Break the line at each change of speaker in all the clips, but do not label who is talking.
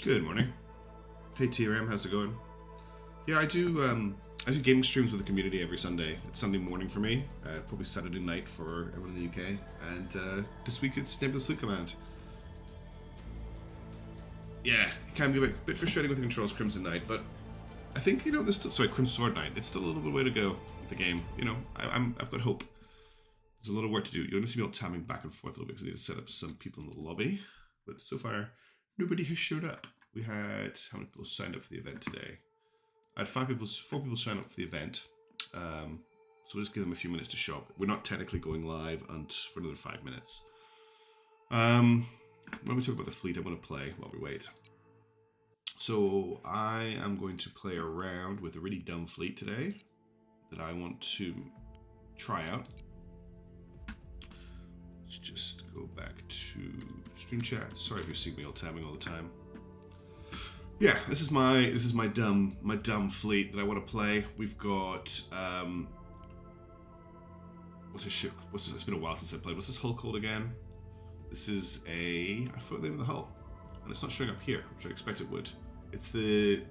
Good morning. Hey TRM, how's it going? Yeah, I do gaming streams with the community every Sunday. It's Sunday morning for me, probably Saturday night for everyone in the UK, and this week it's Nebulous Command. Yeah, it can be a bit frustrating with the controls, Crimson Knight, but I think there's still Crimson Sword Knight. It's still a little bit way to go with the game. I've got hope. There's a lot of work to do. You're going to see me all tabbing back and forth a little bit because I need to set up some people in the lobby, but so far nobody has showed up. We had how many people signed up for the event today? I had four people sign up for the event. So we'll just give them a few minutes to show up. We're not technically going live for another 5 minutes. When we talk about the fleet, I want to play while we wait. So I am going to play around with a really dumb fleet today that I want to try out. Let's just go back to stream chat. Sorry if you're seeing me all tabbing all the time. Yeah, this is my dumb fleet that I want to play. We've got what's this ship? It's been a while since I played. What's this hull called again? This is I forgot the name of the hull, and it's not showing up here, which I expect it would. It's the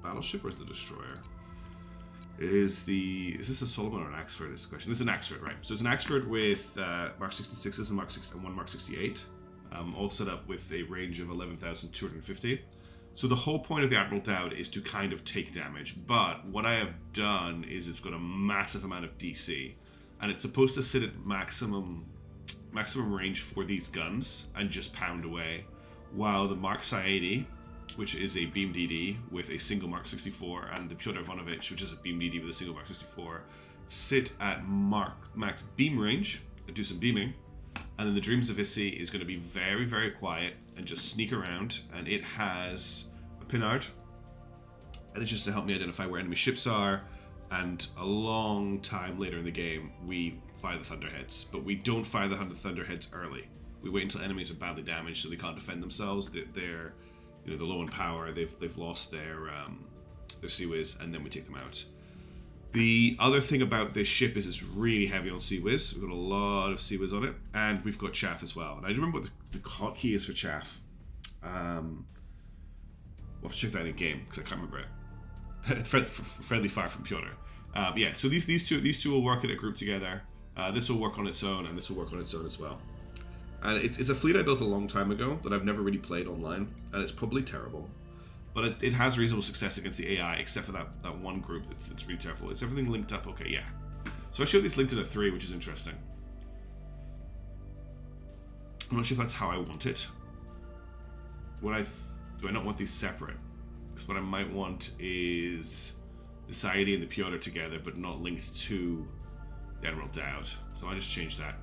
battleship or is it the destroyer? Is this a Solomon or an Axford? Is the question. This is an Axford, right? So it's an Axford with Mark 66s and one Mark 68. All set up with a range of 11,250. So the whole point of the Admiral Dowd is to kind of take damage, but what I have done is it's got a massive amount of DC, and it's supposed to sit at maximum range for these guns and just pound away, while the Mark 80, which is a beam DD with a single Mark 64, and the Pyotr Ivanovich, which is a beam DD with a single Mark 64, sit at max beam range and do some beaming. And then the Dreams of Issy is going to be very, very quiet and just sneak around. And it has a Pinard. And it's just to help me identify where enemy ships are. And a long time later in the game, we fire the Thunderheads. But we don't fire the Thunderheads early. We wait until enemies are badly damaged so they can't defend themselves. They're low in power. They've lost their Sea-Wiz, and then we take them out. The other thing about this ship is it's really heavy on Sea-Wiz. We've got a lot of Sea-Wiz on it, and we've got chaff as well. And I don't remember what the hotkey is for chaff. We'll have to check that in a game because I can't remember it. Friendly fire from Pyotr. Yeah, so these two will work in a group together. This will work on its own, and this will work on its own as well. And it's a fleet I built a long time ago that I've never really played online, and it's probably terrible. But it has reasonable success against the AI, except for that one group that's really terrible. Is everything linked up? Okay, yeah. So I showed this linked in a 3, which is interesting. I'm not sure if that's how I want it. Do I not want these separate? Because what I might want is the Saidi and the Pyotr together, but not linked to the Admiral Dowd. So I just changed that.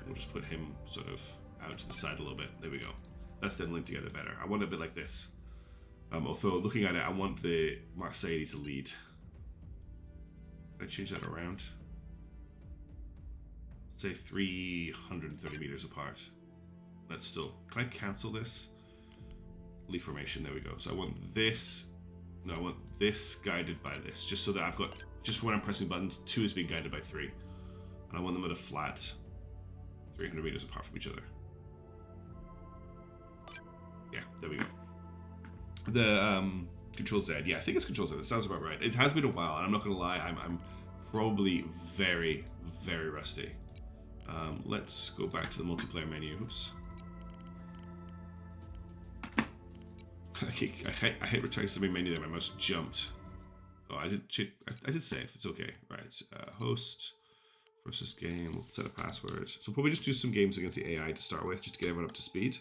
We'll just put him sort of out to the side a little bit. There we go. That's then linked together better. I want it a bit like this. Although looking at it, I want the Mark 80 to lead. Can I change that around? Say 330 meters apart. That's still. Can I cancel this? Leaf formation. There we go. So I want this. No, I want this guided by this, just so that I've got. Just for when I'm pressing buttons, 2 is being guided by 3, and I want them at a flat 300 meters apart from each other. Yeah, there we go. The Control Z. Yeah, I think it's Control Z. That sounds about right. It has been a while, and I'm not gonna lie, I'm probably very, very rusty. Let's go back to the multiplayer menu. Oops. I hate returning to the main menu there. My mouse jumped. Oh, I did save. It's okay. Right. Host versus game. We'll set a password. So we'll probably just do some games against the AI to start with, just to get everyone up to speed.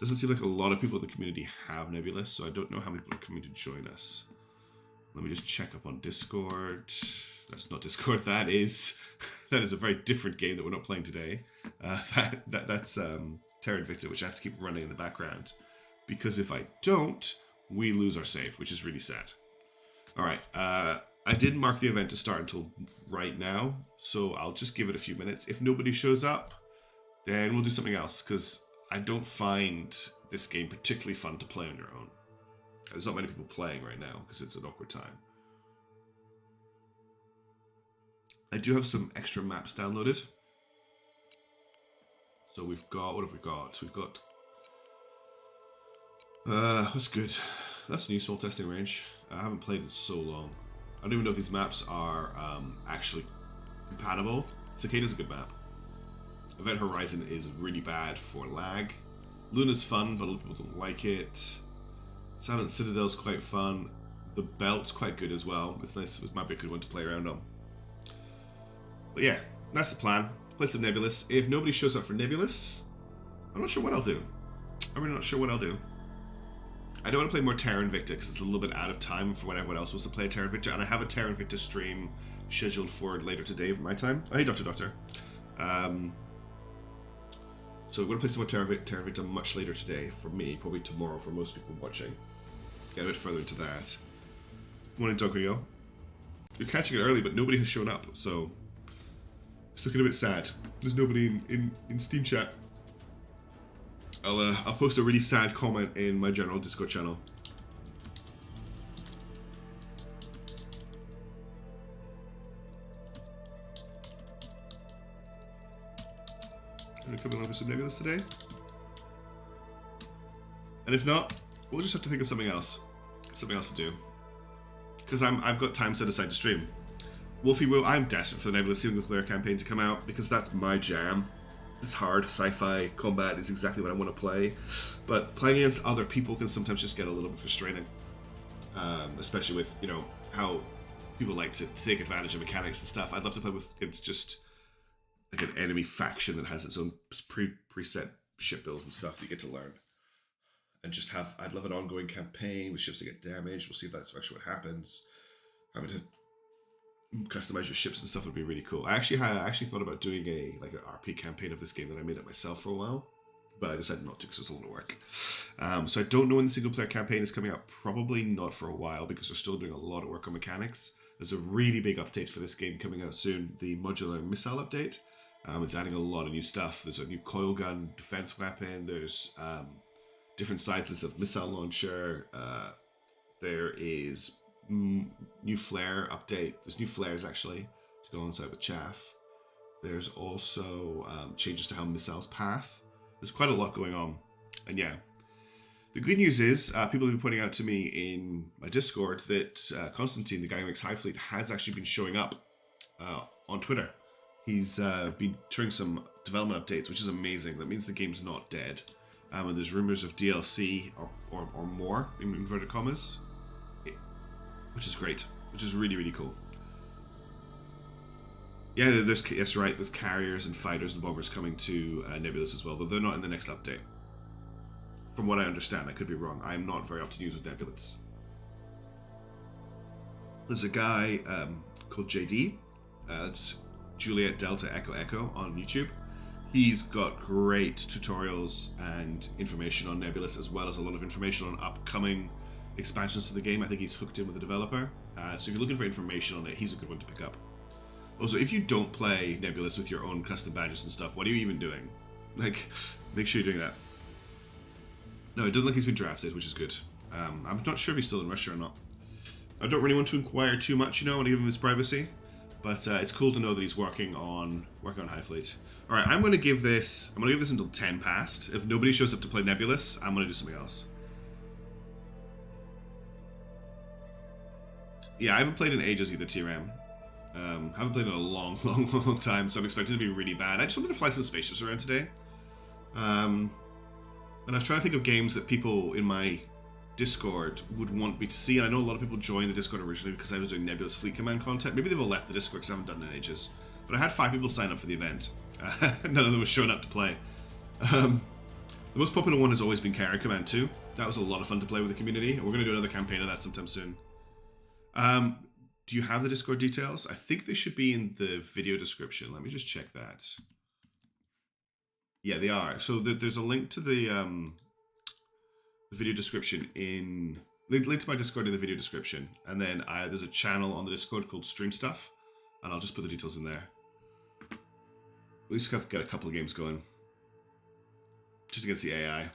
Doesn't seem like a lot of people in the community have Nebulous, so I don't know how many people are coming to join us. Let me just check up on Discord. That's not Discord. That is a very different game that we're not playing today. That's Terra Invicta, which I have to keep running in the background, because if I don't, we lose our save, which is really sad. All right. I didn't mark the event to start until right now, so I'll just give it a few minutes. If nobody shows up, then we'll do something else, because I don't find this game particularly fun to play on your own. There's not many people playing right now because it's an awkward time. I do have some extra maps downloaded. So we've got, what have we got? We've got, what's good? That's new, small testing range. I haven't played in so long. I don't even know if these maps are actually compatible. Cicada's a good map. Event Horizon is really bad for lag. Luna's fun, but a lot of people don't like it. Silent Citadel's quite fun. The Belt's quite good as well. It's nice. It might be a good one to play around on. But yeah, that's the plan. Play some Nebulous. If nobody shows up for Nebulous, I'm not sure what I'll do. I'm really not sure what I'll do. I don't want to play more Terra Invicta because it's a little bit out of time for when everyone else wants to play Terra Invicta, and I have a Terra Invicta stream scheduled for later today for my time. Oh, hey, Doctor. So we're going to play some more Terra Invicta much later today for me, probably tomorrow for most people watching. Get a bit further into that. Morning, Dogrio. You're catching it early, but nobody has shown up, so it's looking a bit sad. There's nobody in Steam chat. I'll post a really sad comment in my general Discord channel. Are you coming over some Nebulous today? And if not, we'll just have to think of something else. Something else to do. Because I've got time set aside to stream. Wolfie Will, I'm desperate for the Nebulous single player campaign to come out because that's my jam. It's hard, sci-fi, combat is exactly what I want to play. But playing against other people can sometimes just get a little bit frustrating. Especially with, you know, how people like to take advantage of mechanics and stuff. I'd love to play with against just like an enemy faction that has its own preset ship builds and stuff that you get to learn. And just have, I'd love an ongoing campaign with ships that get damaged. We'll see if that's actually what happens. Having to customize your ships and stuff would be really cool. I actually thought about doing an RP campaign of this game that I made up myself for a while, but I decided not to because it's a lot of work. So I don't know when the single player campaign is coming out. Probably not for a while because they're still doing a lot of work on mechanics. There's a really big update for this game coming out soon, the modular missile update. It's adding a lot of new stuff. There's a new coil gun defense weapon. There's different sizes of missile launcher. There is new flare update. There's new flares actually to go alongside with chaff. There's also changes to how missiles path. There's quite a lot going on. And yeah, the good news is people have been pointing out to me in my Discord that Constantine, the guy who makes Hive Fleet, has actually been showing up on Twitter. He's been doing some development updates, which is amazing. That means the game's not dead. And there's rumors of DLC or more, in inverted commas, which is great, which is really, really cool. Yeah, that's right, there's carriers and fighters and bombers coming to Nebulous as well, though they're not in the next update. From what I understand, I could be wrong. I'm not very up to news with Nebulous. There's a guy called JD, it's Juliet Delta Echo Echo on YouTube. He's got great tutorials and information on Nebulous, as well as a lot of information on upcoming expansions to the game. I think he's hooked in with the developer. So if you're looking for information on it, he's a good one to pick up. Also, if you don't play Nebulous with your own custom badges and stuff, what are you even doing? Like, make sure you're doing that. No, it doesn't look like he's been drafted, which is good. I'm not sure if he's still in Russia or not. I don't really want to inquire too much, you know, I want to give him his privacy. But it's cool to know that he's working on Hive Fleet. All right, I'm going to give this until 10 past. If nobody shows up to play Nebulous, I'm going to do something else. Yeah, I haven't played in ages either, TRAM. Haven't played in a long time, so I'm expecting it to be really bad. I just wanted to fly some spaceships around today. And I was trying to think of games that people in my Discord would want me to see, and I know a lot of people joined the Discord originally because I was doing Nebulous Fleet Command content. Maybe they've all left the Discord because I haven't done it in ages. But I had 5 people sign up for the event. None of them was showing up to play. The most popular one has always been Carrier Command 2. That was a lot of fun to play with the community, and we're going to do another campaign of that sometime soon. Do you have the Discord details? I think they should be in the video description. Let me just check that. Yeah, they are. So there's a link to the video description in... Link to my Discord in the video description. And then there's a channel on the Discord called Stream Stuff. And I'll just put the details in there. We just have to get a couple of games going. Just against the AI.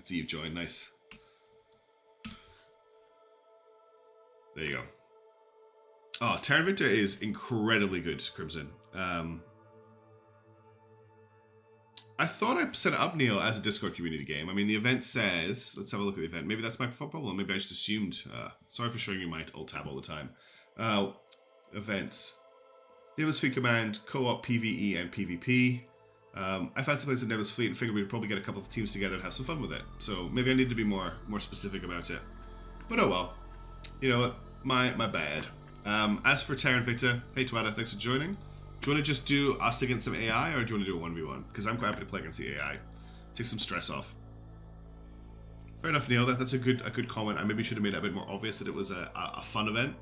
So you've joined. Nice. There you go. Oh, Terran Victor is incredibly good, Crimson. I thought I set it up, Neil, as a Discord community game. I mean, the event says... Let's have a look at the event. Maybe that's my problem. Maybe I just assumed... sorry for showing you my alt tab all the time. Events. Nebulous Fleet Command, Co-op, PvE, and PvP. I fancy playing some Nebulous Fleet and figured we'd probably get a couple of teams together and have some fun with it. So maybe I need to be more specific about it. But oh well. You know what? My bad. As for Terran Victor, hey Twada, thanks for joining. Do you want to just do us against some AI, or do you want to do a 1v1? Because I'm quite happy to play against the AI. Take some stress off. Fair enough, Neil. That's a good comment. I maybe should have made it a bit more obvious that it was a fun event.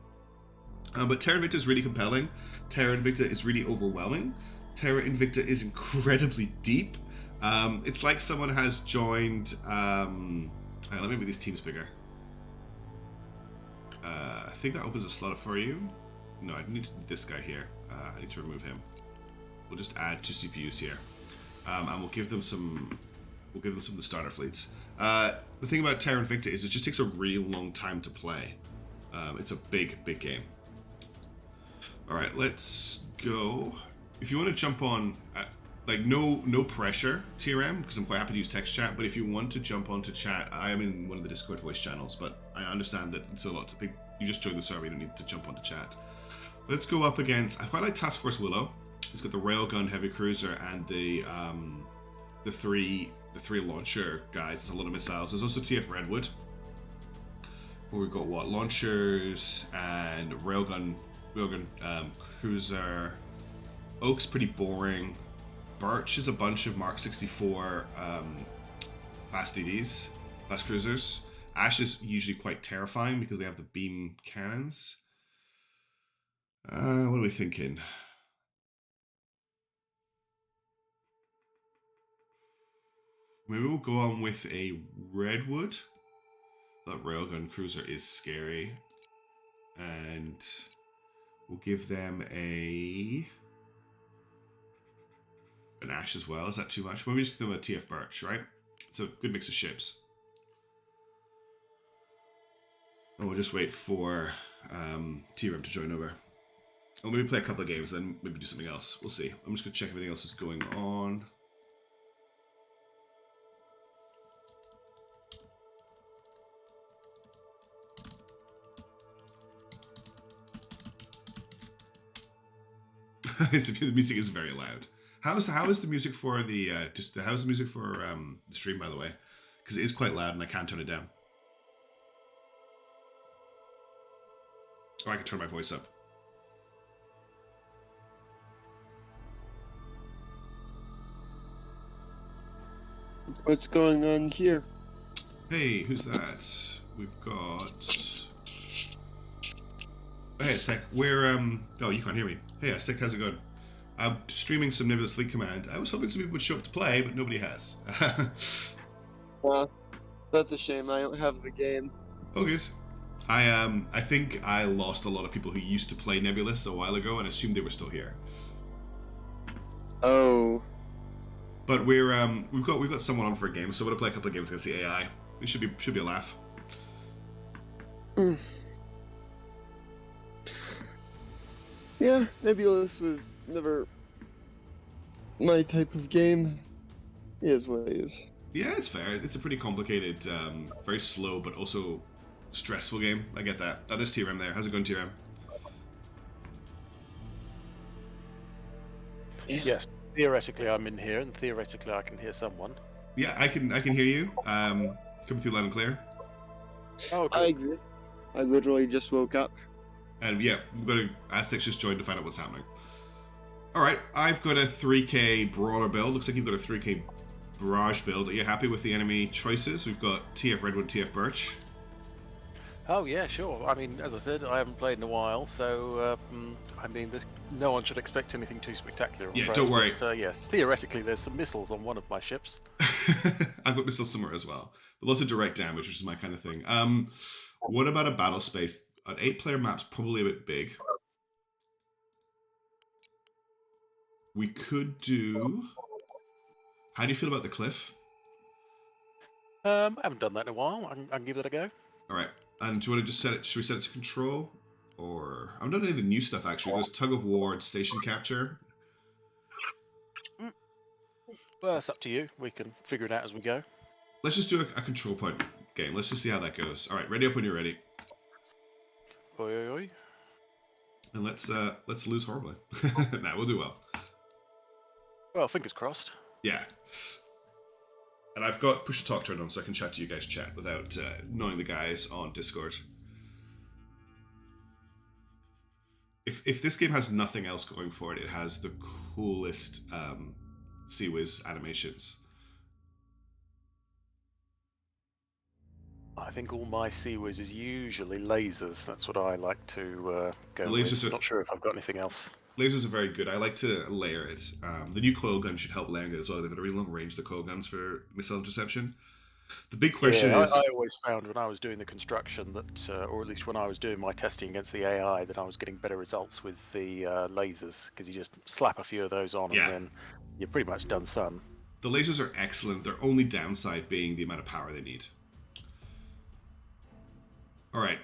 But Terra Invicta is really compelling. Terra Invicta is really overwhelming. Terra Invicta is incredibly deep. It's like someone has joined... let me make these teams bigger. I think that opens a slot for you. No, I need this guy here. I need to remove him. We'll just add 2 CPUs here, and we'll give them some. We'll give them some of the starter fleets. The thing about Terra Invicta is it just takes a really long time to play. It's a big game. All right, let's go. If you want to jump on, like no pressure, TRM, because I'm quite happy to use text chat. But if you want to jump onto chat, I am in one of the Discord voice channels. But I understand that it's a lot to pick. You just joined the server. You don't need to jump onto chat. Let's go up against... I quite like Task Force Willow. He's got the Railgun Heavy Cruiser and the three launcher guys. There's a lot of missiles. There's also TF Redwood, where we've got what, launchers and Railgun Cruiser. Oak's pretty boring. Birch is a bunch of Mark 64 fast DDs, fast cruisers. Ash is usually quite terrifying because they have the beam cannons. What are we thinking? Maybe we'll go on with a Redwood. That Railgun Cruiser is scary. And we'll give them an Ash as well. Is that too much? Maybe just give them a TF Birch, right? It's a good mix of ships. And we'll just wait for TRM to join over. Or maybe play a couple of games, then maybe do something else. We'll see. I'm just going to check everything else is going on. The music is very loud. How is the music for the how's the music for the stream, by the way? Because it is quite loud and I can't turn it down. Or I can turn my voice up.
What's going on here?
Hey, who's that? We've got... Hey, Aztec. We're, Oh, you can't hear me. Hey, Aztec, how's it going? I'm streaming some Nebulous Fleet Command. I was hoping some people would show up to play, but nobody has.
Well, that's a shame. I don't have the game.
Oh, good. I think I lost a lot of people who used to play Nebulous a while ago and assumed they were still here.
Oh.
But we've got someone on for a game, so we're gonna play a couple of games against the AI. It should be a laugh.
Yeah, Nebulous was never my type of game. It is what it is.
Yeah, it's fair. It's a pretty complicated, very slow, but also stressful game. I get that. Oh, there's TRM there. How's it going, TRM?
Yes, theoretically I'm in here, and theoretically I can hear someone.
Yeah, I can hear you. Coming through loud and clear.
Oh, okay.
I exist. I literally just woke up.
And yeah, we've got to Aztecs just joined to find out what's happening. Alright, I've got a 3k Brawler build. Looks like you've got a 3k Barrage build. Are you happy with the enemy choices? We've got TF Redwood, TF Birch.
Oh yeah, sure. I mean, as I said, I haven't played in a while, so I mean, no one should expect anything too spectacular.
Yeah, don't worry.
But, yes, theoretically, there's some missiles on one of my ships.
I've got missiles somewhere as well, but lots of direct damage, which is my kind of thing. What about a battle space? An 8-player map's probably a bit big. We could do... How do you feel about the cliff?
I haven't done that in a while. I can give that a go.
All right. And do you want to just set it? Should we set it to control, or I haven't done any of the new stuff actually. There's tug of war, station capture.
Well, it's up to you. We can figure it out as we go.
Let's just do a control point game. Let's just see how that goes. All right, ready up when you're ready.
Oi, oi, oi.
And let's lose horribly. Nah, we'll do well.
Well, fingers crossed.
Yeah. And I've got push to talk turned on so I can chat to you guys chat without knowing the guys on Discord. If this game has nothing else going for it, it has the coolest CWiz animations.
I think all my CWiz is usually lasers. That's what I like to go
The
with.
lasers are-
Not sure if I've got anything else.
Lasers are very good. I like to layer it. The new coil gun should help layering it as well. They've got a really long range, the coil guns, for missile interception. The big question
Yeah,
is...
I always found when I was doing the construction that, or at least when I was doing my testing against the AI, that I was getting better results with the lasers, because you just slap a few of those on
Yeah.
and then you're pretty much done son.
The lasers are excellent. Their only downside being the amount of power they need. Alright.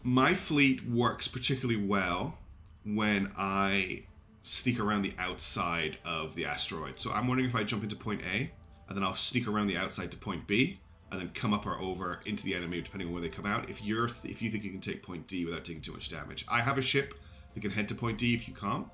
My fleet works particularly well when I sneak around the outside of the asteroid. So I'm wondering if I jump into point A, and then I'll sneak around the outside to point B, and then come up or over into the enemy depending on where they come out. If you think you can take point D without taking too much damage. I have a ship that can head to point D if you can't.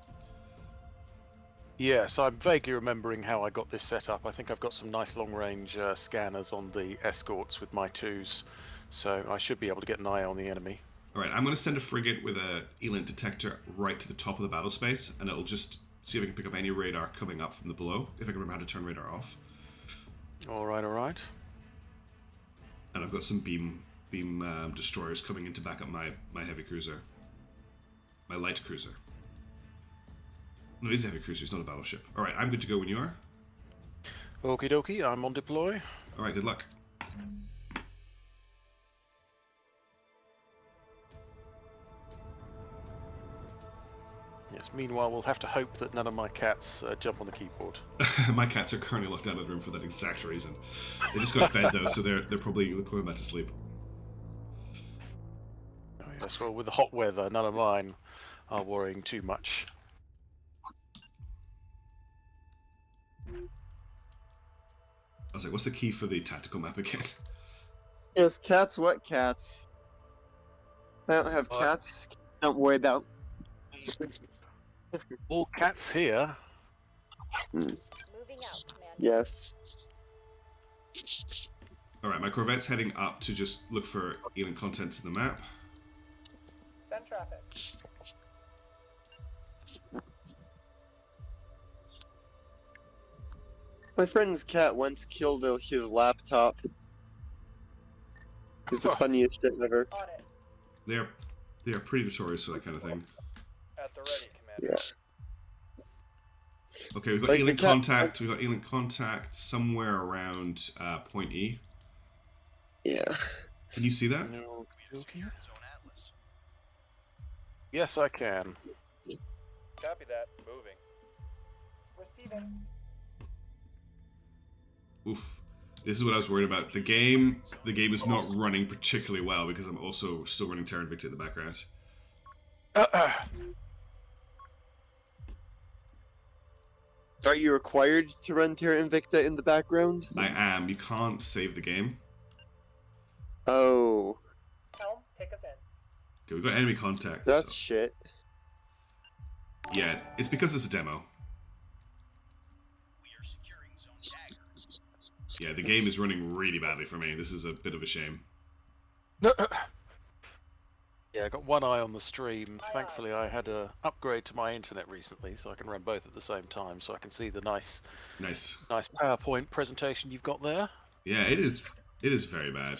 Yeah, so I'm vaguely remembering how I got this set up. I think I've got some nice long-range scanners on the escorts with my 2s, so I should be able to get an eye on the enemy.
Alright, I'm going to send a frigate with a ELINT detector right to the top of the battle space, and it'll just see if I can pick up any radar coming up from the below, if I can remember how to turn radar off.
Alright, alright.
And I've got some beam destroyers coming in to back up my heavy cruiser. My light cruiser. No, it is a heavy cruiser, it's not a battleship. Alright, I'm good to go when you are.
Okie dokie, I'm on deploy.
Alright, good luck.
Yes, meanwhile we'll have to hope that none of my cats jump on the keyboard.
My cats are currently locked out of the room for that exact reason. They just got fed though, so they're probably about to sleep.
Oh, yes, well, with the hot weather, none of mine are worrying too much.
I was like, what's the key for the tactical map again?
Yes, cats. What cats? I don't have cats. Don't worry about.
All cats here.
Moving out, Commander.
Yes.
Alright, my corvette's heading up to just look for alien contents in the map.
Send traffic.
My friend's cat once killed his laptop. It's the funniest shit ever.
On it.
They are pretty notorious for that kind of thing.
At the ready, Commander.
Yeah.
Okay, we've got
Like the
alien
cat-
contact. We've got alien contact somewhere around point E.
Yeah.
Can you see that?
Okay. Yes, I can.
Copy that. Moving. Receiving.
Oof. This is what I was worried about. The game is not running particularly well because I'm also still running Terra Invicta in the background.
Are you required to run Terra Invicta in the background?
I am. You can't save the game.
Oh,
Helm, take us in.
Okay, we've got enemy contact.
that's
so-
shit.
Yeah, it's because it's a demo. Yeah, the game is running really badly for me. This is a bit of a shame.
Yeah, I got one eye on the stream. Thankfully, I had a upgrade to my internet recently, so I can run both at the same time. So I can see the nice
Nice.
PowerPoint presentation you've got there.
Yeah, it is. It is very bad.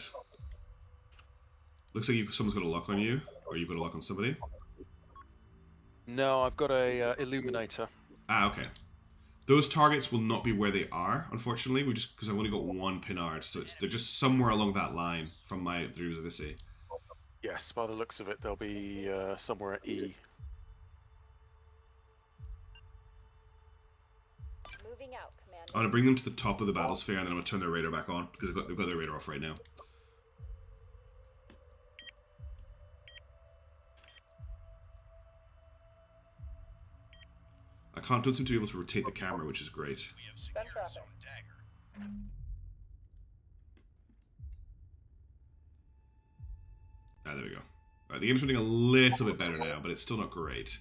Looks like someone's got a lock on you, or you've got a lock on somebody.
No, I've got a illuminator.
Ah, okay. Those targets will not be where they are, unfortunately. We just because I've only got one pinard, so they're just somewhere along that line from my dreams of Issy.
Yes, by the looks of it, they'll be somewhere at E.
Moving out, Commander.
I'm gonna bring them to the top of the battlesphere, and then I'm gonna turn their radar back on because they've got their radar off right now. I can't don't seem to be able to rotate the camera, which is great.
Send traffic.
Ah, there we go. Right, the game's running a little bit better now, but it's still not great.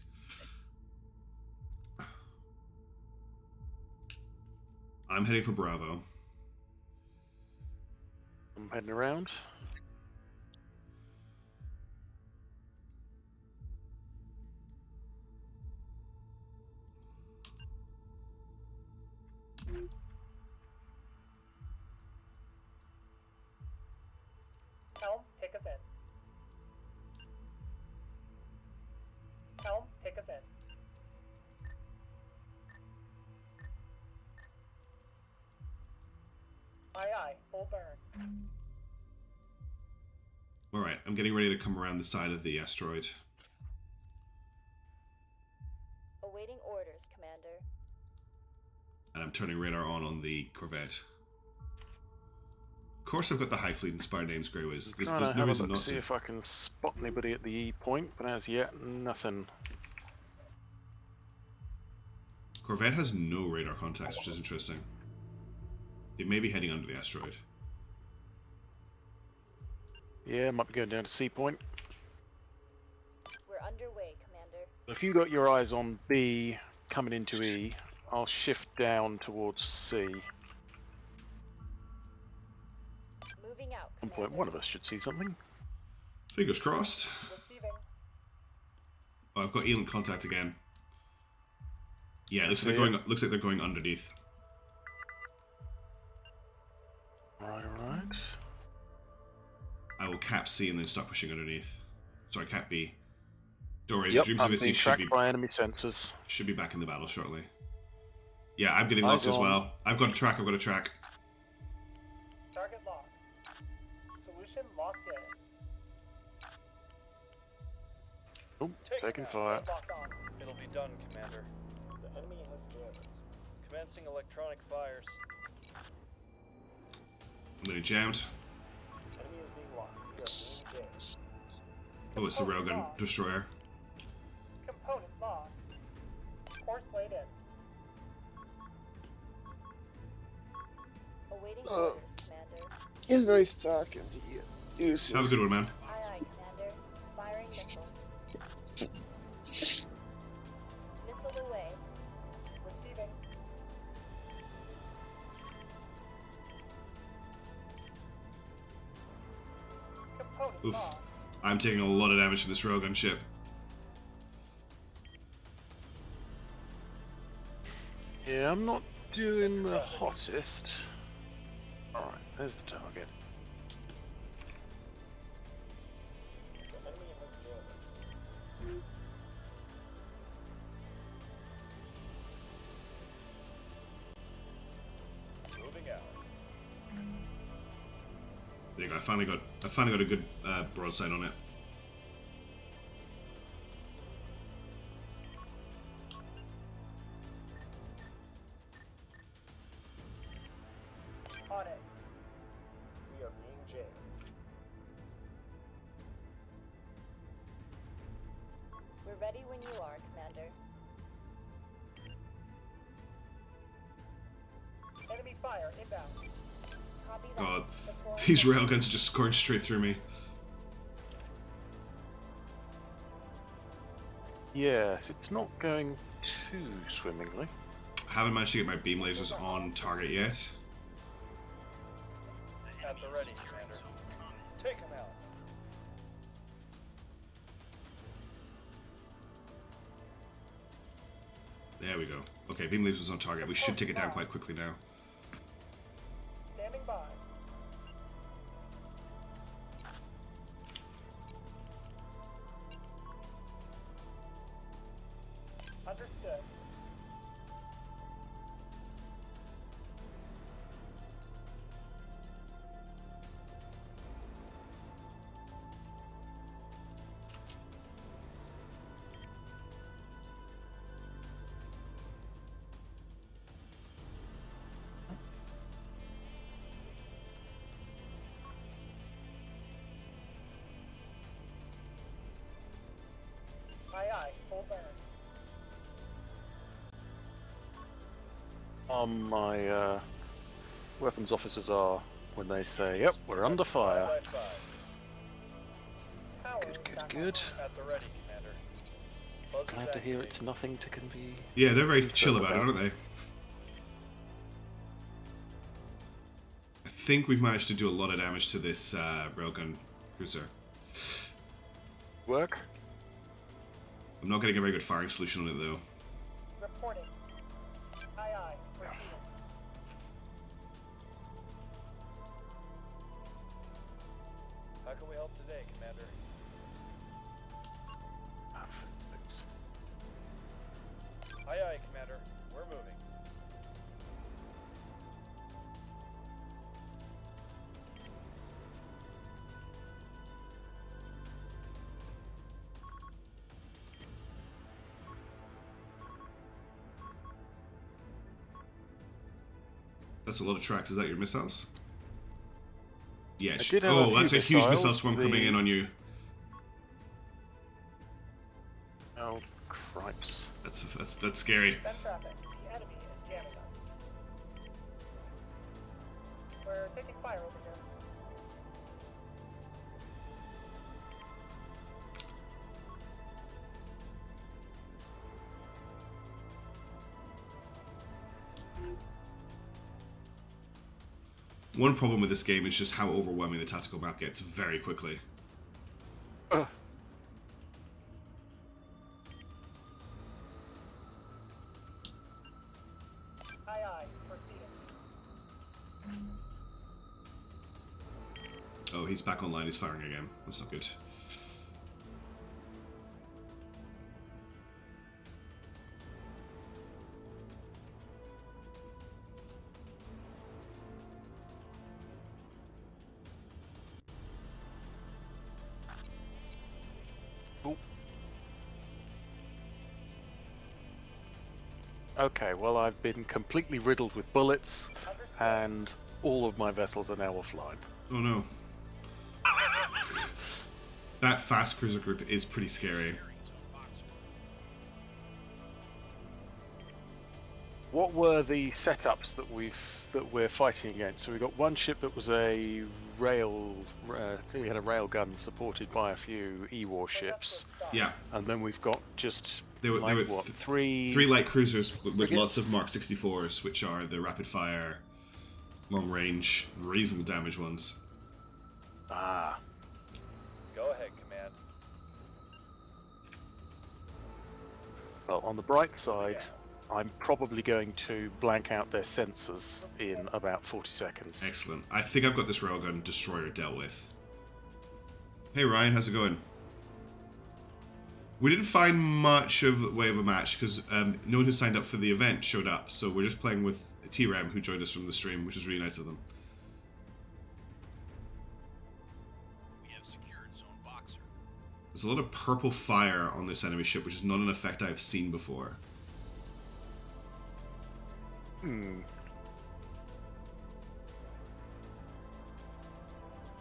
I'm heading for Bravo.
I'm heading around.
Helm, take us in. Helm, take us in. Aye, aye, full burn.
Alright, I'm getting ready to come around the side of the asteroid.
Awaiting orders, Commander.
And I'm turning radar on the Corvette. Of course I've got the High Fleet inspired names, Grey Wiz. There's no reason not
see
to.
if I can spot anybody at the E point, but as yet, nothing.
Corvette has no radar contacts, which is interesting. It may be heading under the asteroid.
Yeah, might be going down to C point.
We're underway, Commander.
If you got your eyes on B coming into E, I'll shift down towards C.
Moving out,
At one
Commander.
point, one of us should see something.
Fingers crossed.
Receiving.
Oh, I've got Elon contact again. Yeah, looks like they're going underneath.
Right, alright.
I will cap C and then start pushing underneath. Sorry, cap B. Don't worry,
Yep,
Dreams
I'm
of Issy
being tracked by enemy sensors.
should be back in the battle shortly. Yeah, I'm getting
Eyes
locked as
on.
well. I've got a track, I've got a track.
Target locked. Solution locked in.
Oh, taking fire.
Locked on.
It'll be done, Commander.
The enemy has jammers.
Commencing electronic fires.
I'm getting jammed.
Enemy is being locked. We are being jammed.
Oh, it's the railgun destroyer.
Component lost. Course laid in.
Awaiting orders, Commander.
It's nice talking to you. Deuces.
Have a good one, man.
Aye, aye, Commander. Firing missile. Missile away.
Receiving. Component
Oof.
lost.
I'm taking a lot of damage from this railgun ship.
Yeah, I'm not doing the hottest. Alright, there's the target.
The enemy has jammers.
Moving out.
There you go. I finally got a good broadside on it.
On it. We are being jammed.
We're ready when you are, Commander.
Enemy fire inbound.
Copy that.
God,
Deploying
these
missile.
railguns are just scoring straight through me.
Yes, it's not going too swimmingly.
I haven't managed to get my beam lasers on target yet.
At the ready, Commander. Take him out.
There we go. Okay, beam lasers on target. We should take it down quite quickly now.
Standing by. Understood. Aye, aye. Full burn.
My weapons officers are when they say, "Yep, we're under fire."
5x5.
Power
Good,
is
good,
back
good.
At the ready, Commander. Buzzers
Glad to hear
activate.
it's nothing to can be.
Yeah, they're very
concerned
chill about it,
about.
aren't they? I think we've managed to do a lot of damage to this railgun cruiser.
Work.
I'm not getting a very good firing solution on it though.
Reporting. Aye, aye. Proceeding.
How can we help today, Commander?
Perfect.
Aye, aye, Commander. We're moving.
That's a lot of tracks. Is that your missiles? Yeah.
I did have a
Oh,
few
that's a huge missile
missiles.
swarm coming in on you.
Oh, cripes.
That's scary.
Send traffic. The enemy is jamming us. We're taking fire over here.
One problem with this game is just how overwhelming the tactical map gets very quickly.
Ugh.
Aye, aye. Proceeding.
Oh, he's back online. He's firing again. That's not good.
Oh. Okay, well, I've been completely riddled with bullets,
Understood.
and all of my vessels are now offline.
Oh no. That fast cruiser group is pretty scary.
What were the setups that we're fighting against? So we got one ship that was a rail, I think we had a rail gun supported by a few E-war ships,
Yeah.
and then we've got just
They were
what, three
light cruisers with
frigates?
lots of Mark 64s, which are the rapid fire, long range, reasonable damage ones.
Ah,
Go ahead, Command.
well, on the bright side, I'm probably going to blank out their sensors in about 40 seconds.
Excellent. I think I've got this railgun destroyer dealt with. Hey Ryan, how's it going? We didn't find much of a way of a match because no one who signed up for the event showed up, so we're just playing with T-Ram who joined us from the stream, which was really nice of them.
We have secured Zone Boxer.
There's a lot of purple fire on this enemy ship, which is not an effect I've seen before.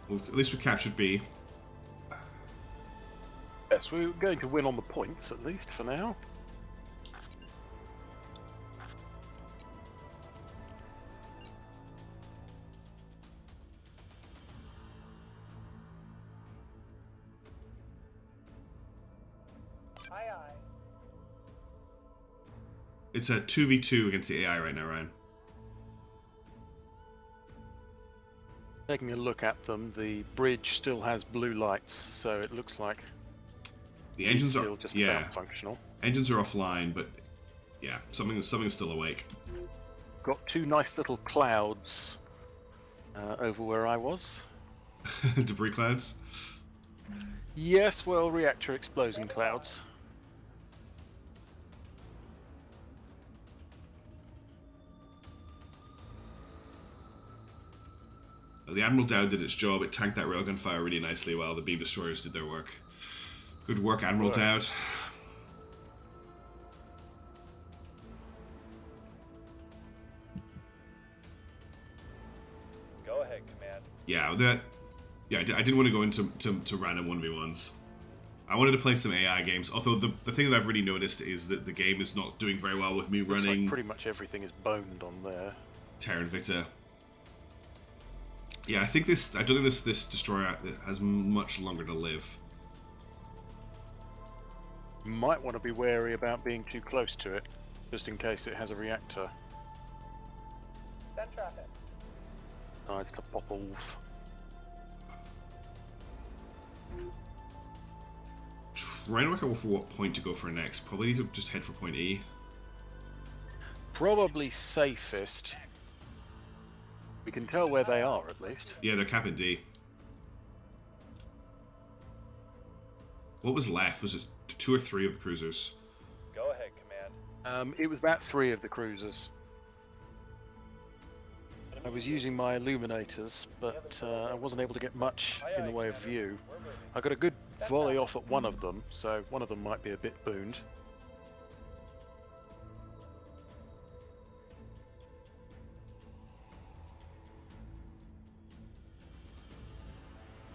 Well, at least we captured B.
Yes, we're going to win on the points, at least for now.
Aye, aye.
It's a 2v2 against the AI right now, Ryan.
Taking a look at them, the bridge still has blue lights, so it looks like
The
it's
engines
still
are
just
yeah,
about functional.
engines are offline, but yeah, something's still awake.
Got two nice little clouds over where I was.
Debris clouds.
Yes, well, reactor explosion clouds.
The Admiral Dowd did its job. It tanked that railgun fire really nicely while the beam destroyers did their work. Good work, Admiral
Work.
Dowd.
Go ahead, Command.
Yeah, I didn't want to go into random 1v1s. I wanted to play some AI games, although the thing that I've really noticed is that the game is not doing very well with me
Looks
running
like pretty much everything is boned on there.
Terra Invicta. Yeah, I don't think this destroyer has much longer to live.
You might want to be wary about being too close to it, just in case it has a reactor.
Send traffic.
Decides to pop off.
Trying to work out for what point to go for next. Probably need to just head for point E.
Probably safest. We can tell where they are at least.
Yeah, they're capping D. What was left? Was it 2 or 3 of the cruisers?
Go ahead, Command.
It was about 3 of the cruisers. I was using my illuminators, but I wasn't able to get much in the way of view.
We're moving.
I got a good volley off at one of them, so one of them might be a bit booned.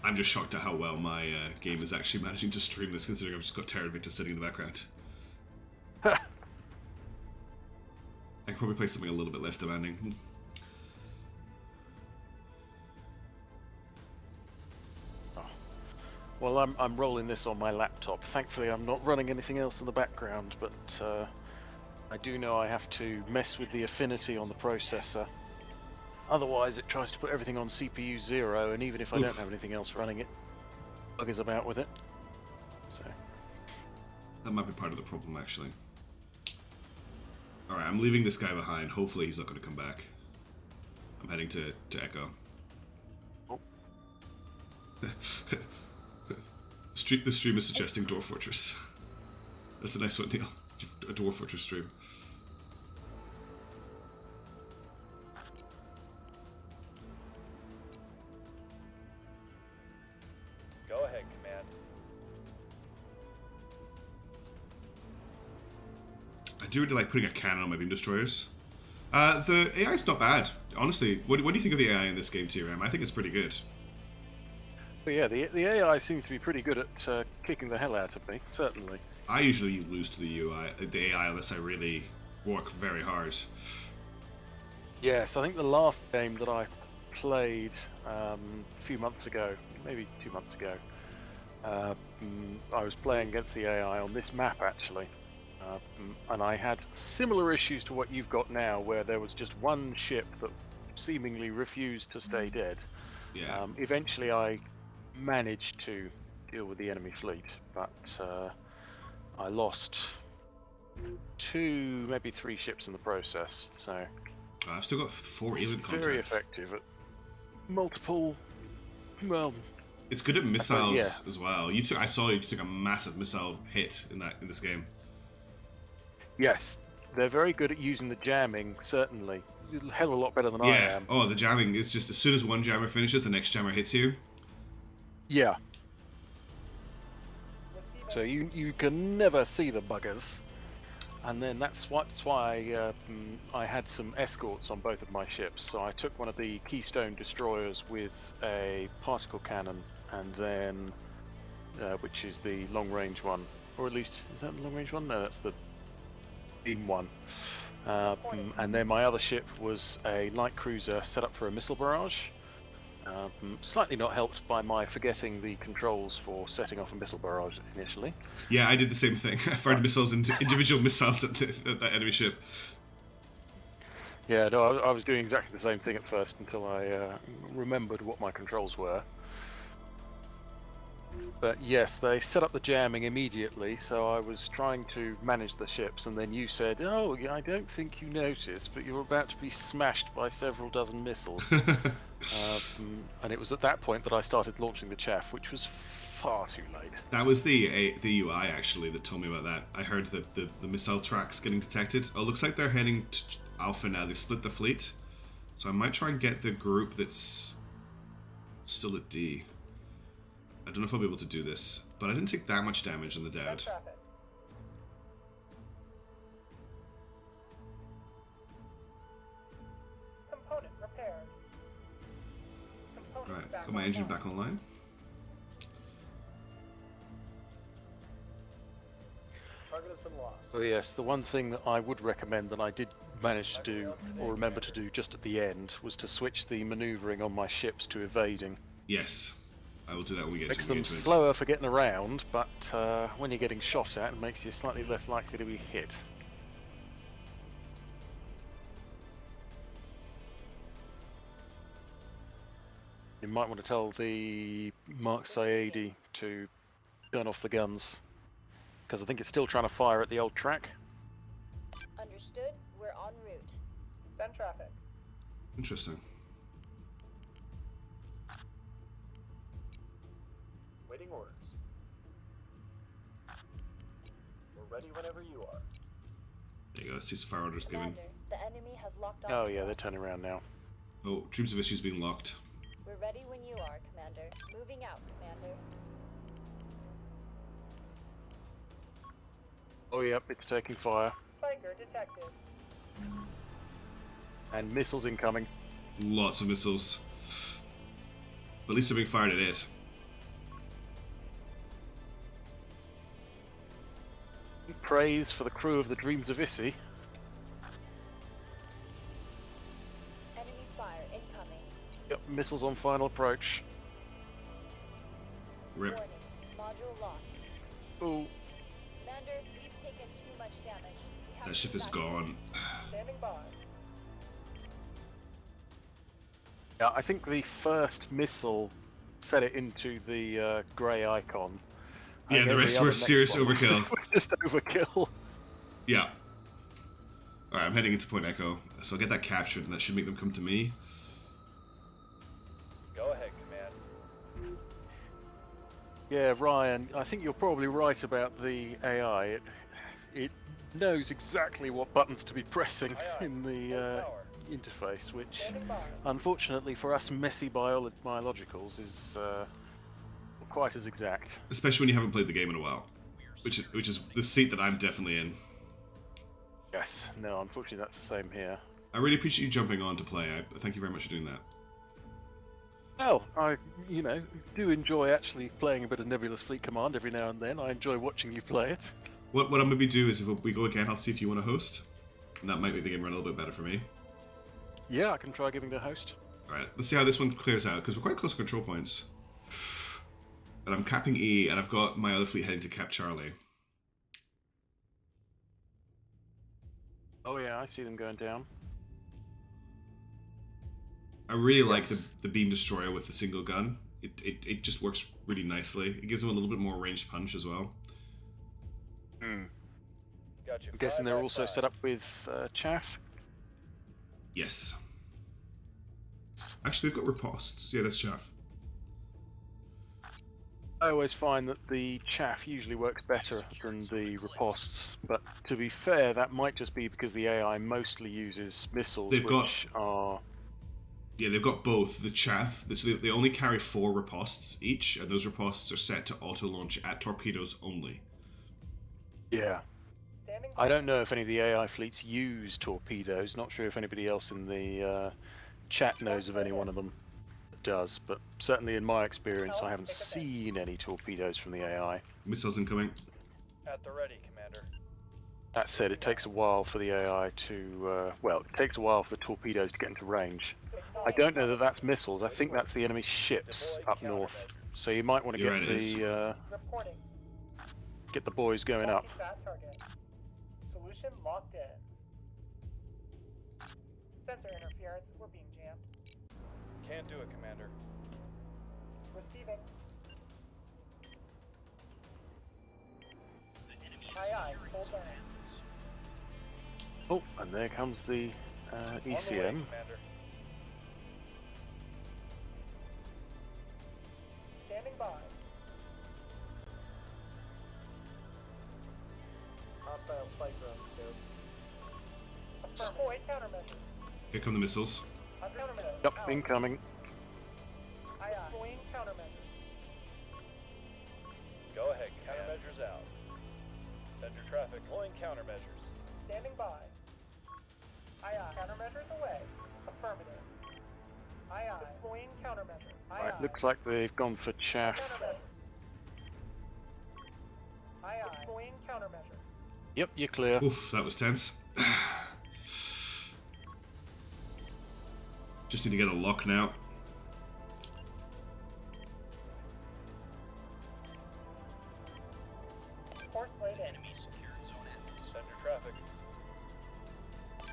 I'm just shocked at how well my game is actually managing to stream this, considering I've just got Terra Invicta sitting in the background. I could probably play something a little bit less demanding.
Well, I'm rolling this on my laptop. Thankfully, I'm not running anything else in the background, but I do know I have to mess with the affinity on the processor. Otherwise, it tries to put everything on CPU 0, and even if I don't have anything else running, it buggers about with it. So
That might be part of the problem, actually. Alright, I'm leaving this guy behind. Hopefully he's not going to come back. I'm heading to Echo.
Oh.
The stream is suggesting Dwarf Fortress. That's a nice one, Neil. A Dwarf Fortress stream.
Go ahead, Command.
I do really like putting a cannon on my beam destroyers. The AI's not bad. Honestly, what do you think of the AI in this game, TRM? I think it's pretty good.
But yeah, the AI seems to be pretty good at kicking the hell out of me, certainly.
I usually lose to the AI unless I really work very hard.
Yes, I think the last game that I played a few months ago, maybe 2 months ago, I was playing against the AI on this map actually, and I had similar issues to what you've got now, where there was just one ship that seemingly refused to stay dead.
Yeah.
Eventually I managed to deal with the enemy fleet, but I lost 2, maybe 3 ships in the process, so
I've still got 4 alien
it's
contacts.
very effective at multiple, well,
It's good at missiles
yeah.
as well. I saw you took a massive missile hit in this game.
yes, they're very good at using the jamming, certainly. A hell of a lot better than I
Yeah.
am.
Oh, the jamming is just as soon as one jammer finishes, the next jammer hits you.
Yeah,
Receiving.
so you can never see the buggers. And then that's why I had some escorts on both of my ships. So I took one of the Keystone destroyers with a particle cannon, and then, which is the long-range one, or at least is that the long-range one? No, that's the beam one. And then my other ship was a light cruiser set up for a missile barrage. Slightly not helped by my forgetting the controls for setting off a missile barrage initially.
Yeah, I did the same thing. I fired missiles into individual missiles at that enemy ship.
Yeah, no, I was doing exactly the same thing at first until I remembered what my controls were. But yes, they set up the jamming immediately, so I was trying to manage the ships, and then you said, "Oh, I don't think you noticed, but you're about to be smashed by several dozen missiles." And it was at that point that I started launching the chaff, which was far too late.
That was the UI actually that told me about that. I heard the missile tracks getting detected. Oh, looks like they're heading to Alpha now. They split the fleet, so I might try and get the group that's still at D. I don't know if I'll be able to do this, but I didn't take that much damage in the
Send
dad.
traffic. Component repaired. Component
Right,
back
got my engine
online.
back online.
Target has been lost.
Oh yes, the one thing that I would recommend that I did manage to do, or remember to do just at the end, was to switch the manoeuvring on my ships to evading.
Yes. I will do that when we get
Makes
to
them
engagement.
slower for getting around, but when you're getting shot at, it makes you slightly less likely to be hit. You might want to tell the Mark Saadi to turn off the guns, because I think it's still trying to fire at the old track.
Understood. We're en route.
Send traffic.
Interesting.
Waiting orders. We're ready whenever you are.
There you go. Ceasefire orders given.
Commander, the enemy has locked on
Oh
to
yeah,
us.
they're turning around now.
Oh, Dreams of Issues being locked.
We're ready when you are, Commander. Moving out, Commander.
Oh yep, it's taking fire.
Spiker detected.
And missiles incoming.
Lots of missiles. But at least they're being fired at it.
Praise for the crew of the Dreams of Issy.
Enemy fire incoming.
Yep, missiles on final approach.
Rip.
Warning. Module lost.
Ooh,
Commander, we've taken too much damage. We have
That
to
ship is
back-
gone.
Standing by.
yeah, I think the first missile set it into the grey icon.
Yeah,
And
the
every
rest
other
were
next
serious
one was
overkill.
just overkill.
Yeah. Alright, I'm heading into Point Echo. So I'll get that captured, and that should make them come to me.
Go ahead, Command.
Yeah, Ryan, I think you're probably right about the AI. It knows exactly what buttons to be pressing
Aye, aye.
in
Full
the
power.
interface, which,
Standing by.
unfortunately for us messy biologicals, is not quite as exact.
Especially when you haven't played the game in a while. Which is the seat that I'm definitely in.
Yes, no, unfortunately that's the same here.
I really appreciate you jumping on to play. Thank you very much for doing that.
Well, I, do enjoy actually playing a bit of Nebulous Fleet Command every now and then. I enjoy watching you play it.
What I'm maybe do is if we go again, I'll see if you want to host. And that might make the game run a little bit better for me.
Yeah, I can try giving it a host.
Alright, let's see how this one clears out, because we're quite close to control points. And I'm capping E, and I've got my other fleet heading to cap Charlie.
Oh yeah, I see them going down.
I really like
Yes.
the beam destroyer with the single gun. It just works really nicely. It gives them a little bit more ranged punch as well.
Got you.
I'm guessing they're also set up with chaff.
Yes. Actually, they've got riposts. Yeah, that's chaff.
I always find that the chaff usually works better than the riposts, but to be fair, that might just be because the AI mostly uses missiles,
They've got-
which are...
Yeah, they've got both. The chaff, so they only carry 4 riposts each, and those riposts are set to auto-launch at torpedoes only.
Standing by.
I don't know if any of the AI fleets use torpedoes, not sure if anybody else in the chat knows of any one of them that does, but certainly in my experience I haven't seen any torpedoes from the AI.
Missiles incoming.
At the ready, Commander.
That said, it takes a while for the AI to, well, it takes a while for the torpedoes to get into range. I don't know that that's missiles, I think that's the enemy ships up north. So you might want to
You're
get
right, it is.
Reporting.
get the boys going up.
Locking that target. Solution locked in. Sensor interference. We're being jammed.
Can't do it, Commander.
Receiving.
The enemy is
Aye, aye,
securing
hold
zone
on.
ends.
Oh, and there comes the
On the way,
ECM.
Commander.
Standing by. Hostile spike drone scope. Deploy countermeasures.
Here come the missiles.
Countermeasures.
Yep,
out.
incoming.
Aye, aye. Deploying countermeasures.
Go ahead, countermeasures out. Send your traffic. Deploying countermeasures.
Standing by. Aye, aye. Countermeasures away. Affirmative. Aye, aye. Deploying countermeasures. Aye,
Right,
aye.
looks like they've gone for chaff.
Countermeasures. Aye, aye. Deploying countermeasures.
Yep, you're clear.
Oof, that was tense. Just need to get a lock now.
Course laid in.
Enemy secured zone A.
Send your traffic.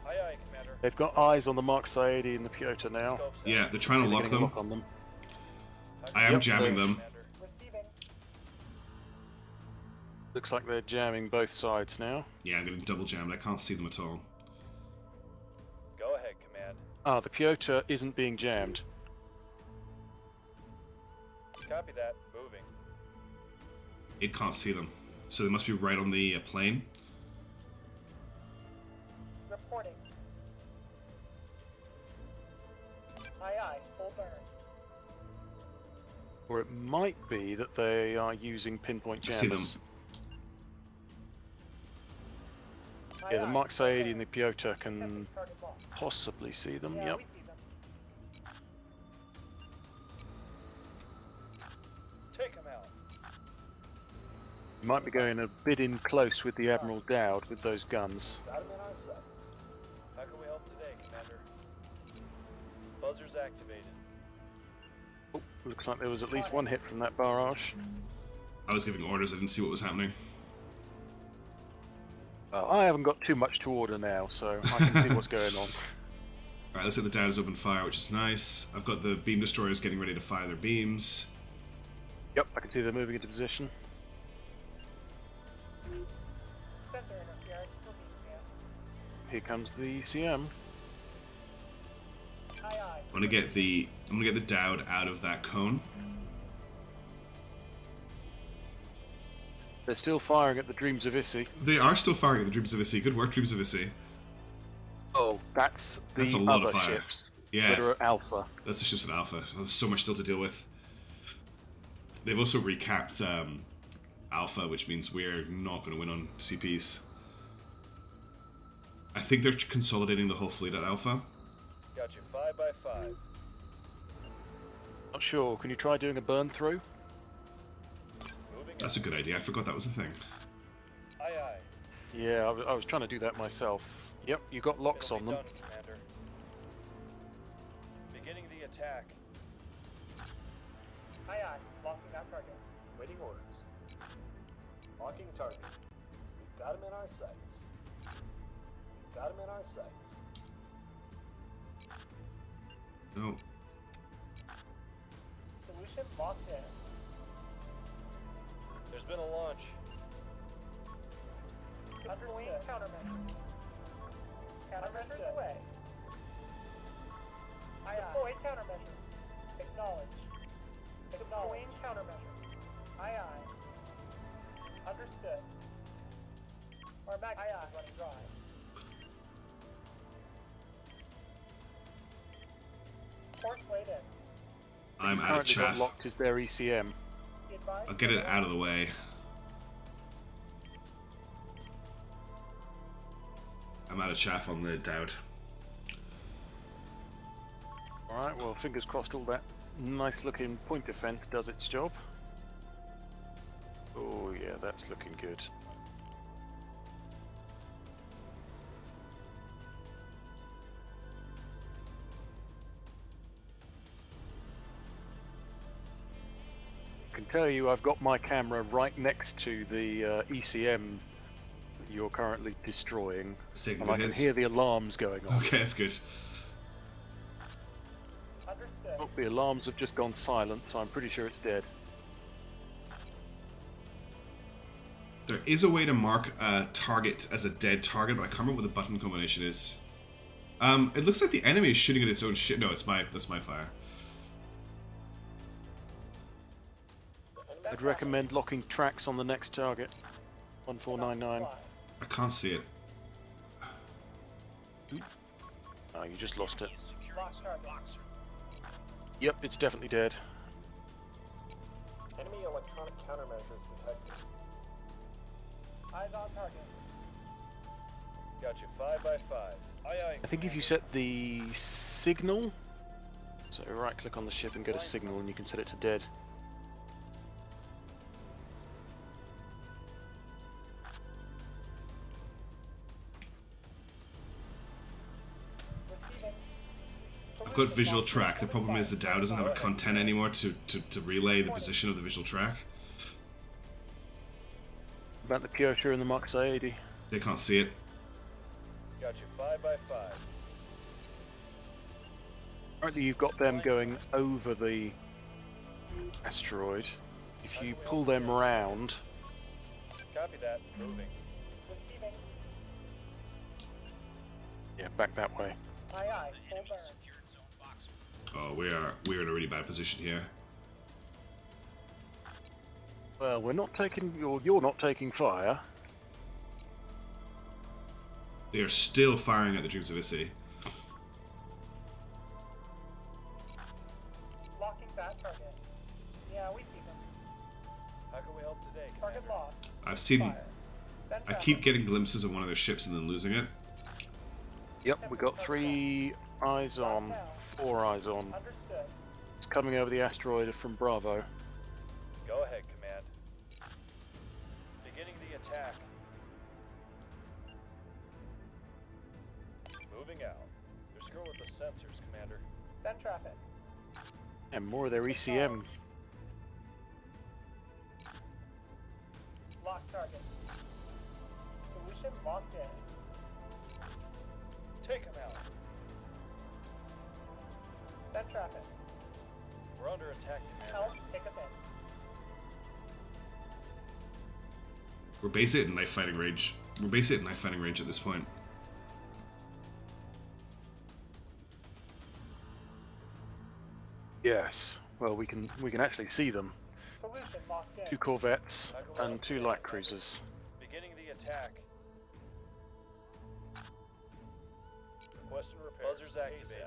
Aye, aye, Commander.
They've got eyes on the Mark 80 and the Piotr now.
Scopes out.
Yeah, they're trying to
See if they're
lock
getting a
them.
lock on them.
I am
Yep,
jamming
they're-
them.
Commander.
Receiving.
Looks like they're jamming both sides now.
Yeah, I'm getting double jammed. I can't see them at all.
Go ahead, Command.
Ah, the Piotr isn't being jammed.
Copy that. Moving.
It can't see them. So they must be right on the plane.
Reporting. Aye, aye. Full burn.
Or it might be that they are using pinpoint
I see them.
jammers.
Aye,
Yeah, the
aye.
Mark
Full
80 and
burn.
the Piotr can
Attempting target lock.
possibly see them.
Yeah,
Yep.
we see them.
Take him out.
Might be going a bit in close with the Admiral Dowd with those guns.
Got him in our sights. How can we help today, Commander? Buzzer's activated.
Oh, looks like there was at least one hit from that barrage.
I was giving orders. I didn't see what was happening.
Well, I haven't got too much to order now, so I can see what's going on.
Alright, looks like the Dowd has opened fire, which is nice. I've got the beam destroyers getting ready to fire their beams.
Yep, I can see they're moving into position.
Sensor interference for beam jam.
Here comes the CM.
Aye, aye.
I'm gonna get the Dowd out of that cone.
They're still firing at the Dreams of Issy.
They are still firing at the Dreams of Issy. Good work, Dreams of Issy.
Oh, that's the
That's a lot
other
of fire.
ships
Yeah.
that are at Alpha.
That's the ships at Alpha. There's so much still to deal with. They've also recapped Alpha, which means we're not going to win on CPs. I think they're consolidating the whole fleet at Alpha.
Got you 5 by 5.
Not sure. Can you try doing a burn through?
Moving
That's a
out.
good idea. I forgot that was a thing.
Aye, aye.
Yeah, I was trying to do that myself. Yep, you got locks
It'll
on
be
them.
done, Commander. Beginning the attack.
Aye, aye. Locking that target.
Waiting orders. Locking target. We've got him in our sights. We've got him in our sights.
No.
Solution locked in.
There's been a launch.
Deploying countermeasures. Countermeasures away. Aye, deploy countermeasures. Acknowledged. Deploying countermeasures. Aye, aye. Understood. Our magazine is running dry. Course laid in.
I'm out of
Currently got
chaff.
locked is their ECM.
Be advised
I'll get it out of the way. I'm out of chaff on the Dowd.
Alright, well, fingers crossed all that nice looking point defense does its job. Oh yeah, that's looking good. I can tell you I've got my camera right next to the ECM that you're currently destroying,
Signal
and I can
hits.
hear the alarms going on.
Okay, that's good.
Understood.
Oh, the alarms have just gone silent, so I'm pretty sure it's dead.
There is a way to mark a target as a dead target, but I can't remember what the button combination is. It looks like the enemy is shooting at its own shit. No, that's my fire.
I'd recommend locking tracks on the next target. 1499.
I can't see it.
Oh, you just lost it.
Enemy is securing
Lost
zone
target.
boxer.
Yep, it's definitely dead.
Enemy electronic countermeasures detected.
Eyes on target.
Got you 5 by 5. Aye, aye.
I think if you set the signal, so right click on the ship and go to signal and you can set it to dead.
I've got visual track. The problem is the Dow doesn't have a content anymore to relay the position of the visual track.
About the Piotr and the Mark 80.
They can't see it.
Got you 5 by 5.
Apparently you've got them going over the asteroid. If you pull them round,
Copy that. Moving.
Receiving.
yeah, back that way.
Aye, aye.
The
Full
enemy
burn.
secured zone boxer.
Oh, we're in a really bad position here.
Well, we're not taking, you're not taking fire.
They are still firing at the Dreams of Issy.
Locking that target. Yeah, we see them.
How can we help today,
Target
Commander?
lost.
I've seen.
Fire. Send
I
traffic.
keep getting glimpses of one of their ships and then losing it.
Yep, we got 3 eyes on, 4 eyes on.
Understood.
It's coming over the asteroid from Bravo.
Go ahead, Command. Beginning the attack. Moving out. They're screwing with the sensors, Commander.
Send traffic.
And more of their ECM.
Lock target. Solution locked in.
Take them out.
Send traffic.
We're under attack, Commander.
Help, take us in.
We're basically at knife fighting range. We're basically at knife fighting range at this point.
Yes. Well, we can actually see them.
Solution locked in.
2 corvettes and 2 light cruisers.
Beginning the attack. Requesting repair. Buzzers activated.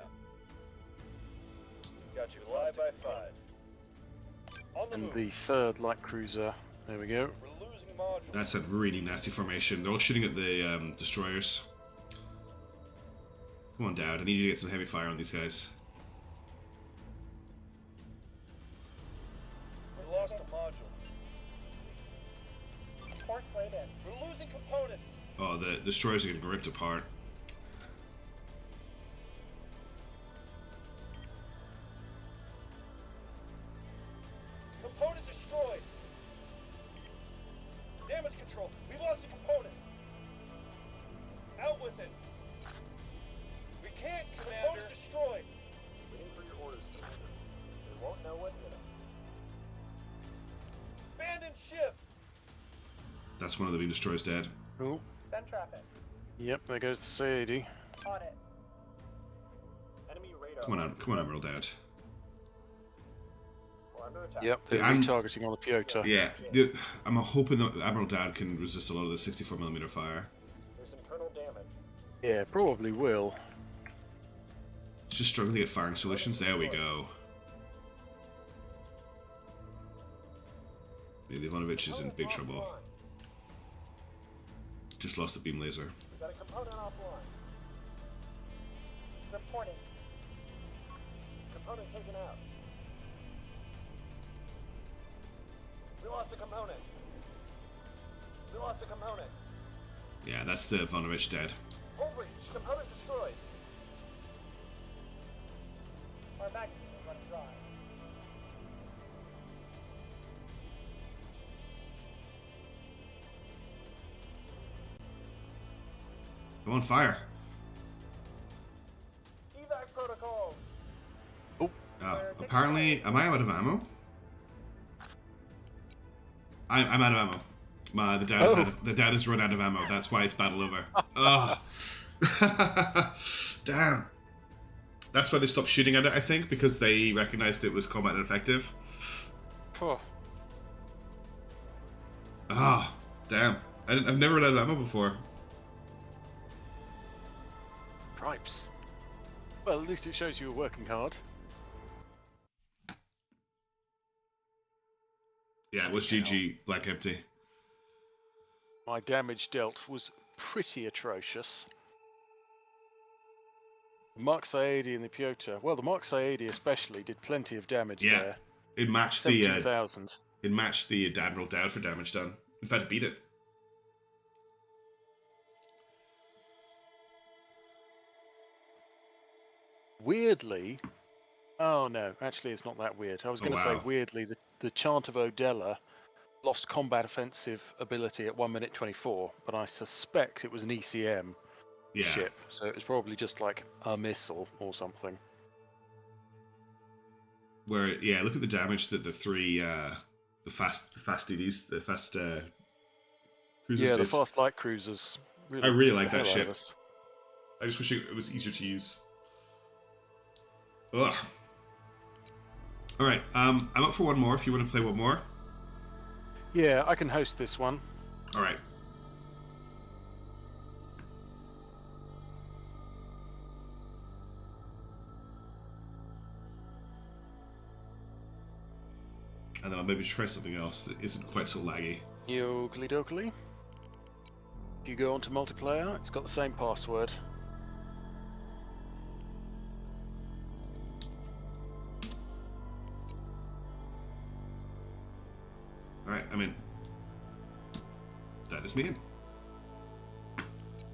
Got you 5 by 5. On the
And
move.
the 3rd light cruiser. There we go.
We're losing modules.
That's a really nasty formation. They're all shooting at the destroyers. Come on, Dowd. I need you to get some heavy fire on these guys.
We lost a module.
Force laid in.
We're losing components.
Oh, the destroyers are getting ripped apart.
Component destroyed. Damage control. We've lost a component. Out with it. We can't, Commander. Component destroyed. Waiting for your orders, Commander. They won't know what hit them. Abandoned ship.
That's one of the beam destroyers dead.
Cool.
Send traffic.
Yep, there goes the C80.
On it.
Enemy radar.
Come on, Admiral Dowd.
We're under attack.
Yep, they're
Yeah, I'm-
retargeting on the Piotr.
Yeah, I'm hoping that Admiral Dowd can resist a lot of the 64mm fire.
There's internal damage.
Yeah, probably will.
It's just struggling to get firing solutions. There we go. Yeah, the Ivanovich is in big trouble. Just lost the beam laser.
We got a component offline.
Reporting.
Component taken out. We lost a component. We lost a component.
Yeah, that's the Ivanovich dead.
Full breach. Component destroyed.
Our magazine is running dry.
Come on, fire.
Evac protocols.
Oh,
Apparently, am I out of ammo? I'm out of ammo. The dad has run out of ammo. That's why it's battle over. Ugh. Damn. That's why they stopped shooting at it, I think, because they recognized it was combat ineffective.
phew.
Ah, damn. I've never run out of ammo before.
Cripes. Well, at least it shows you were working hard.
Yeah, it was GG, Black Empty.
My damage dealt was pretty atrocious. The Mark 80 and the Piotr. Well, the Mark 80 especially did plenty of damage
Yeah.
there.
It matched the
17,000.
it matched the Admiral Dowd for damage done. In fact, it beat it.
weirdly, oh no, actually it's not that weird. I was going to say
wow.
weirdly, the Chant of Odella lost combat offensive ability at 1 minute 24, but I suspect it was an ECM
Yeah.
ship, so it was probably just like a missile or something.
Where look at the damage that the three the fast DDs, the fast cruisers
Yeah,
did.
the fast light cruisers.
I really
kicked
like
the
that
hell out
ship.
of us.
I just wish it was easier to use. Ugh. All right, I'm up for one more. If you want to play one more.
Yeah, I can host this one.
All right. And then I'll maybe try something else that isn't quite so laggy.
Yokely dokely. If you go onto multiplayer, it's got the same password.
All right, I'm in. That is me in.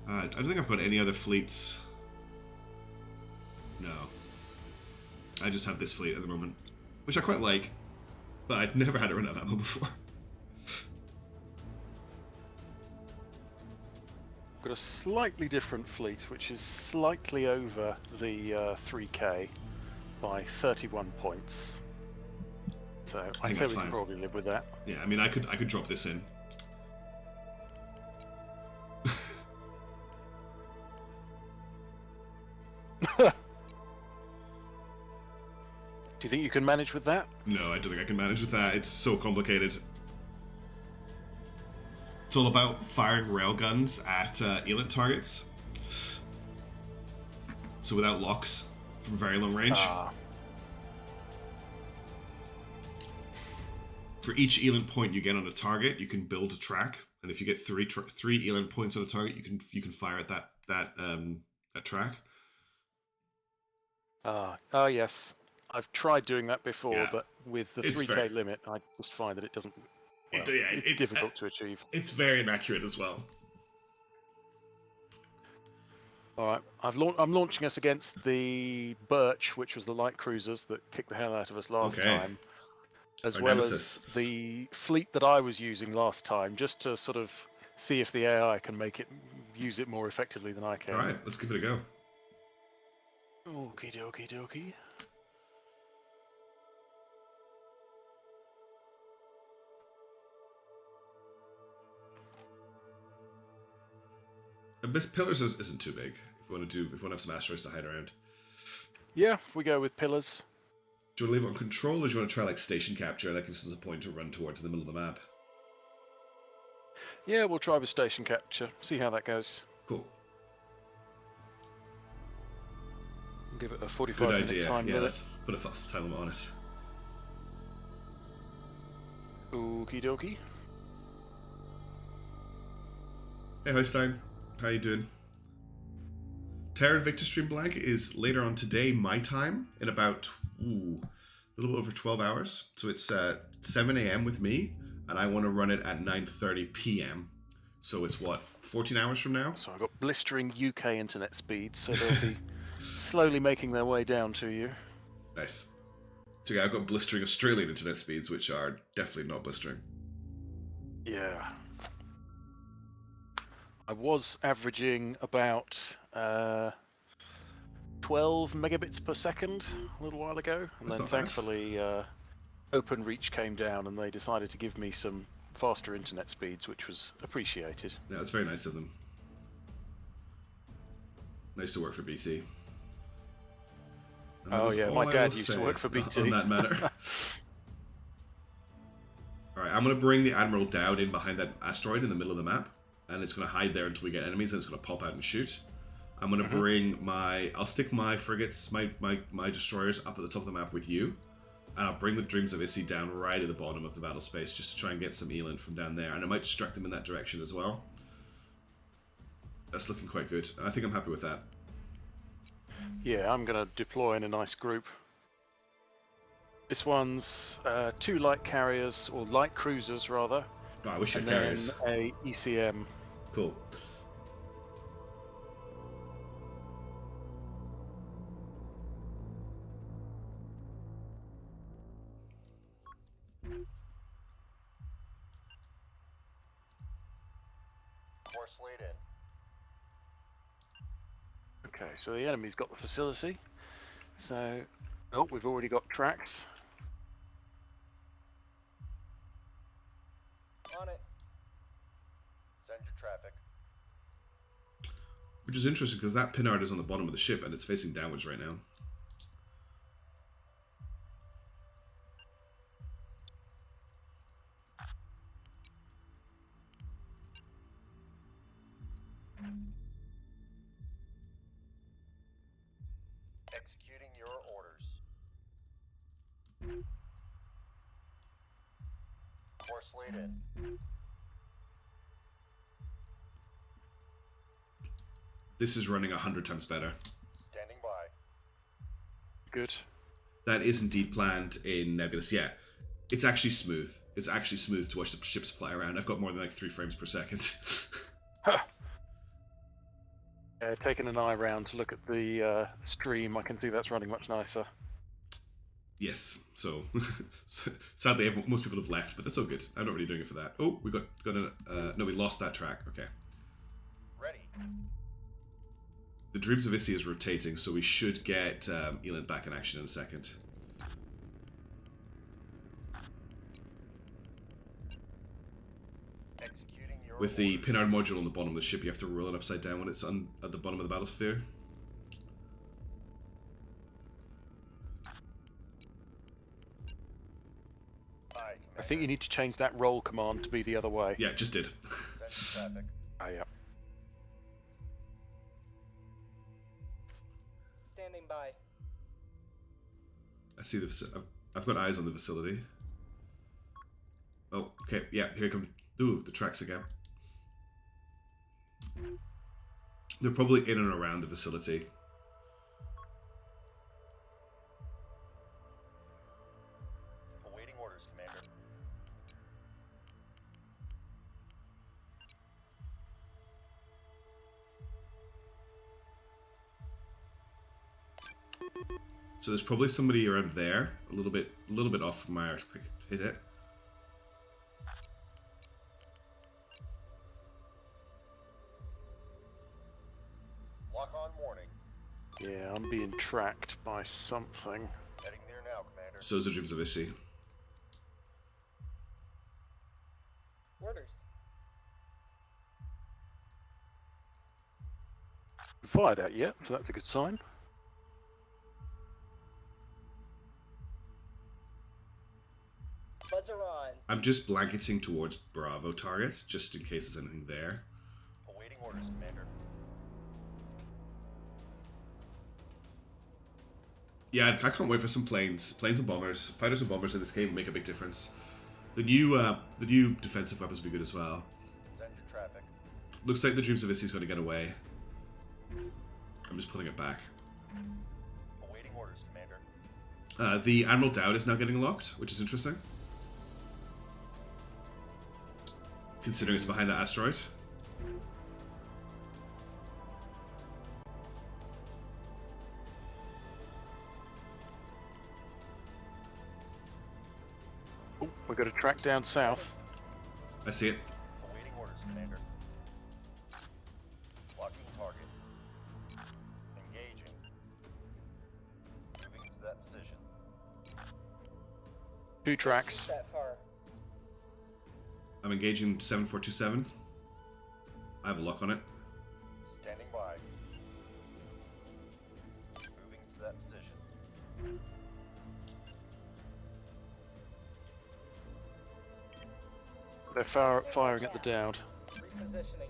I don't think I've got any other fleets. No. I just have this fleet at the moment, which I quite like, but I'd never had it run out of ammo before.
Got a slightly different fleet, which is slightly over the 3K by 31 points. So
I think
I'd say
that's
we
fine.
can probably live with that.
Yeah, I mean, I could drop this in.
Do you think you can manage with that?
No, I don't think I can manage with that. It's so complicated. It's all about firing railguns at elant targets. So without locks from very long range. For each elant point you get on a target, you can build a track, and if you get three elant points on a target, you can fire at that track.
Oh yes. I've tried doing that before,
Yeah.
but with the
It's
3K
very-
limit, I just find that it doesn't. Well,
Yeah,
it's difficult to achieve.
It's very inaccurate as well.
All right, I'm launching us against the Birch, which was the light cruisers that kicked the hell out of us last
Okay.
time, as
Our
well
nemesis.
as the fleet that I was using last time, just to sort of see if the AI can use it more effectively than I can.
All right, let's give it a go.
Okie dokie dokie.
And this pillars isn't too big. If you want to have some asteroids to hide around.
Yeah, we go with pillars.
Do you want to leave it on control, or do you want to try like station capture? That gives us a point to run towards the middle of the map.
Yeah, we'll try with station capture. See how that goes.
Cool.
Give it a
Good
45-minute
idea.
time
Yeah,
limit.
let's put a time limit on it.
Okie dokie.
Hey, Hostein. How you doing? Terran Victor Stream Blank is later on today, my time, in about a little over 12 hours. So it's 7 a.m. with me, and I want to run it at 9:30 p.m. So it's what, 14 hours from now?
So I've got blistering UK internet speeds, so they'll be slowly making their way down to you.
Nice. So yeah, I've got blistering Australian internet speeds, which are definitely not blistering.
Yeah. I was averaging about 12 megabits per second a little while ago, and
That's
then
not bad.
thankfully OpenReach came down and they decided to give me some faster internet speeds, which was appreciated.
Yeah, it's very nice of them. Nice to work for BT. And that
Oh
is
yeah,
all
my
I
dad
will
used to
say
work for BT.
on that matter. Alright, I'm going to bring the Admiral down in behind that asteroid in the middle of the map, and it's going to hide there until we get enemies, and it's going to pop out and shoot. I'm going to bring I'll stick my frigates, my destroyers up at the top of the map with you, and I'll bring the Dreams of Issy down right at the bottom of the battle space just to try and get some elant from down there, and I might distract them in that direction as well. That's looking quite good. I think I'm happy with that.
Yeah, I'm going to deploy in a nice group. This one's 2 light carriers, or light cruisers rather,
Oh, I wish I
and
had
then
carriers.
a ECM.
Cool.
Force laid in.
Okay, so the enemy's got the facility. So, oh, we've already got tracks.
On it. Send your traffic.
Which is interesting because that pinard is on the bottom of the ship and it's facing downwards right now.
Executing your orders. Force laid in.
This is running 100 times better.
Standing by.
Good.
That is indeed planned in Nebulous. Yeah, it's actually smooth. It's actually smooth to watch the ships fly around. I've got more than like 3 frames per second.
Taking an eye round to look at the stream, I can see that's running much nicer.
Yes, so sadly most people have left, but that's all good. I'm not really doing it for that. Oh, we got a no, we lost that track. Okay.
Ready.
The Dreams of Issy is rotating, so we should get Elan back in action in a second.
Executing your
With the
orders.
Pinard module on the bottom of the ship, you have to roll it upside down when it's at the bottom of the battlesphere.
Aye,
I think you need to change that roll command to be the other way.
Yeah, just did.
Send your traffic.
Oh, yeah.
Standing by.
I see I've got eyes on the facility. Oh, okay, yeah, here come the tracks again. They're probably in and around the facility.
Awaiting orders, Commander.
So there's probably somebody around there, a little bit off from my to hit it.
Lock on warning.
Yeah, I'm being tracked by something.
Heading there now, Commander.
So is the Dreams of Issy.
Orders.
Fired at yet, so that's a good sign.
Buzzer on.
I'm just blanketing towards Bravo target, just in case there's anything there.
Awaiting orders, Commander.
Yeah, I can't wait for some planes and bombers. Fighters and bombers in this game make a big difference. The new defensive weapons will be good as well.
Send your traffic.
Looks like the Dreams of Issy is going to get away. I'm just pulling it back.
Awaiting orders, Commander.
The Admiral Dowd is now getting locked, which is interesting. Considering it's behind that asteroid.
Oh, we've got a track down south.
I see it.
Awaiting orders, Commander. Locking target. Engaging. Moving to that position.
2 tracks.
Shoot that far.
I'm engaging 7427. I have a lock on it.
Standing by. Moving to that position.
They're firing at the Dowd.
Repositioning.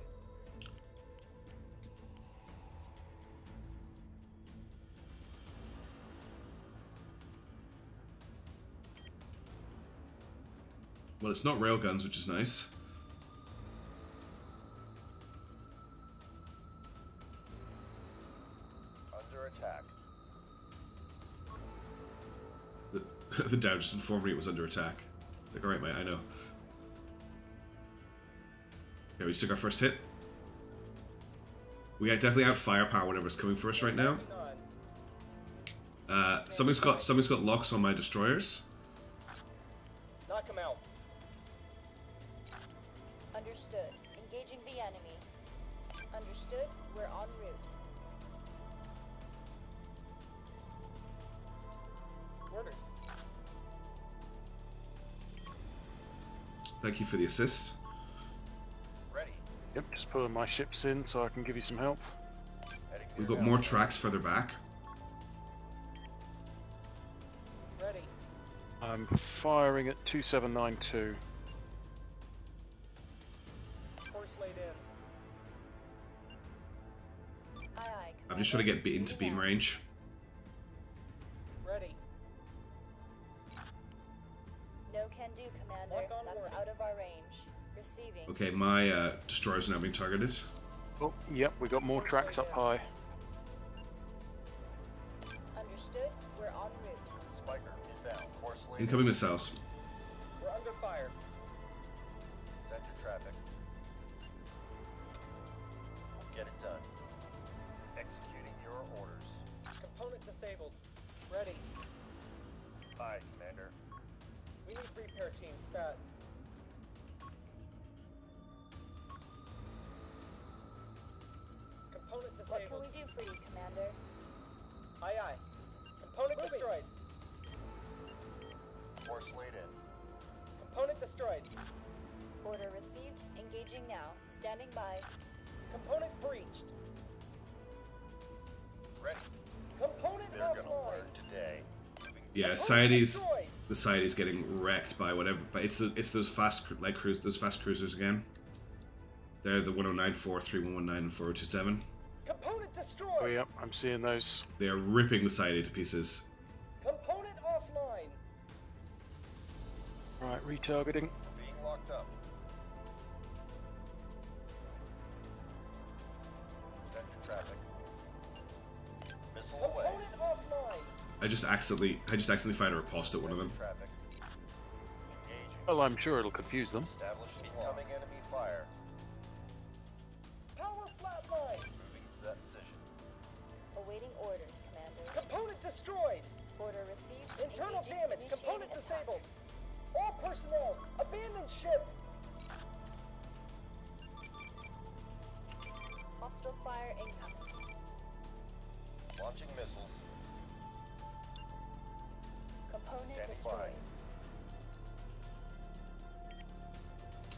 Well, it's not railguns, which is nice.
Under attack.
The Dow just informed me it was under attack. It's like, alright, mate, I know. Okay, we just took our first hit. We definitely have firepower whatever's coming for us right now. Something's got locks on my destroyers.
Knock him out.
Understood. Engaging the enemy. Understood. We're en route.
Orders.
Thank you for the assist.
Ready.
Yep, just pulling my ships in so I can give you some help.
Heading
We've
here
got
now.
more tracks further back.
Ready.
I'm firing at 2792.
Course laid in.
Aye, aye.
I'm just trying to get into
Moving
beam
out.
range.
Ready.
No can do, Commander.
Lock on
That's
warning.
out of our range. Receiving.
Okay, my destroyers are now being targeted.
Oh, yep, we got more tracks up high.
Understood. We're en route.
Spiker inbound. Course laid
Incoming missiles.
We're under fire.
Send your traffic. We'll get it done. Executing your orders.
Component disabled. Ready.
Aye, Commander.
We need repair team stat. Component
What can
disabled.
we do for you, Commander?
Aye aye. Component destroyed.
Course laid in.
Component destroyed.
Order received. Engaging now. Standing by.
Component breached.
Ready.
Component
They're gonna
offline.
learn today. Moving
Yeah,
Component
Society's
destroyed.
the Society's getting wrecked by whatever. But it's those fast those fast cruisers again. They're the 1094, 3119, and 4027.
Component destroyed.
Oh, yep, I'm seeing those.
They are ripping the Society to pieces.
Component offline.
Right, retargeting.
We're being locked up. Send your traffic. Missile away.
Component offline.
I just accidentally fired a riposte at one of them.
Traffic. Engaging.
Well, I'm sure it'll confuse them.
Establishing incoming enemy fire.
Power flatline.
Moving to that position.
Awaiting orders, Commander.
Component destroyed.
Order received.
Internal
Engaging.
damage.
Initiating
Component
attack.
disabled. All personnel. Abandon ship.
Hostile fire incoming.
Launching missiles.
Component
Standing
destroyed.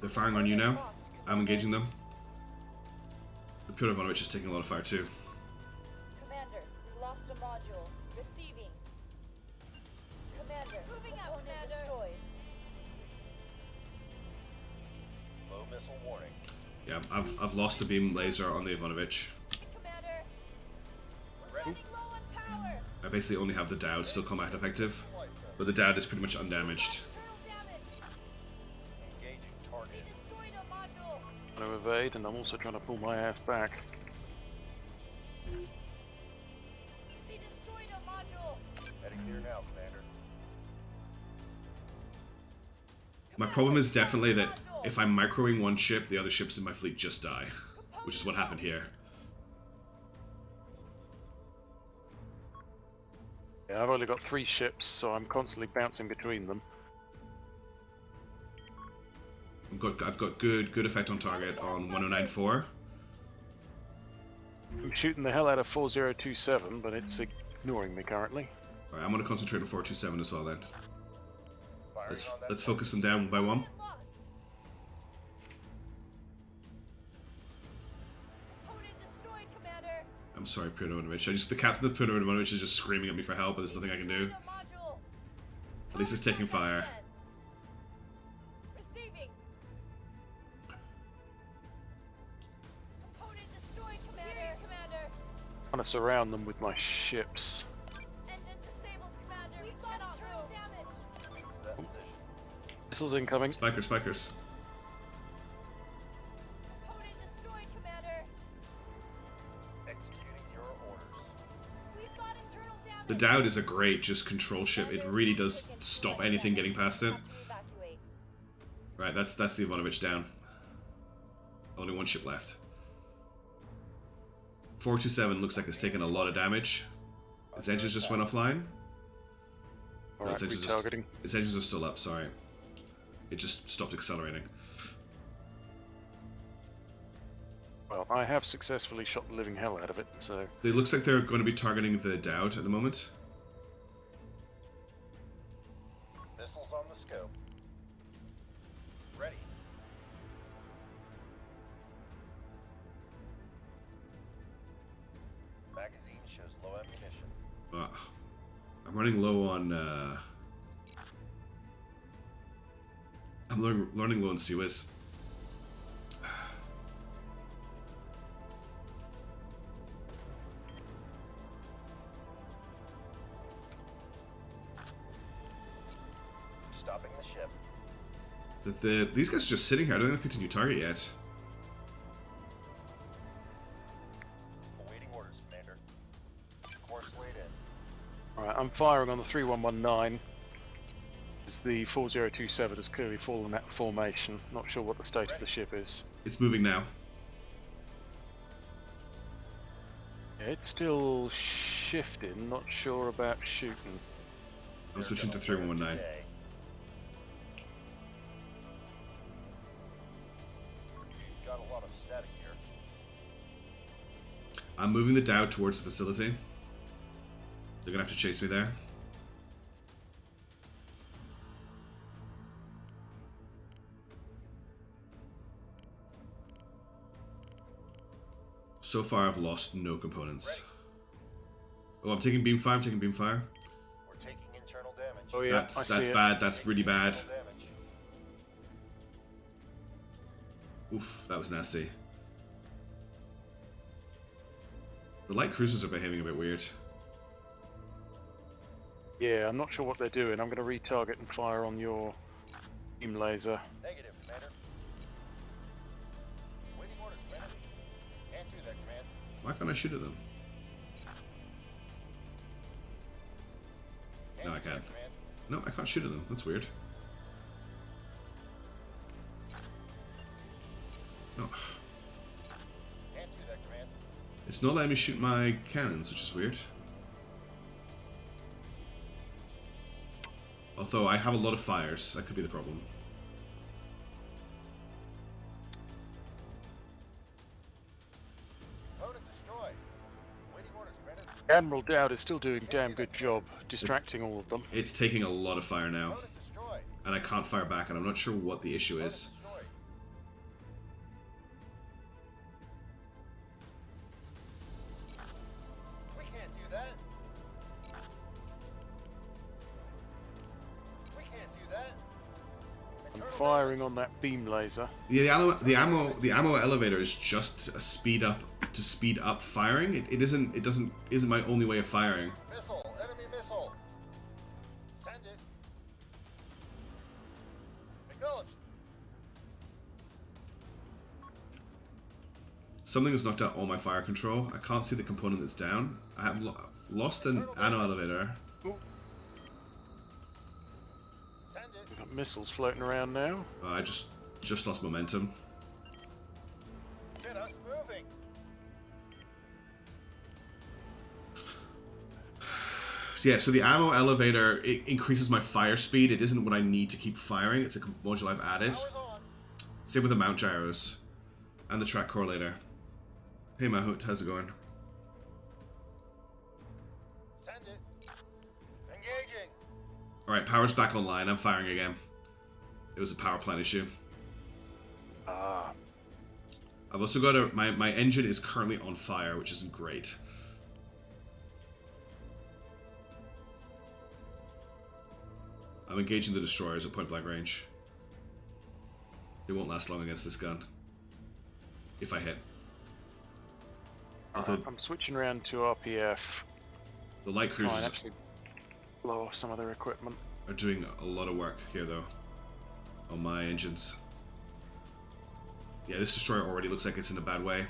They're firing on you now.
Lost,
I'm
Commander.
engaging them. The Pure Ivanovich is taking a lot of fire too.
Commander, we lost a module. Receiving. Commander, moving out, Commander. Destroyed.
Low missile warning.
Yeah, I've lost the beam laser on the Ivanovich.
Commander, we're
Ready.
running low on power.
I basically only have the Dowd still combat effective, but the Dowd is pretty much undamaged.
Internal damage.
Engaging
They
target.
destroyed a module.
Trying to evade, and I'm also trying to pull my ass back.
They destroyed a module.
Heading here now, Commander.
My problem is definitely that if I'm microing one ship, the other ships in my fleet just die, which is what happened here.
Yeah, I've only got 3 ships, so I'm constantly bouncing between them.
I've got good effect on target on 1094.
I'm shooting the hell out of 4027, but it's ignoring me currently.
Alright, I'm gonna concentrate on 427 as well then.
Firing
Let's
on that
let's
target.
focus them down one by one.
Lost. Component destroyed, Commander.
I'm sorry, Pure Ivanovich. The captain of Pure Ivanovich is just screaming at me for help, but there's nothing I can do.
Destroyed a module.
At least it's taking fire.
Again. Receiving. Component destroyed, Commander. Commander.
Trying to surround them with my ships.
Engine disabled, Commander. We've got internal damage.
Moving to that position.
Missiles incoming.
Spikers.
Component destroyed, Commander.
Executing your orders.
We've got internal damage.
The Dowd is a great just control ship. It really does stop anything getting past it.
Have to evacuate.
Right, that's the Ivanovich down. Only one ship left. 427 looks like it's taken a lot of damage. Its engines just went offline. No,
Alright, retargeting.
its engines are still up, sorry. It just stopped accelerating.
Well, I have successfully shot the living hell out of it, so...
It looks like they're going to be targeting the Dowd at the moment.
Missiles on the scope. Ready. Magazine shows low ammunition.
I'm running low on... I'm running low on Suez.
Stopping the ship.
These guys are just sitting here. I don't think they've picked a new target yet.
Awaiting orders, Commander. Course laid in.
Alright, I'm firing on the 3119. As the 4027 has clearly fallen out of formation. Not sure what the state of the ship is.
It's moving now.
Yeah, it's still shifting, not sure about shooting.
I'm switching to 3119.
Today. Got a lot of static here.
I'm moving the Dowd towards the facility. They're gonna have to chase me there. So far, I've lost no components. Oh, I'm taking beam fire. I'm taking beam fire.
We're taking internal damage.
Oh yeah,
That's
I see it.
bad. That's really bad.
Internal damage.
Oof, that was nasty. The light cruisers are behaving a bit weird.
Yeah, I'm not sure what they're doing. I'm going to retarget and fire on your beam laser.
Negative, Commander. Waiting orders, Commander. Can't do that, Command.
Why can't I shoot at them? No, I
do that,
can't.
Command.
No, I can't shoot at them. That's weird. No.
Can't do that, Command.
It's not letting me shoot my cannons, which is weird. Although I have a lot of fires, that could be the problem.
Opponent destroyed. Waiting orders, Commander.
Admiral Dowd is still doing a damn good job distracting all of them.
It's taking a lot of fire now,
Opponent destroyed.
and I can't fire back, and I'm not sure what the issue
Opponent
is.
destroyed. We can't do that. We can't do that.
I'm
Internal
firing on that beam laser.
Yeah, the ammo elevator is just a speed up firing. It isn't my only way of firing.
missile. Enemy missile. Send it. Acknowledged.
Something has knocked out all my fire control. I can't see the component that's down. I have lost an ammo elevator.
Send it.
We've got missiles floating around now.
I just lost momentum.
Get us moving.
So yeah, so the ammo elevator, it increases my fire speed. It isn't what I need to keep firing. It's a module I've added.
Power's on.
Same with the mount gyros and the track correlator. Hey Mahout, how's it going?
Send it. Engaging.
Alright, power's back online. I'm firing again. It was a power plant issue.
Ah,
I've also got my engine is currently on fire, which isn't great. I'm engaging the destroyers at point blank range. They won't last long against this gun. If I hit. Although
I'm switching around to RPF.
the light
Try and
cruisers
actually blow off some of their equipment.
are doing a lot of work here though. On my engines. Yeah, this destroyer already looks like it's in a bad way.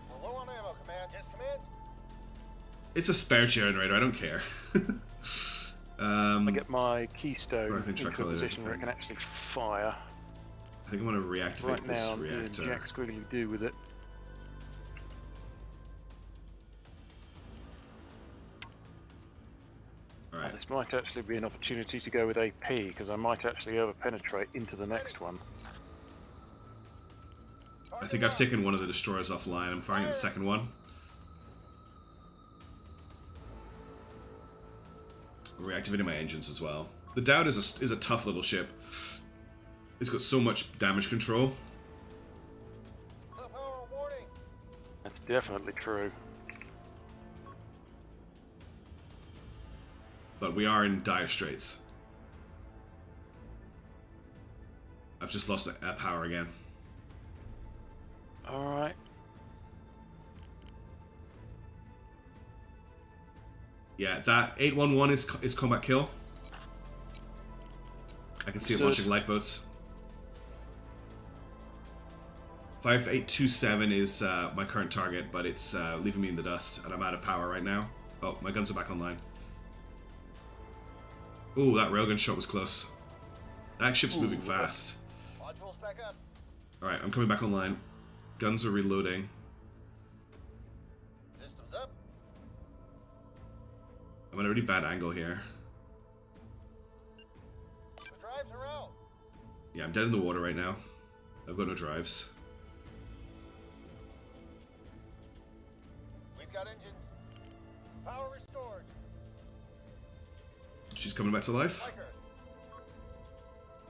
We're low on ammo, Command. Yes, Command.
It's a spare generator, I don't care.
I get my keystone
I think
into a
track
position where it
thing.
can actually fire.
I think I'm gonna reactivate
Right
this
now, me and
reactor.
Jack squiggly do with it.
Alright.
This might actually be an opportunity to go with AP, because I might actually over-penetrate into the next one.
I think I've taken one of the destroyers offline. I'm firing at the second one. I'm reactivating my engines as well. The Dowd is a tough little ship. It's got so much damage control.
Top power warning.
That's definitely true.
But we are in dire straits. I've just lost power again.
Alright.
Yeah, that 811 is combat kill. I can see it launching lifeboats. 5827 is my current target, but it's leaving me in the dust, and I'm out of power right now. Oh, my guns are back online. Ooh, that railgun shot was close. That ship's moving fast.
Modules back up.
Alright, I'm coming back online. Guns are reloading.
Systems up.
I'm at a really bad angle here.
The drives are out.
Yeah, I'm dead in the water right now. I've got no drives.
We've got engines. Power restored.
She's coming back to life.
Like her.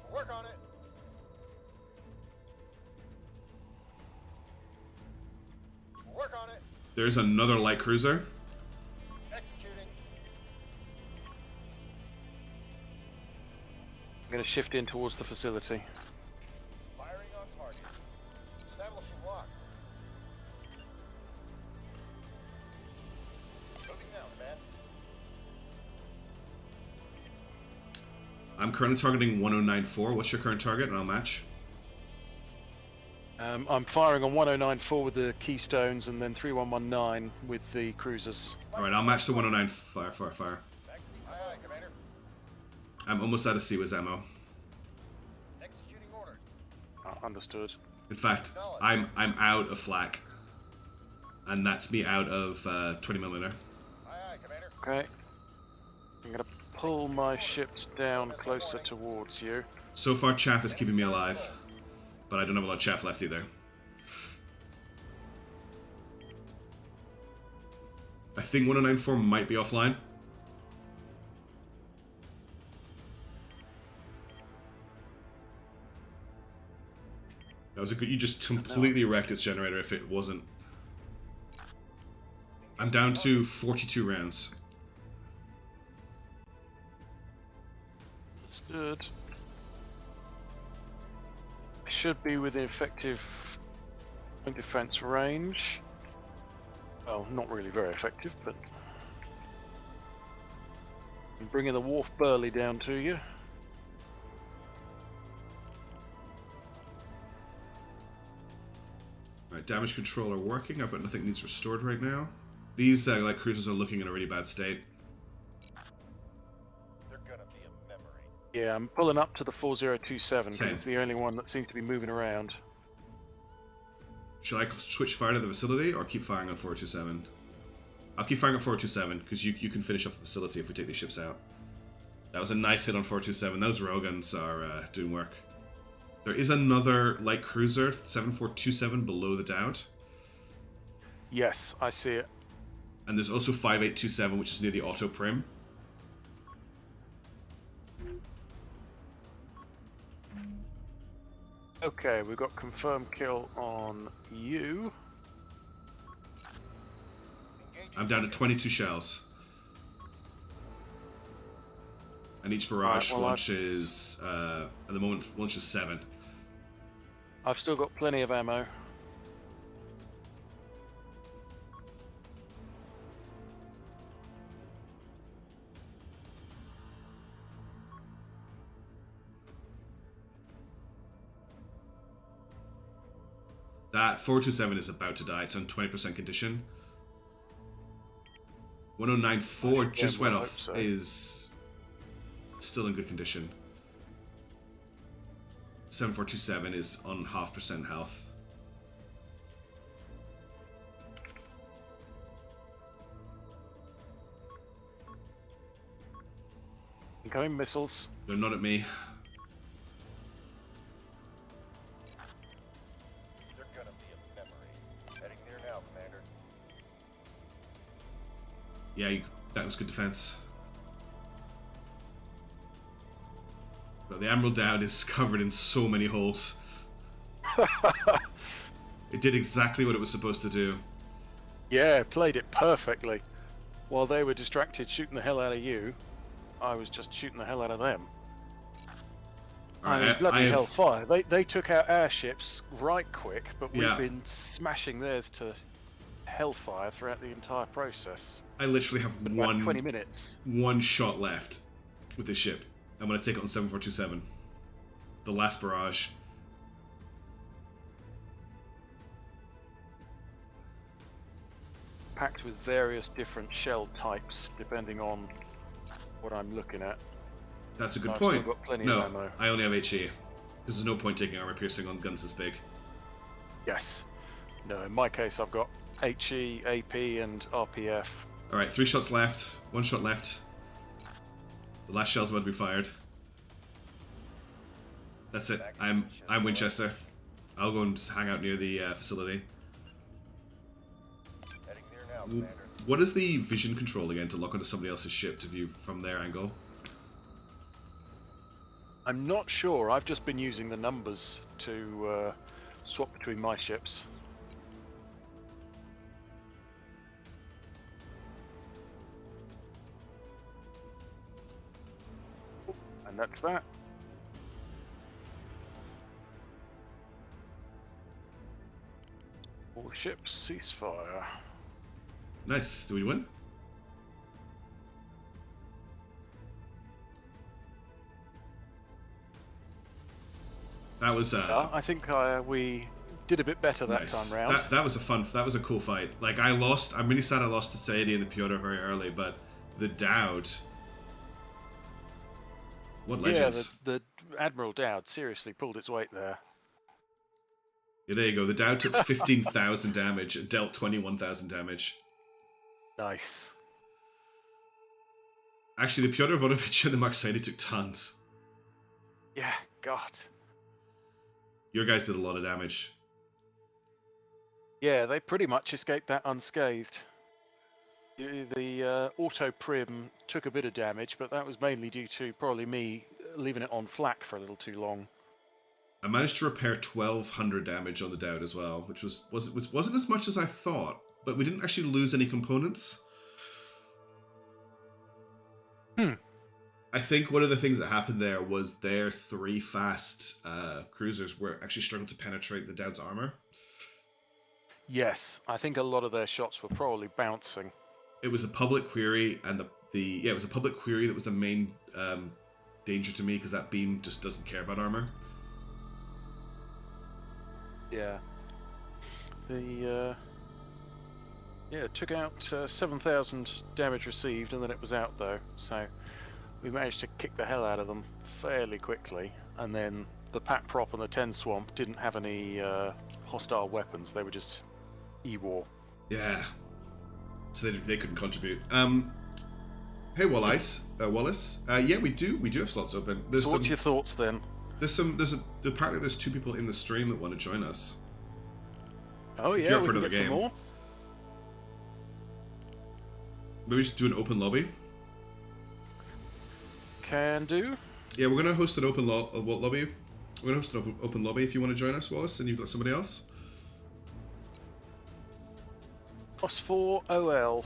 We'll work on it. We'll work on it.
There's another light cruiser.
Executing.
I'm going to shift in towards the facility.
Firing on target. Establishing lock. Moving now, command.
I'm currently targeting 1094. What's your current target? And I'll match.
I'm firing on 1094 with the Keystones and then 3119 with the cruisers.
Alright, I'll match the 109 fire.
Back to sea. Aye, aye, Commander.
I'm almost out of CWIS ammo.
Executing orders.
Understood.
In fact, I'm out of flak. And that's me out of 20mm.
Aye, aye, Commander.
Okay. I'm going to pull my ships down closer towards you.
So far, chaff is keeping me alive. But I don't have a lot of chaff left either. I think 1094 might be offline. That was a good. You just completely wrecked its generator if it wasn't. I'm down to 42 rounds.
Understood. I should be within effective defense range. Well, not really very effective, but I'm bringing the Wharf Burley down to you.
Right, damage control are working. I've got nothing needs restored right now. These light cruisers are looking in a really bad state.
They're gonna be a memory.
Yeah, I'm pulling up to the 4027
Same.
because it's the only one that seems to be moving around.
Should I switch fire to the facility or keep firing on 427? I'll keep firing on 427 because you can finish off the facility if we take these ships out. That was a nice hit on 427. Those railguns are doing work. There is another light cruiser, 7427, below the Dowd.
Yes, I see it.
And there's also 5827, which is near the auto prim.
Okay, we've got confirmed kill on you.
I'm down to 22 shells. And each barrage
Right, well,
launches, at the moment, launches 7.
I've still got plenty of ammo.
That 427 is about to die. It's on 20% condition. 1094 just went
well, I
off.
hope so.
Is still in good condition. 7427 is on 0.5% health.
Incoming missiles.
They're not at me.
They're gonna be
Yeah, that was good defense. But the Admiral Dowd is covered in so many holes. It did exactly what it was supposed to do.
Yeah, played it perfectly. While they were distracted shooting the hell out of you, I was just shooting the hell out of them. I mean, bloody hellfire. They took out our ships right quick, but we've been smashing theirs to hellfire throughout the entire process.
I literally have
about 20 minutes.
One shot left with this ship. I'm going to take it on 7427. The last barrage.
Packed with various different shell types, depending on what I'm looking at.
That's a good
I've
point.
Still got plenty
no,
of ammo.
I only have HE. There's no point taking armor piercing on guns this big.
Yes. No, in my case I've got HE, AP, and RPF.
Alright, 3 shots left. 1 shot left. The last shell's about to be fired. That's it. I'm Winchester. I'll go and just hang out near the facility.
Heading there now, Commander.
What is the vision control again to lock onto somebody else's ship to view from their angle?
I'm not sure. I've just been using the numbers to swap between my ships. And that's that. All ships ceasefire.
Nice. Do we win? That was
I think we did a bit better that
nice.
time round.
That was a cool fight. Like I'm really sad I lost to Sadie and the Pyotr very early, but the Dowd. What legends?
Yeah, the Admiral Dowd seriously pulled its weight there.
Yeah, there you go. The Dowd took 15,000 damage and dealt 21,000 damage.
Nice.
Actually, the Pyotr Vonovich and the Marksani took tons.
Yeah, God.
Your guys did a lot of damage.
Yeah, they pretty much escaped that unscathed. The auto prim took a bit of damage, but that was mainly due to probably me leaving it on flak for a little too long.
I managed to repair 1,200 damage on the Dowd as well, which wasn't as much as I thought, but we didn't actually lose any components. I think one of the things that happened there was their 3 fast cruisers were actually struggling to penetrate the Dowd's armor.
Yes, I think a lot of their shots were probably bouncing.
It was a public query, and it was a public query that was the main danger to me, because that beam just doesn't care about armor.
Yeah. It took out 7,000 damage received, and then it was out though. So we managed to kick the hell out of them fairly quickly, and then the Pat Prop and the 10 Swamp didn't have any hostile weapons. They were just E-War.
Yeah. So they couldn't contribute. Hey Wallace. Yeah, we do have slots open.
So what's your thoughts then?
Apparently there's 2 people in the stream that want to join us.
Oh
If
yeah,
you're
we
up for
can
another
get some
game.
more.
Maybe just do an open lobby.
Can do.
Yeah, we're gonna host an open lobby. We're gonna host an open lobby if you want to join us, Wallace, and you've got somebody else.
Phosphor OL.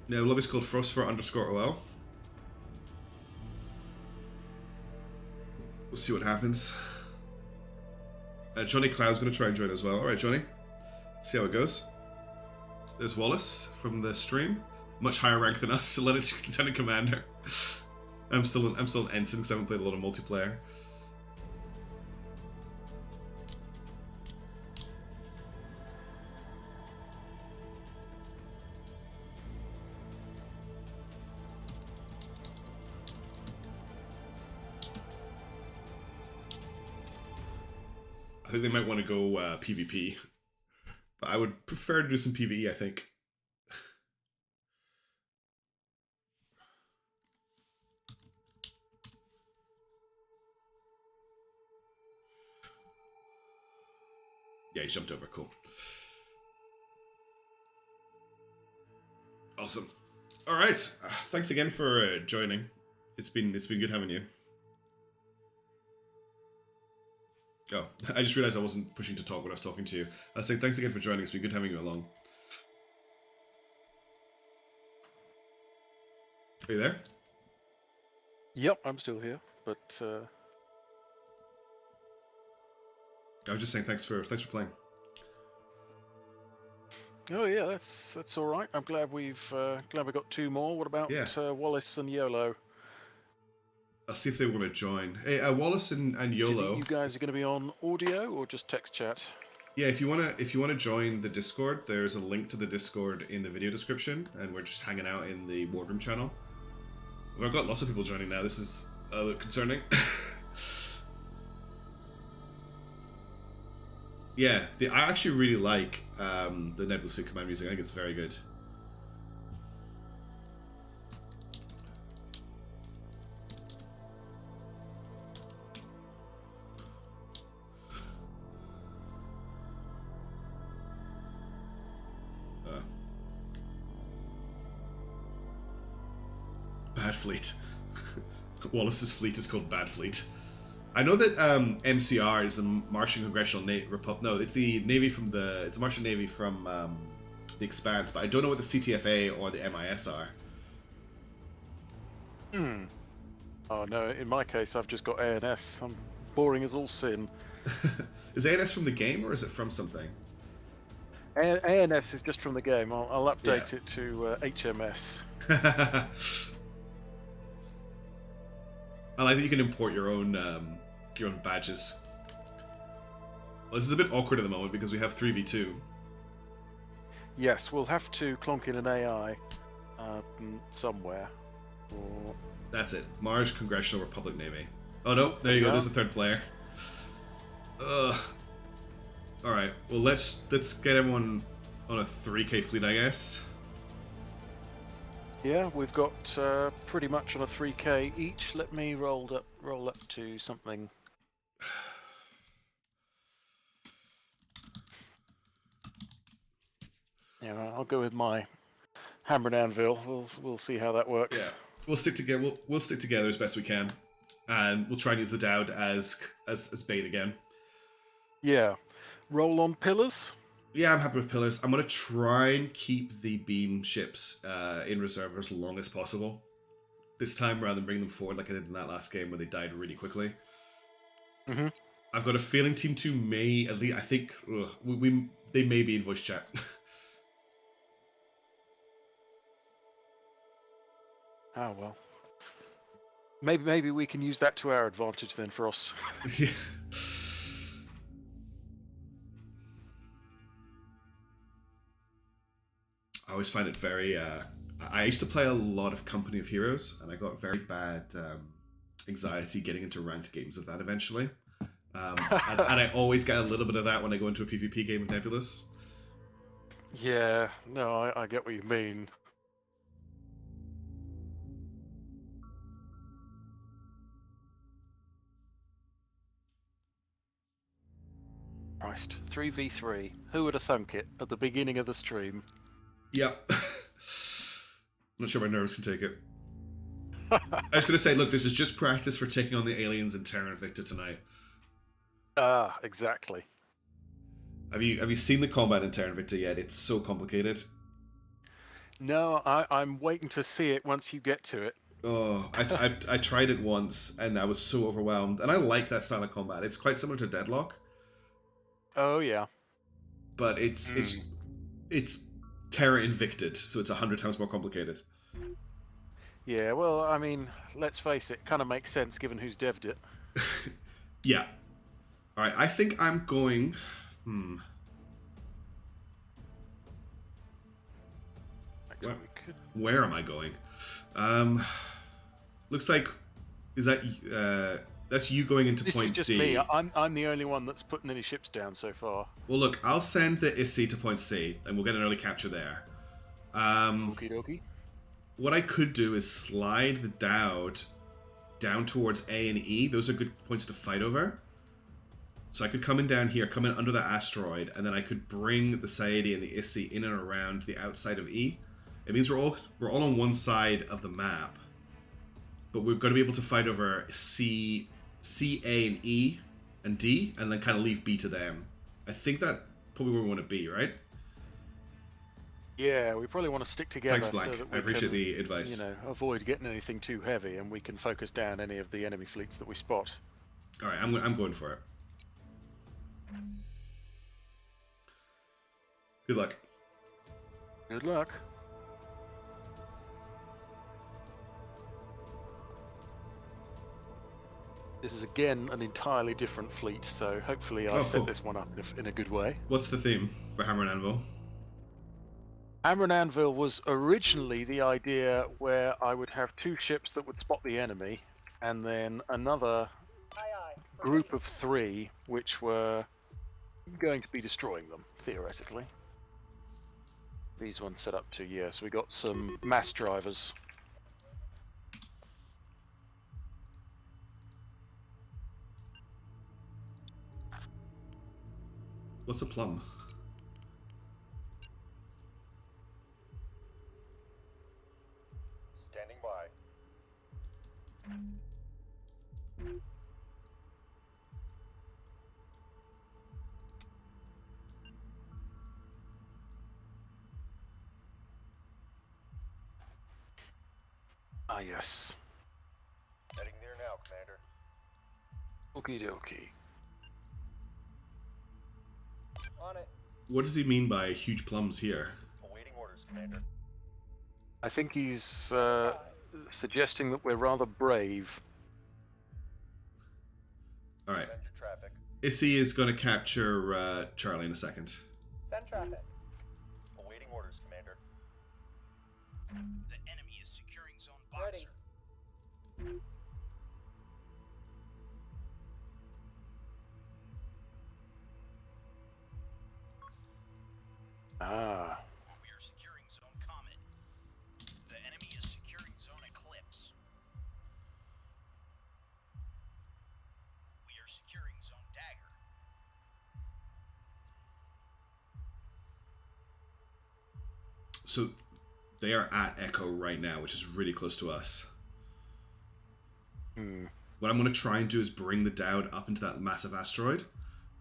Yeah, the lobby's called Frostfor_OL. We'll see what happens. Johnny Cloud's going to try and join as well. Alright, Johnny. See how it goes. There's Wallace from the stream. Much higher rank than us. Lieutenant Commander. I'm still an ensign because I haven't played a lot of multiplayer. I think they might want to go PvP, but I would prefer to do some PvE, I think. Yeah, he jumped over, cool. Awesome. All right. Thanks again for joining. It's been good having you. Oh, I just realized I wasn't pushing to talk when I was talking to you. I was saying thanks again for joining. It's been good having you along. Are you there?
Yep, I'm still here, but
I was just saying thanks for playing.
oh yeah, that's all right. I'm glad we got 2 more. What about Wallace and YOLO?
I'll see if they want to join. Hey, Wallace and
Do you
YOLO.
think you guys are going to be on audio or just text chat?
Yeah, if you wanna join the Discord, there's a link to the Discord in the video description, and we're just hanging out in the Wardroom channel. I've got lots of people joining now. This is a little concerning. Yeah, I actually really like the Nebulous command music. I think it's very good. Bad Fleet. Wallace's fleet is called Bad Fleet. I know that MCR is the Martian Congressional Republic. No, it's the Navy from the. It's a Martian Navy from the Expanse, but I don't know what the CTFA or the MIS are.
Oh no, in my case, I've just got ANS. I'm boring as all sin.
Is ANS from the game or is it from something?
ANS is just from the game. I'll update it to HMS.
I like that you can import your own badges. Well, this is a bit awkward at the moment because we have 3v2.
Yes, we'll have to clonk in an AI somewhere. Or...
That's it. Mars Congressional Republic Navy. Oh no, there you go. There's a third player. Ugh. All right. Well, let's get everyone on a 3K fleet, I guess.
Yeah, we've got pretty much on a 3K each. Let me roll up to something. Yeah, I'll go with my hammer and anvil. We'll see how that works.
Yeah, we'll stick together. We'll stick together as best we can, and we'll try and use the Dowd as bait again. Yeah.
Roll on pillars.
Yeah, I'm happy with pillars. I'm going to try and keep the beam ships in reserve for as long as possible this time, rather than bring them forward like I did in that last game where they died really quickly.
Mm-hmm.
I've got a feeling Team 2 may, at least, I think, they may be in voice chat.
Oh, well. Maybe we can use that to our advantage then for us.
Yeah. I always find it very... I used to play a lot of Company of Heroes, and I got very bad anxiety getting into ranked games of that eventually. And I always get a little bit of that when I go into a PvP game with Nebulous.
Yeah, no, I get what you mean. Christ, 3v3. Who would have thunk it at the beginning of the stream?
Yeah. I'm not sure my nerves can take it. I was going to say, look, this is just practice for taking on the aliens in Terra Invicta tonight.
Ah, exactly.
Have you seen the combat in Terra Invicta yet? It's so complicated.
No, I'm waiting to see it once you get to it.
Oh, I tried it once and I was so overwhelmed. And I like that style of combat. It's quite similar to Deadlock.
Oh yeah.
But it's Terra Invicted, so it's 100 times more complicated.
Yeah, well, I mean, let's face it, kind of makes sense given who's dev'd it.
Yeah. All right, I think I'm going. Where am I going? Looks like is that that's you going into
this
point D.
This is just me. I'm the only one that's putting any ships down so far.
Well, look, I'll send the ISI to point C, and we'll get an early capture there.
Okie dokie.
What I could do is slide the Dowd down towards A and E. Those are good points to fight over. So I could come in down here, come in under the asteroid, and then I could bring the Saidi and the ISI in and around the outside of E. It means we're all on one side of the map, but we're going to be able to fight over C, A, and E, and D, and then kind of leave B to them. I think that probably where we want to be, right?
Yeah, we probably want to stick together.
Thanks, Black.
So that
I
we
appreciate
can,
the advice.
You know, avoid getting anything too heavy, and we can focus down any of the enemy fleets that we spot.
All right, I'm going for it. Good luck.
Good luck. This is again an entirely different fleet, so hopefully I set
cool.
this one up in a good way.
What's the theme for Hammer and Anvil?
Hammer and Anvil was originally the idea where I would have 2 ships that would spot the enemy, and then another
Aye, aye.
group of 3 which were going to be destroying them, theoretically. These ones set up to, yeah, so we got some mass drivers.
What's a plum?
Standing by.
Ah, yes.
Heading there now, Commander.
Okie dokie.
On it.
What does he mean by huge plums here?
Awaiting orders, Commander.
I think he's suggesting that we're rather brave.
All right.
Send your traffic.
Issy is going to capture Charlie in a second.
Send traffic.
Awaiting orders, Commander.
The enemy is securing zone
Ready.
Boxer.
Ah.
We are securing zone Comet. The enemy is securing zone Eclipse. We are securing zone Dagger.
So they are at Echo right now, which is really close to us.
Hmm.
What I'm going to try and do is bring the Dowd up into that massive asteroid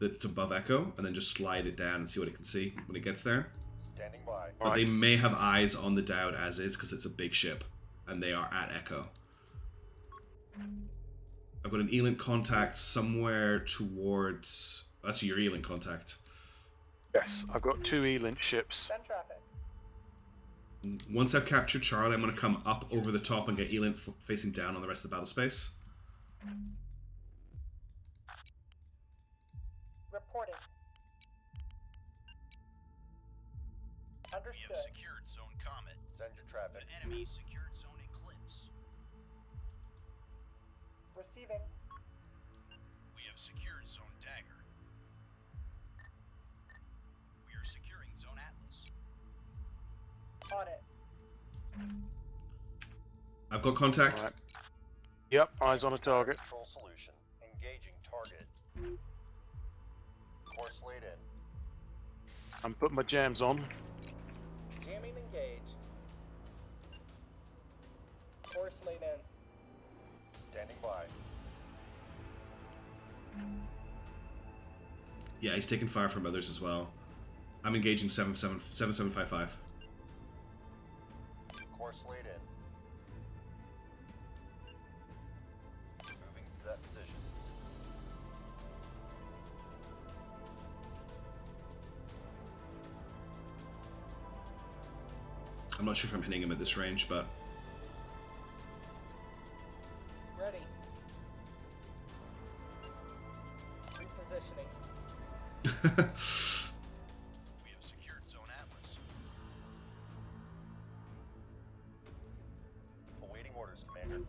that's above Echo, and then just slide it down and see what it can see when it gets there.
Standing by.
But they may have eyes on the Dowd as is, because it's a big ship, and they are at Echo. I've got an E-Link contact somewhere towards... That's your E-Link contact.
Yes, I've got 2 E-Link ships.
Send traffic.
Once I've captured Charlie, I'm going to come up over the top and get E-Link facing down on the rest of the battle space.
Reporting.
We
Understood.
have secured zone Comet.
Send your traffic.
The enemy secured zone Eclipse.
Receiving.
We have secured zone Dagger. We are securing zone Atlas.
On it.
I've got contact.
Right. Yep, eyes on a target.
Control solution. Engaging target. Course laid in.
I'm putting my jams on.
Jamming engaged. Course laid in.
Standing by.
Yeah, he's taking fire from others as well. I'm engaging 7755.
Course laid in. Moving to that position.
I'm not sure if I'm hitting him at this range, but...
Ready. Repositioning.
We have secured zone Atlas.
Awaiting orders, Commander.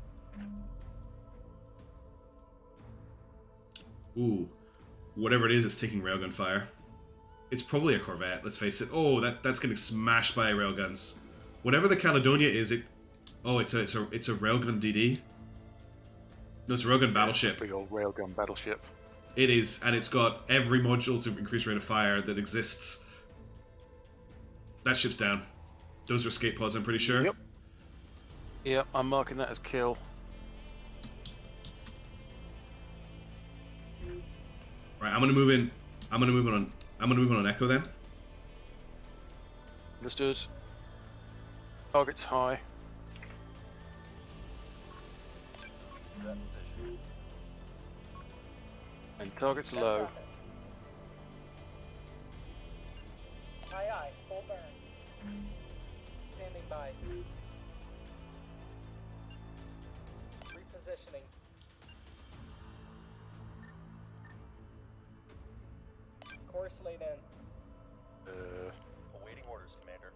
Ooh. Whatever it is, it's taking railgun fire. It's probably a Corvette, let's face it. Oh, that's getting smashed by railguns. Whatever the Caledonia is, it... Oh, it's a railgun DD? No, it's a railgun battleship.
Big old railgun battleship.
It is, and it's got every module to increase rate of fire that exists. That ship's down. Those are escape pods, I'm pretty sure.
Yep. Yep, I'm marking that as kill.
Right, I'm gonna move in. I'm gonna move on Echo then.
Understood. Target's high.
That position.
And target's
Check
low.
traffic. Aye, aye. Full burn. Standing by. Repositioning. Course laid in.
Awaiting orders, Commander.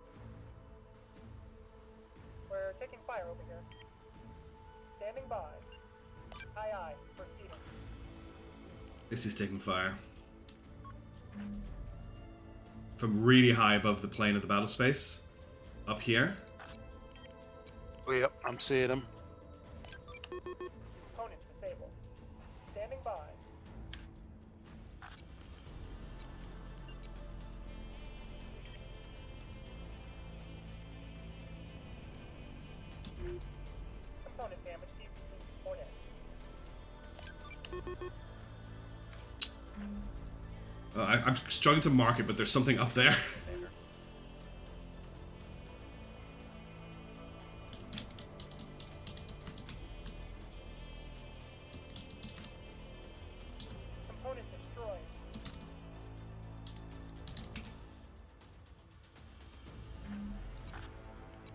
We're taking fire over here. Standing by. Aye, aye. Proceeding.
This is taking fire. From really high above the plane of the battle space. Up here.
Yep, I'm seeing them.
Opponent disabled. Standing by. Component damage. DC team support in.
I'm struggling to mark it, but there's something up there.
Commander.
Component destroyed.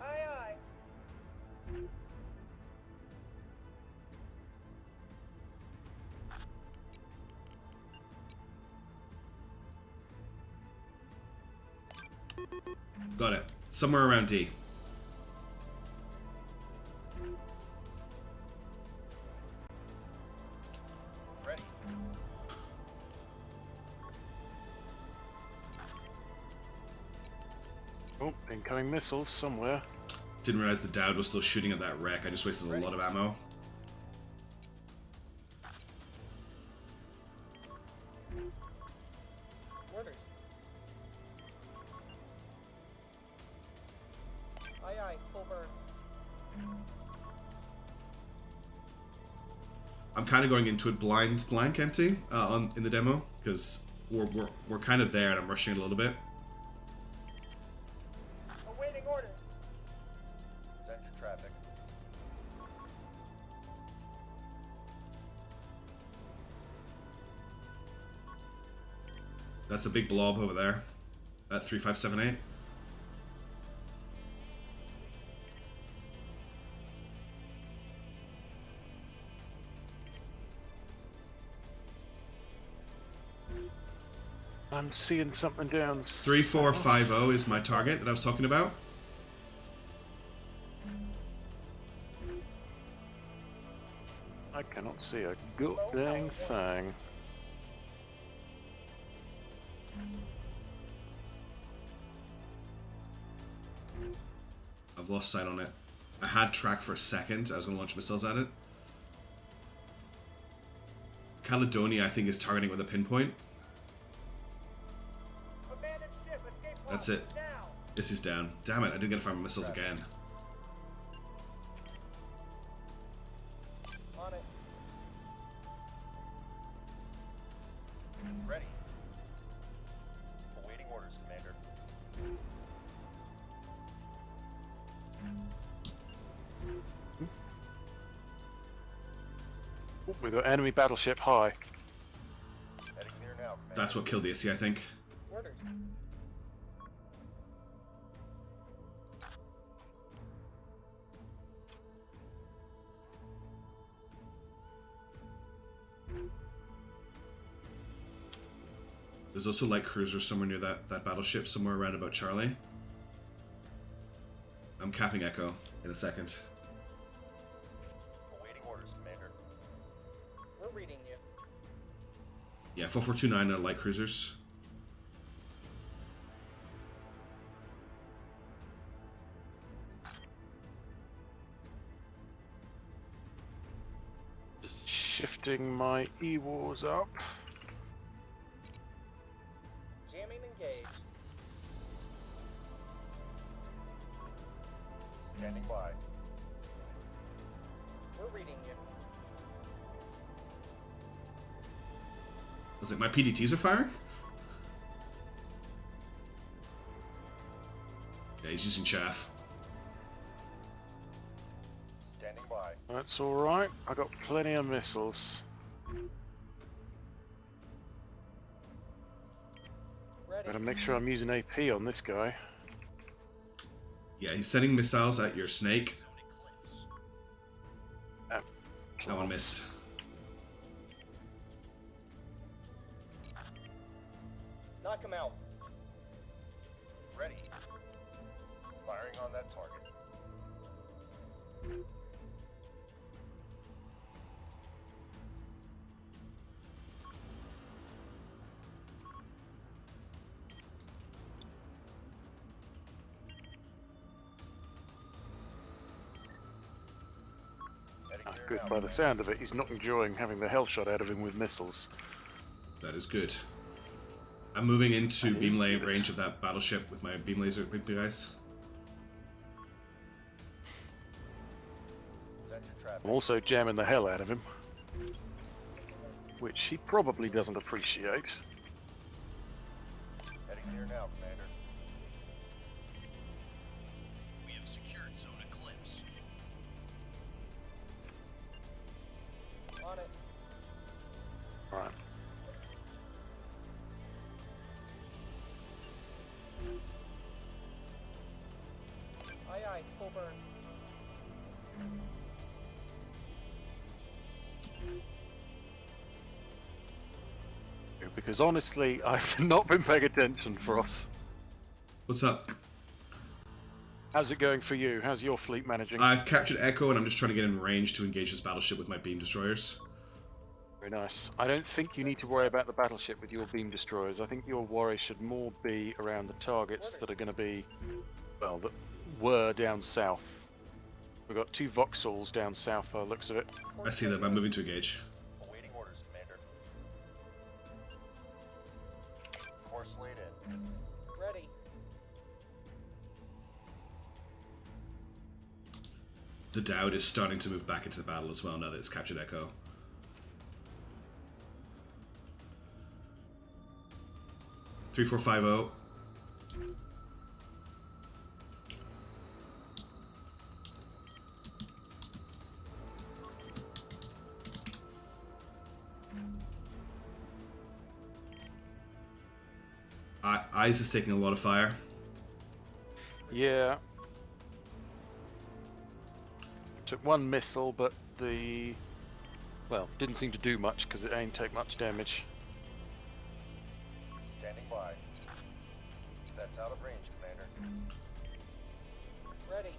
Aye, aye.
Got it. Somewhere around D.
Ready.
Oh, incoming missiles somewhere.
Didn't realize the Dowd was still shooting at that wreck. I just wasted a lot of ammo.
Orders. Aye, aye. Full burn.
I'm kind of going into it blank empty in the demo because we're kind of there and I'm rushing it a little bit.
Awaiting orders.
Send your traffic.
That's a big blob over there at 3578.
I'm seeing something down.
3450 is my target that I was talking about.
I cannot see a good dang thing.
I've lost sight on it. I had track for a second. I was going to launch missiles at it. Caledonia, I think, is targeting with a pinpoint.
Abandoned ship. Escape pod.
That's it.
Now.
This is down. Damn it, I didn't get to fire my missiles again.
On it.
Ready. Awaiting orders, Commander.
Oh, we got enemy battleship high.
Heading there now, Commander.
That's what killed the issue, I think.
Orders.
There's also light cruisers somewhere near that battleship, somewhere around about Charlie. I'm capping Echo in a second.
Awaiting orders, Commander.
We're reading you.
Yeah, 4429 light cruisers.
Shifting my E-Wars up.
Jamming engaged.
Standing by.
We're reading you.
Was it my PDTs are firing? Yeah, he's using chaff.
Standing by.
That's alright. I got plenty of missiles.
Ready.
Gotta make sure I'm using AP on this guy.
Yeah, he's sending missiles at your snake.
Zone eclipse.
That one missed.
Knock him out.
Ready. Firing on that target. Heading
Ah,
clear
good.
now,
By the
Commander.
sound of it, he's not enjoying having the hell shot out of him with missiles.
That is good. I'm moving into
That
beam
is
lane
good.
range of that battleship with my beam laser big guys.
Send your traffic.
I'm also jamming the hell out of him, which he probably doesn't appreciate.
Heading clear now, Commander.
We have secured zone eclipse.
On it.
Right.
Aye aye, full burn.
Because honestly, I've not been paying attention, Frost.
What's up?
How's it going for you? How's your fleet managing?
I've captured Echo and I'm just trying to get in range to engage this battleship with my beam destroyers.
Very nice. I don't think you need to worry about the battleship with your beam destroyers. I think your worry should more be around the targets that are going to be, well, that were down south. We've got 2 Vauxhalls down south by the looks of it.
I see them. I'm moving to engage.
Awaiting orders, Commander. Course laid in.
Ready.
The Dowd is starting to move back into the battle as well now that it's captured Echo. Three, 4, 5, 0. Eyes is taking a lot of fire.
Yeah. Took 1 missile, but the... well, didn't seem to do much because it ain't take much damage.
Standing by. That's out of range, Commander.
Ready.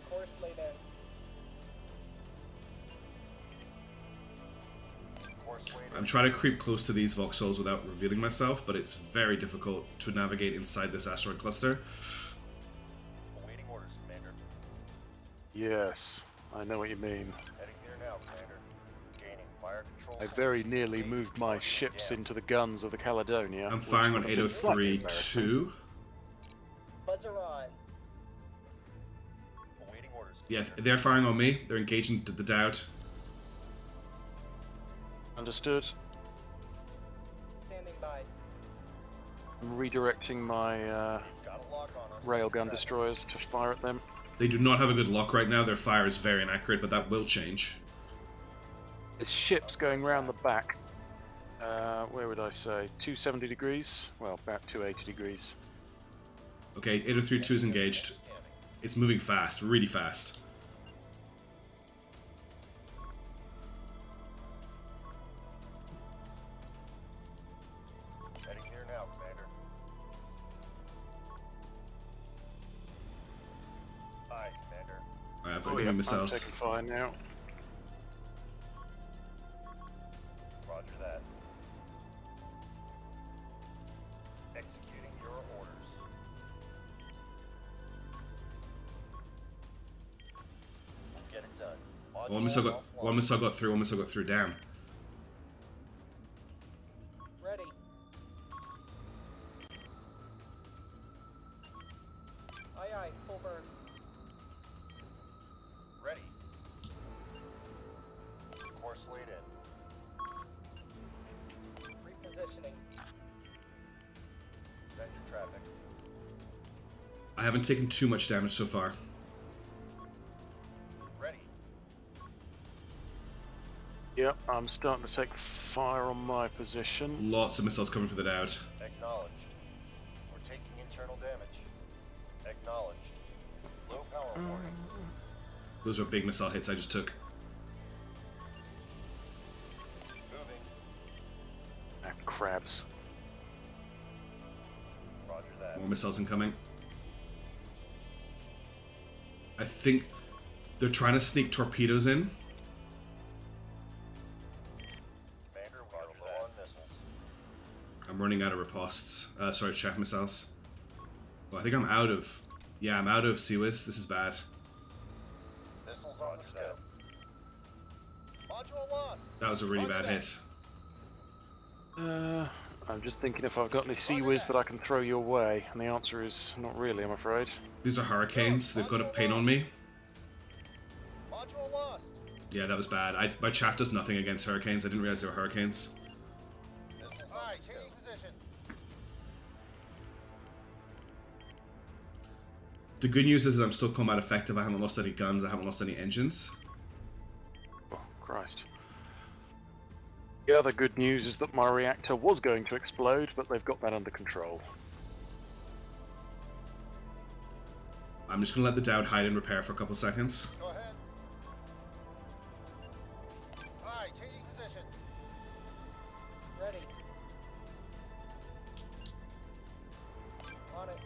Course laid in.
Course laid in.
I'm trying to creep close to these Vauxhalls without revealing myself, but it's very difficult to navigate inside this asteroid cluster.
Awaiting orders, Commander.
Yes, I know what you mean.
Heading there now, Commander. Gaining fire control.
I very
solution.
nearly
Gaining
moved my
target
ships
again.
into the guns of the Caledonia.
I'm
which
firing on
would have been slightly
803-2.
Buzzer on.
Awaiting orders,
Yeah,
Commander.
they're firing on me. They're engaging the Dowd.
Understood.
Standing by.
I'm redirecting my
Got a lock on us.
railgun
Traffic.
destroyers to fire at them.
They do not have a good lock right now. Their fire is very inaccurate, but that will change.
There's ships going round the back. Where would I say? 270 degrees? Well, about 280 degrees.
Okay, 803-2 is engaged.
Scanning.
It's moving fast, really fast.
Heading here now, Commander. Aye, Commander.
Alright, I've got
Oh,
incoming
yeah, I'm
missiles.
taking fire now.
Roger that. Executing your orders. We'll get it done.
One missile got
Module
one missile got through. One missile got through. Damn.
Ready. aye, full burn.
Ready. Course laid in.
Repositioning.
Send your traffic.
I haven't taken too much damage so far.
Ready.
Yep, I'm starting to take fire on my position.
Lots of missiles coming for the Dowd.
Acknowledged. We're taking internal damage. Acknowledged. Low power warning.
Those are big missile hits I just took.
Moving.
Ah, crabs.
Roger that.
More missiles incoming. I think they're trying to sneak torpedoes in.
Commander, we are low on missiles.
I'm running out of ripostes. Sorry, chaff missiles. Well, I think I'm out of... Yeah, I'm out of CWIS. This is bad.
Missiles on the scope. Module lost.
That was a really bad hit.
I'm just thinking if I've got any Sea-Wiz that I can throw your way, and the answer is not really, I'm afraid.
These are hurricanes. They've got a pain on me.
Module lost.
Yeah, that was bad. My chaff does nothing against hurricanes. I didn't realize they were hurricanes.
Missiles on the scope. Position.
The good news is I'm still combat effective. I haven't lost any guns. I haven't lost any engines.
Oh, Christ. The other good news is that my reactor was going to explode, but they've got that under control.
I'm just going to let the Dowd hide and repair for a couple seconds.
Go ahead. Alright, changing position.
Ready. On it.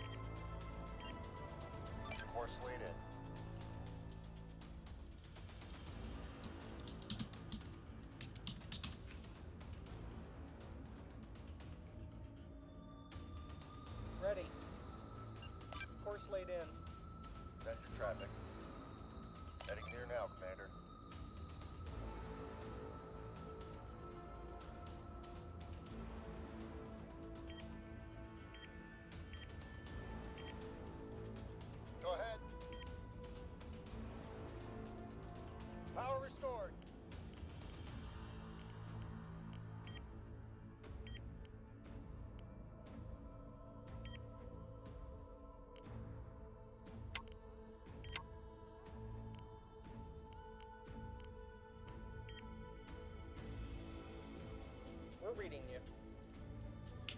Course laid in.
Ready. Course laid in.
Send your traffic. Heading near now, Commander. Go ahead. Power restored.
We're reading you.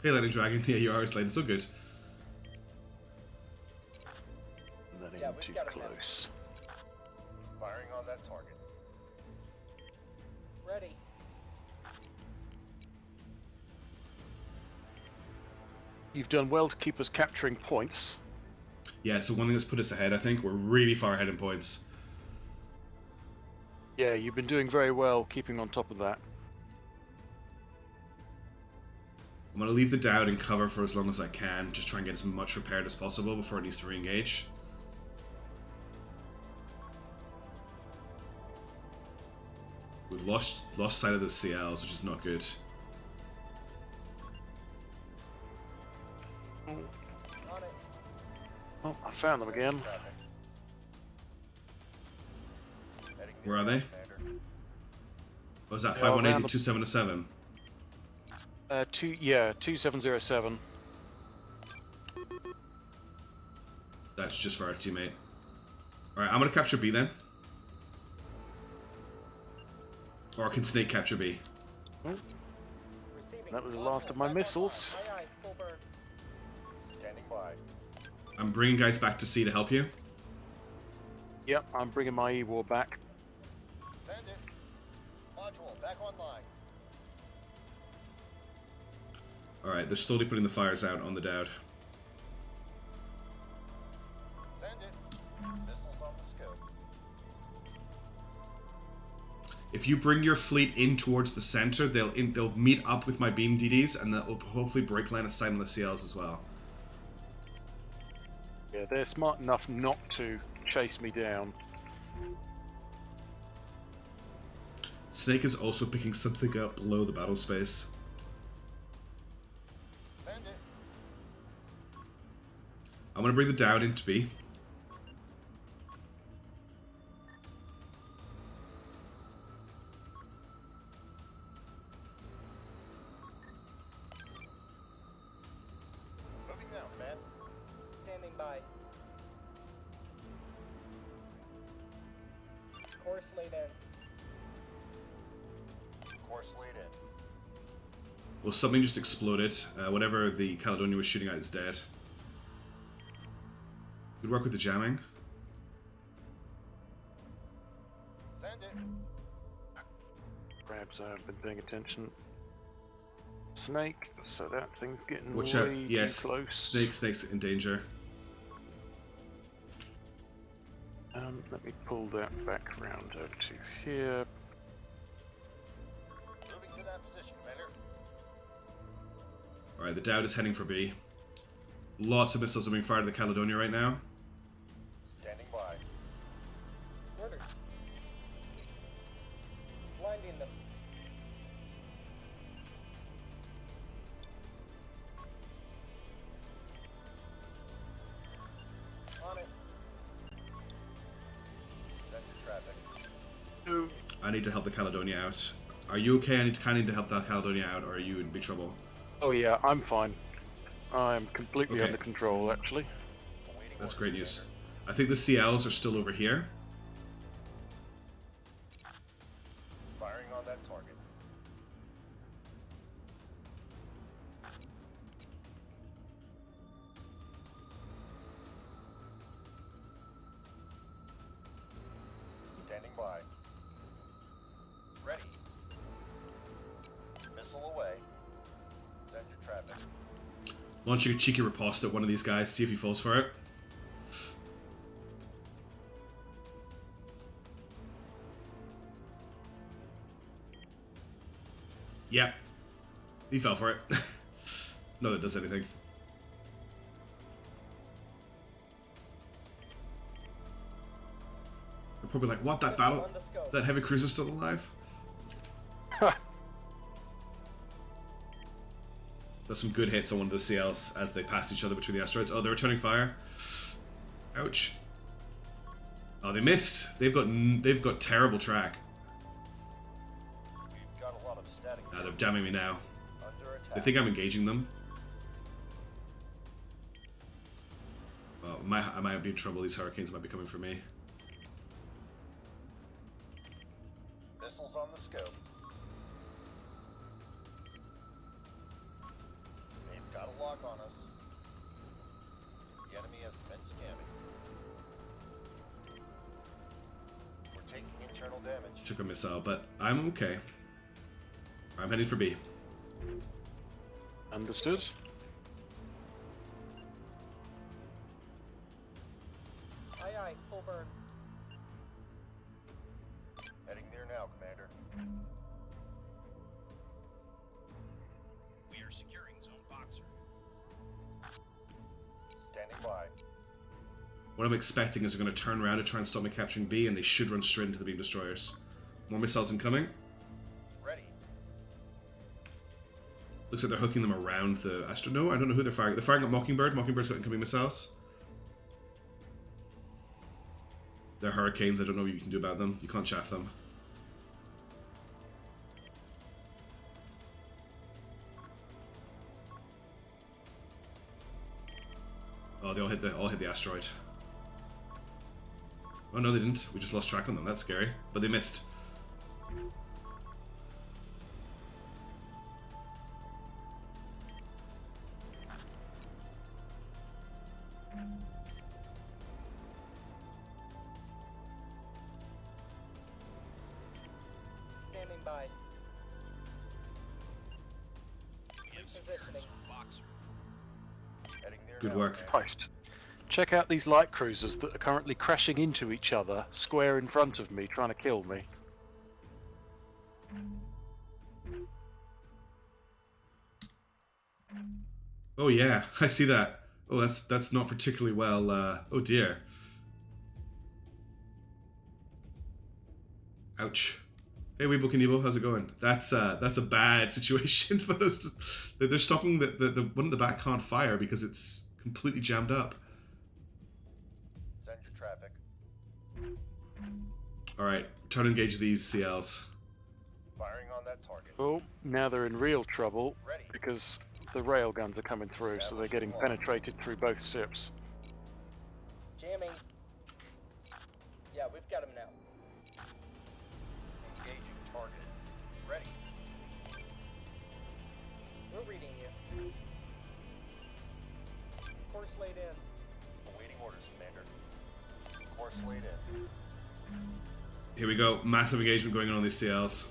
Hey, Lightning Dragon. Yeah, you are late. So good.
Letting
Yeah,
them
we've
too
got 'em now.
close.
Firing on that target.
Ready.
You've done well to keep us capturing points.
Yeah, so one thing that's put us ahead, I think. We're really far ahead in points.
Yeah, you've been doing very well keeping on top of that.
I'm going to leave the Dowd in cover for as long as I can. Just try and get as much repaired as possible before it needs to re-engage. We've lost sight of those CLs, which is not good.
On it.
Oh, I found them again.
Traffic. Heading near
Where are
now,
they?
Commander.
What was that?
Yeah,
5180,
around the-
2707.
2707.
That's just for our teammate. Alright, I'm going to capture B then. Or can Snake capture B?
Receiving.
That was the last of my
Back
missiles.
online. Aye, aye, full burn.
Standing by.
I'm bringing guys back to C to help you.
Yep, I'm bringing my E-War back.
Send it. Module back online.
Alright, they're slowly putting the fires out on the Dowd.
Send it. Missiles on the scope.
If you bring your fleet in towards the center, they'll meet up with my beam DDs, and that will hopefully break line of sight on the CLs as well.
Yeah, they're smart enough not to chase me down.
Snake is also picking something up below the battle space.
Send it.
I'm gonna bring the Dowd into B.
by. Course laid in.
Course laid in.
Well, something just exploded. Whatever the Caledonia was shooting at is dead. Good work with the jamming.
Send it.
Perhaps I haven't been paying attention. Snake, so that thing's getting
Watch
way
out.
too
Yes.
close.
Snake's in danger.
Let me pull that back round over to here.
Moving to that position, Commander.
Alright, the Dowd is heading for B. Lots of missiles are being fired at the Caledonia right now.
Standing by.
Orders. Blinding them. On it.
Send your traffic.
Oh,
I need to help the Caledonia out. Are you okay? I need to help that Caledonia out, or are you in big trouble?
oh yeah, I'm fine. I'm completely
Okay.
under control, actually.
Awaiting
That's
orders,
great news.
Commander.
I think the CLs are still over here.
Firing on that target. Standing by. Ready. Missile away. Send your traffic.
Launch your cheeky riposte at one of these guys, see if he falls for it. Yep. He fell for it. No, that does anything. They're probably like, what, that battle?
On the scope.
That heavy cruiser's still alive? There's some good hits on one of the CLs as they passed each other between the asteroids. Oh, they're returning fire. Ouch. Oh, they missed. They've got terrible track.
We've got a lot of static.
They're jamming me now.
Under attack.
They think I'm engaging them. Well, I might be in trouble. These hurricanes might be coming for me.
Missiles on the scope. They've got a lock on us. The enemy has commenced jamming. We're taking internal damage.
Took a missile, but I'm okay. I'm heading for B.
Understood.
Aye aye, full burn.
Heading there now, Commander.
We are securing Zone Boxer.
Standing by.
What I'm expecting is they're going to turn around and try and stop me capturing B, and they should run straight into the beam destroyers. More missiles incoming.
Ready.
Looks like they're hooking them around the Astro. No, I don't know who they're firing. They're firing at Mockingbird. Mockingbird's got incoming missiles. They're hurricanes. I don't know what you can do about them. You can't chaff them. Oh, they all hit the asteroid. Oh no, they didn't. We just lost track on them. That's scary. But they missed.
Standing by.
We have secured
Repositioning.
Zone Boxer.
Heading there
Good
now,
work.
Commander.
Christ. Check out these light cruisers that are currently crashing into each other, square in front of me, trying to kill me.
Oh yeah, I see that. Oh, that's not particularly well. Oh dear. Ouch. Hey Weeble Knievel, how's it going? That's a bad situation for those. They're stopping the one at the back can't fire because it's completely jammed up.
Send your traffic.
All right, try to engage these CLs.
Firing on that target.
Oh, now they're in real trouble
Ready.
because the rail guns are coming through, so they're getting penetrated through both ships.
Jamming. Yeah, we've got him now. Engaging target. Ready. We're reading you. Course laid in. Awaiting orders, Commander. Course laid in.
Here we go. Massive engagement going on these CLs.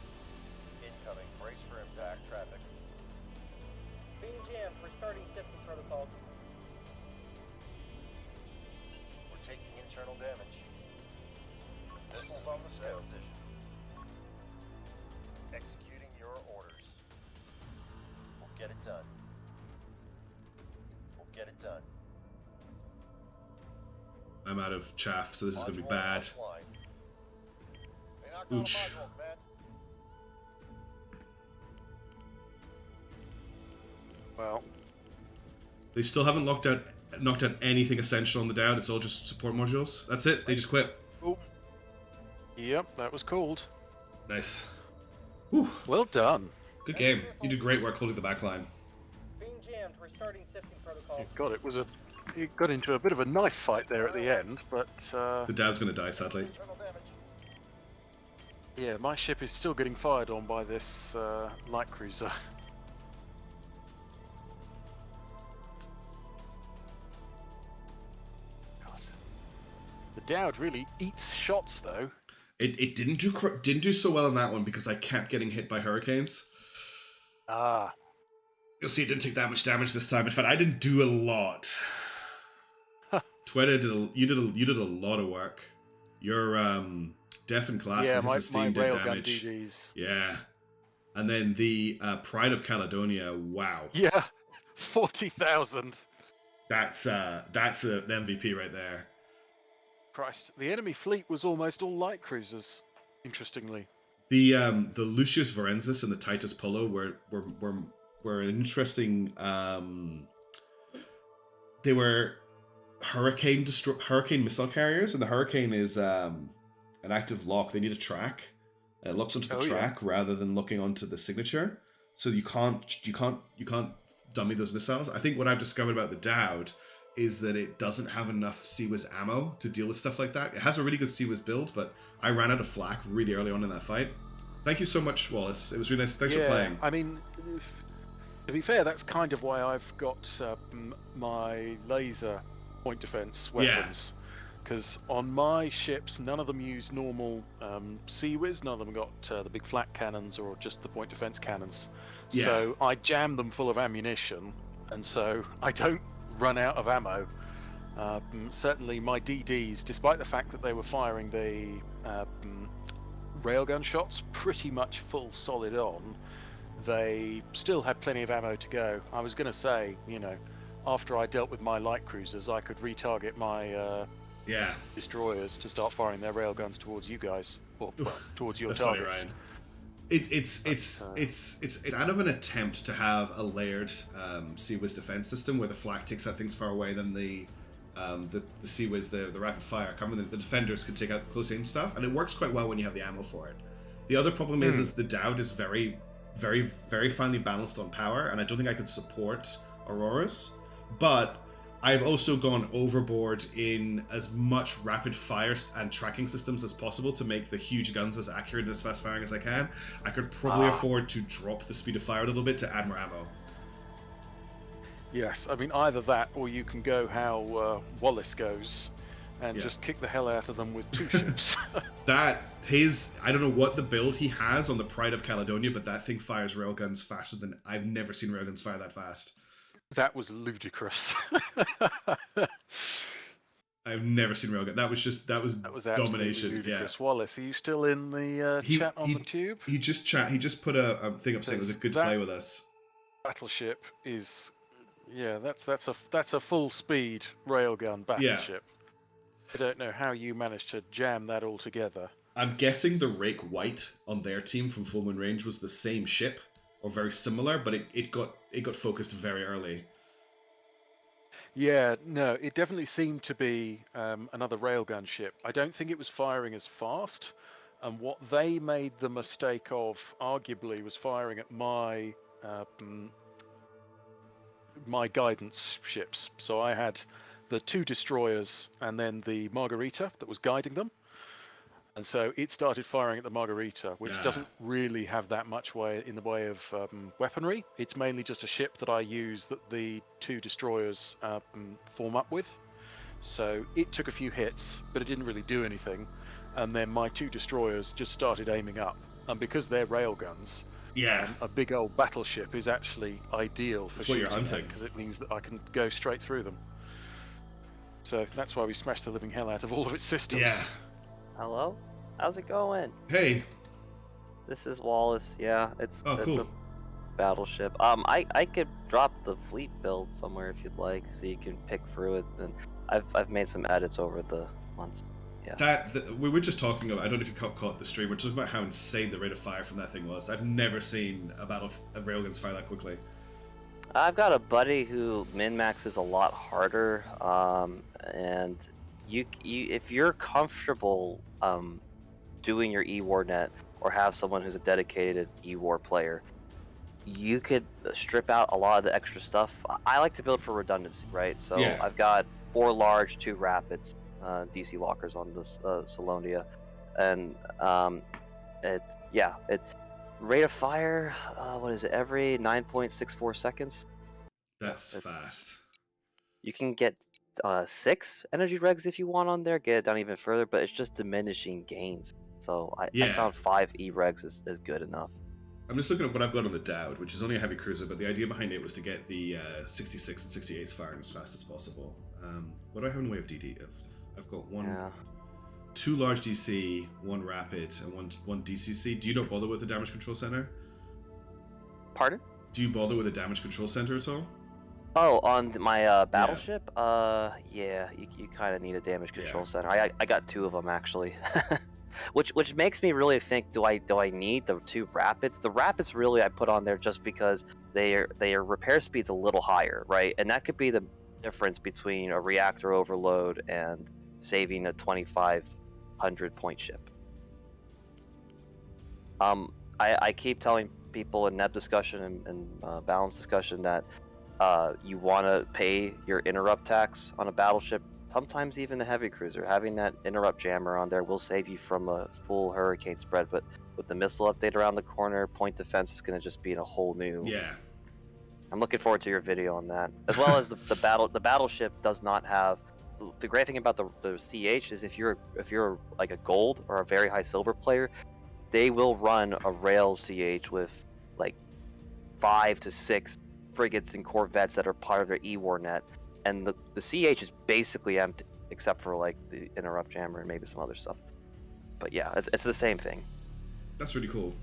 Incoming. Brace for exact traffic. Being jammed. We're starting sifting protocols. We're taking internal damage. Missiles on the scope. Position. Executing your orders. We'll get it done. We'll get it done.
I'm out of chaff, so this is going to be bad.
Offline. They knocked down a
Ouch.
module, Command.
Well,
They still haven't knocked out anything essential on the Dowd. It's all just support modules. That's it. They just quit.
oh, yep, that was called.
Nice. Whew.
Well done.
Good game. You did great work holding the back line.
Being jammed. We're starting sifting protocols.
God, it got into a bit of a knife fight there at the end, but
The Dowd's going to die, sadly.
Internal damage.
yeah, my ship is still getting fired on by this light cruiser. God, the Dowd really eats shots though.
It didn't do so well in that one because I kept getting hit by hurricanes.
Ah,
You'll see it didn't take that much damage this time. In fact, I didn't do a lot. Twitter you did a lot of work. Your Def and Class
yeah,
and
my
his esteem did
railgun
damage.
DDs.
Yeah. And then the Pride of Caledonia, wow.
Yeah, 40,000.
That's an MVP right there.
Christ, the enemy fleet was almost all light cruisers. Interestingly.
The Lucius Varensis and the Titus Polo were an interesting. They were hurricane missile carriers, and the Hurricane is an active lock. They need a track. It locks onto the track rather than looking onto the signature. So you can't dummy those missiles. I think what I've discovered about the Dowd is that it doesn't have enough CWIS ammo to deal with stuff like that. It has a really good CWIS build, but I ran out of flak really early on in that fight. Thank you so much, Wallace. It was really nice. Thanks for playing.
I mean, to be fair, that's kind of why I've got my laser point defense weapons. Because on my ships, none of them use normal CWIS. None of them got the big flat cannons or just the point defense cannons.
Yeah.
So I jam them full of ammunition, and so I don't run out of ammo. Certainly my DDs, despite the fact that they were firing the railgun shots pretty much full solid on, they still had plenty of ammo to go. I was going to say, after I dealt with my light cruisers, I could retarget my destroyers to start firing their railguns towards you guys, or towards your
That's funny,
targets.
Ryan. It's out of an attempt to have a layered CWIS defense system where the flak takes out things far away than the CWIS, the rapid fire coming. The defenders can take out the close aim stuff, and it works quite well when you have the ammo for it. The other problem is the Dowd is very, very, very finely balanced on power, and I don't think I could support Auroras. But I've also gone overboard in as much rapid fire and tracking systems as possible to make the huge guns as accurate and as fast firing as I can. I could probably afford to drop the speed of fire a little bit to add more ammo.
Yes, I mean either that, or you can go how Wallace goes, and just kick the hell out of them with 2 ships.
I don't know what the build he has on the Pride of Caledonia, but that thing fires railguns faster than I've never seen railguns fire that fast.
That was ludicrous.
I've never seen railgun. That was
absolutely
domination.
ludicrous. Wallace, are you still in the chat on the tube?
He just put a thing up saying it was a good play with us.
Battleship is, that's a full speed railgun battleship. I don't know how you managed to jam that all together.
I'm guessing the Rake White on their team from Full Moon Range was the same ship or very similar, but it got focused very early.
Yeah, no, it definitely seemed to be another railgun ship. I don't think it was firing as fast, and what they made the mistake of, arguably, was firing at my my guidance ships. So I had the 2 destroyers and then the Margarita that was guiding them. And so it started firing at the Margarita, which doesn't really have that much in the way of weaponry. It's mainly just a ship that I use that the 2 destroyers form up with. So it took a few hits, but it didn't really do anything. And then my 2 destroyers just started aiming up. And because they're railguns, a big old battleship is actually ideal for shooting because it means that I can go straight through them. So that's why we smashed the living hell out of all of its systems.
Yeah.
Hello? How's it going?
Hey.
This is Wallace. Yeah, it's
cool.
a battleship. I could drop the fleet build somewhere if you'd like, so you can pick through it. And I've made some edits over the months. Yeah.
We were just talking about. I don't know if you caught the stream. We're talking about how insane the rate of fire from that thing was. I've never seen a railguns fire that quickly.
I've got a buddy who min-maxes a lot harder, and if you're comfortable doing your E-War net or have someone who's a dedicated E-War player, you could strip out a lot of the extra stuff. I like to build for redundancy, right? So I've got 4 large, 2 rapids, DC lockers on this Salonia, and rate of fire, what is it, every 9.64 seconds?
That's fast.
You can get 6 energy regs if you want on there, get it down even further, but it's just diminishing gains. So I found 5 E-regs is good enough.
I'm just looking at what I've got on the Dowd, which is only a heavy cruiser, but the idea behind it was to get the 66 and 68s firing as fast as possible. What do I have in the way of DD? I've got 2 large DC, 1 rapid, and one DCC. Do you not bother with the damage control center?
Pardon?
Do you bother with a damage control center at all?
Oh, on my battleship? You kind of need a damage control center. I got 2 of them actually. which makes me really think, do I need the 2 rapids? The rapids really I put on there just because their repair speed's a little higher, right? And that could be the difference between a reactor overload and saving a 2,500 point ship. I keep telling people in net discussion and balance discussion that you want to pay your interrupt tax on a battleship, sometimes even a heavy cruiser. Having that interrupt jammer on there will save you from a full hurricane spread, but with the missile update around the corner, point defense is going to just be in a whole new...
Yeah.
I'm looking forward to your video on that. As well as the battleship does not have... The great thing about the CH is if you're like a gold or a very high silver player, they will run a rail CH with like 5 to 6 frigates and corvettes that are part of their E-War net, and the CH is basically empty except for like the interrupt jammer and maybe some other stuff. But yeah, it's the same thing.
That's really cool.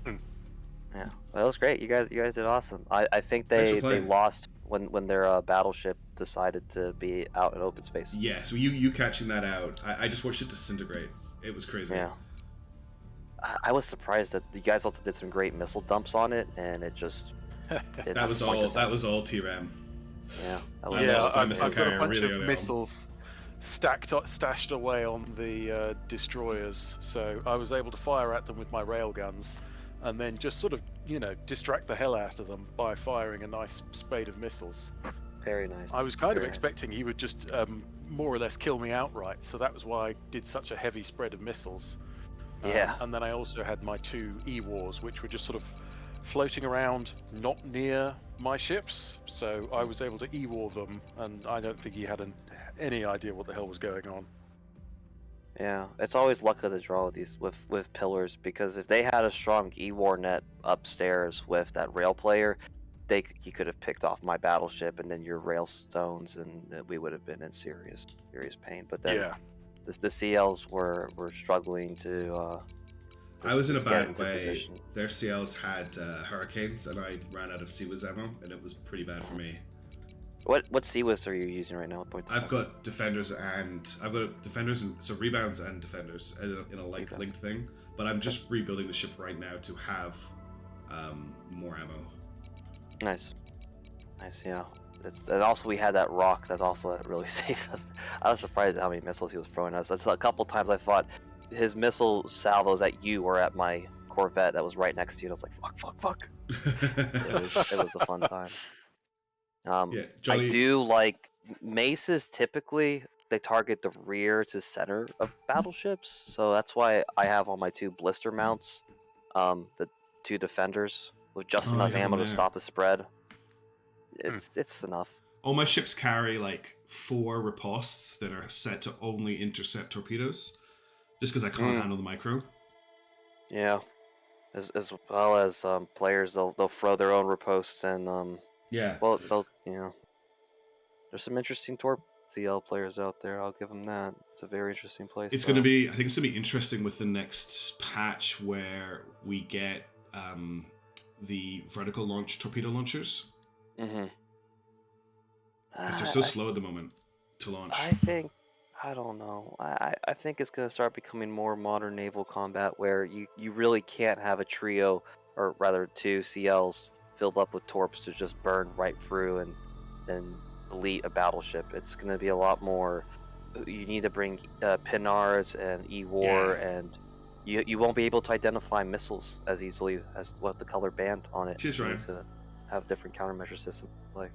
Yeah, well, it was great. You guys did awesome. I think they lost when their battleship decided to be out in open space.
Yeah, so you catching that out, I just watched it disintegrate. It was crazy.
Yeah. I was surprised that you guys also did some great missile dumps on it, and it just...
that was all TRAM.
Yeah.
I've got a bunch of missiles stashed away on the destroyers, so I was able to fire at them with my railguns, and then just sort of, distract the hell out of them by firing a nice spade of missiles.
Very nice.
I was kind of expecting he would just more or less kill me outright, so that was why I did such a heavy spread of missiles.
Yeah.
And then I also had my 2 E-Wars, which were just sort of floating around not near my ships, so I was able to E-War them, and I don't think he had any idea what the hell was going on.
Yeah, it's always luck of the draw with these with pillars, because if they had a strong E-War net upstairs with that rail player, he could have picked off my battleship and then your rail stones, and we would have been in serious pain. But then the CLs were struggling to
I was in a bad way. Their CLs had hurricanes, and I ran out of CWIS ammo, and it was pretty bad for me.
What CWIS are you using right now?
I've got defenders and so rebounds and defenders in a linked thing. But I'm just rebuilding the ship right now to have more ammo.
Nice, yeah. And also we had that rock that really saved us. I was surprised at how many missiles he was throwing us. That's a couple times I thought his missile salvos at you or at my Corvette that was right next to you. And I was like, fuck. It was a fun time.
Johnny...
I do like maces typically they target the rear to center of battleships, so that's why I have on my 2 blister mounts, the 2 defenders with just
Oh, you
enough
have them
ammo to
there.
stop a spread. It's enough.
All my ships carry like 4 ripostes that are set to only intercept torpedoes, just because I can't handle the micro.
Yeah, as well as players they'll throw their own riposts and
Yeah.
well they'll there's some interesting torp CL players out there. I'll give them that. It's a very interesting place.
It's going to be. I think it's going to be interesting with the next patch where we get the vertical launch torpedo launchers.
Mm-hmm.
Because they're so slow at the moment to launch.
I don't know. I think it's going to start becoming more modern naval combat where you really can't have a trio, or rather 2 CLs filled up with torps to just burn right through and delete a battleship. It's going to be a lot more. You need to bring Pinards and E-War, and you won't be able to identify missiles as easily as what the color band on it.
She's
You
right.
need to have different countermeasure systems. Like,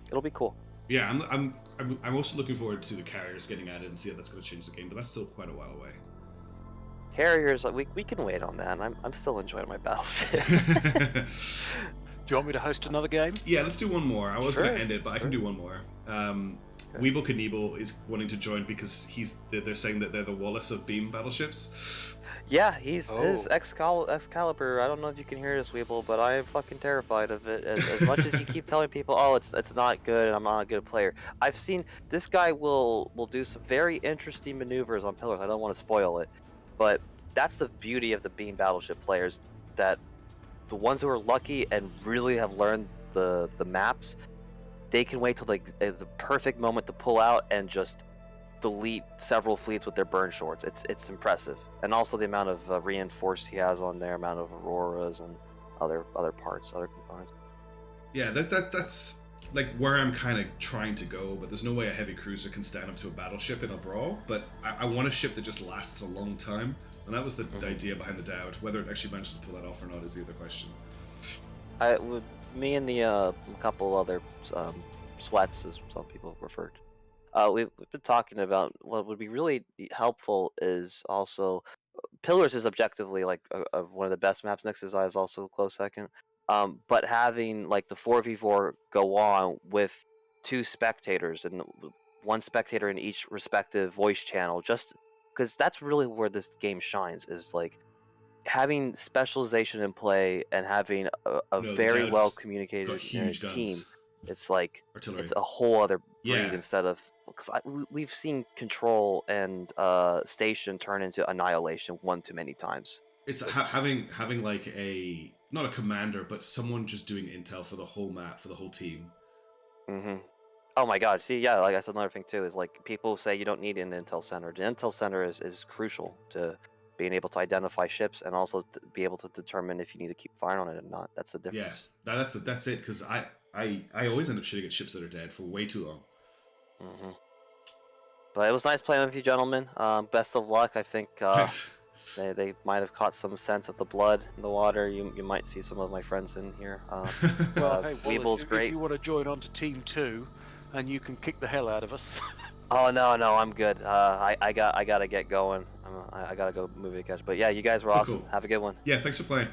it'll be cool.
Yeah, I'm also looking forward to the carriers getting added and see how that's going to change the game, but that's still quite a while away.
Carriers, we can wait on that. I'm still enjoying my battleship.
Do you want me to host another game?
Yeah, let's do one more. I was going
Sure,
to end it, but I can do one more. Weeble Knievel is wanting to join because they're saying that they're the Wallace of beam battleships.
Yeah, his
Oh.
Excalibur. I don't know if you can hear this, Weeble, but I am fucking terrified of it. As much as you keep telling people, oh, it's not good, and I'm not a good player. I've seen this guy will do some very interesting maneuvers on pillars. I don't want to spoil it, but that's the beauty of the beam battleship players. That the ones who are lucky and really have learned the maps, they can wait till the perfect moment to pull out and just delete several fleets with their burn shorts. It's impressive, and also the amount of reinforced he has on there, amount of auroras and other parts, other components.
Yeah, that's like where I'm kind of trying to go, but there's no way a heavy cruiser can stand up to a battleship in a brawl. But I want a ship that just lasts a long time, and that was the idea behind the Dowd. Whether it actually manages to pull that off or not is the other question.
With me and the couple other sweats, as some people referred. We've been talking about what would be really helpful is also Pillars is objectively like one of the best maps. Next is also a close second. But having like the 4v4 go on with 2 spectators and 1 spectator in each respective voice channel, just because that's really where this game shines, is like having specialization in play and having a
No, the
very
Dowd's
well communicated
got huge
team.
guns.
It's like
Artillery.
it's a whole other breed
Yeah.
instead of, because we've seen Control and Station turn into Annihilation one too many times.
It's having like a not a commander, but someone just doing intel for the whole map for the whole team.
Mm-hmm. Oh my god, see, yeah, like that's another thing too, is like people say you don't need an intel center. The intel center is crucial to being able to identify ships and also to be able to determine if you need to keep firing on it or not. That's the difference.
Yeah, that's it, because I always end up shooting at ships that are dead for way too long.
Mm-hmm. But it was nice playing with you, gentlemen. Best of luck. I think
Thanks.
they might have caught some sense of the blood in the water. You might see some of my friends in here.
Well, hey,
Weeble's
Wallace,
great.
if you want to join on to Team 2, and you can kick the hell out of us.
Oh no, I'm good. I gotta get going. I gotta go movie to catch. But yeah, you guys were awesome.
Cool.
Have a good one.
Yeah, thanks for playing.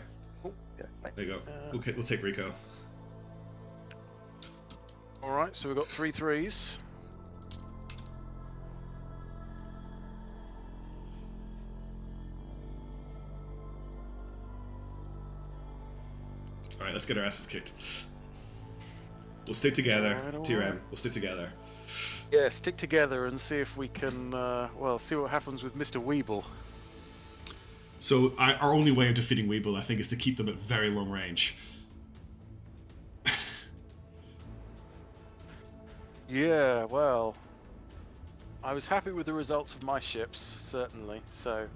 Yeah, bye.
There you go. Okay, we'll take Rico.
All right, so we've got 3 3s.
All right, let's get our asses kicked. We'll stick together,
Alright.
TRM. We'll stick together.
Yeah, stick together and see if we can, see what happens with Mr. Weeble.
So our only way of defeating Weeble, I think, is to keep them at very long range.
Yeah, well, I was happy with the results of my ships, certainly, so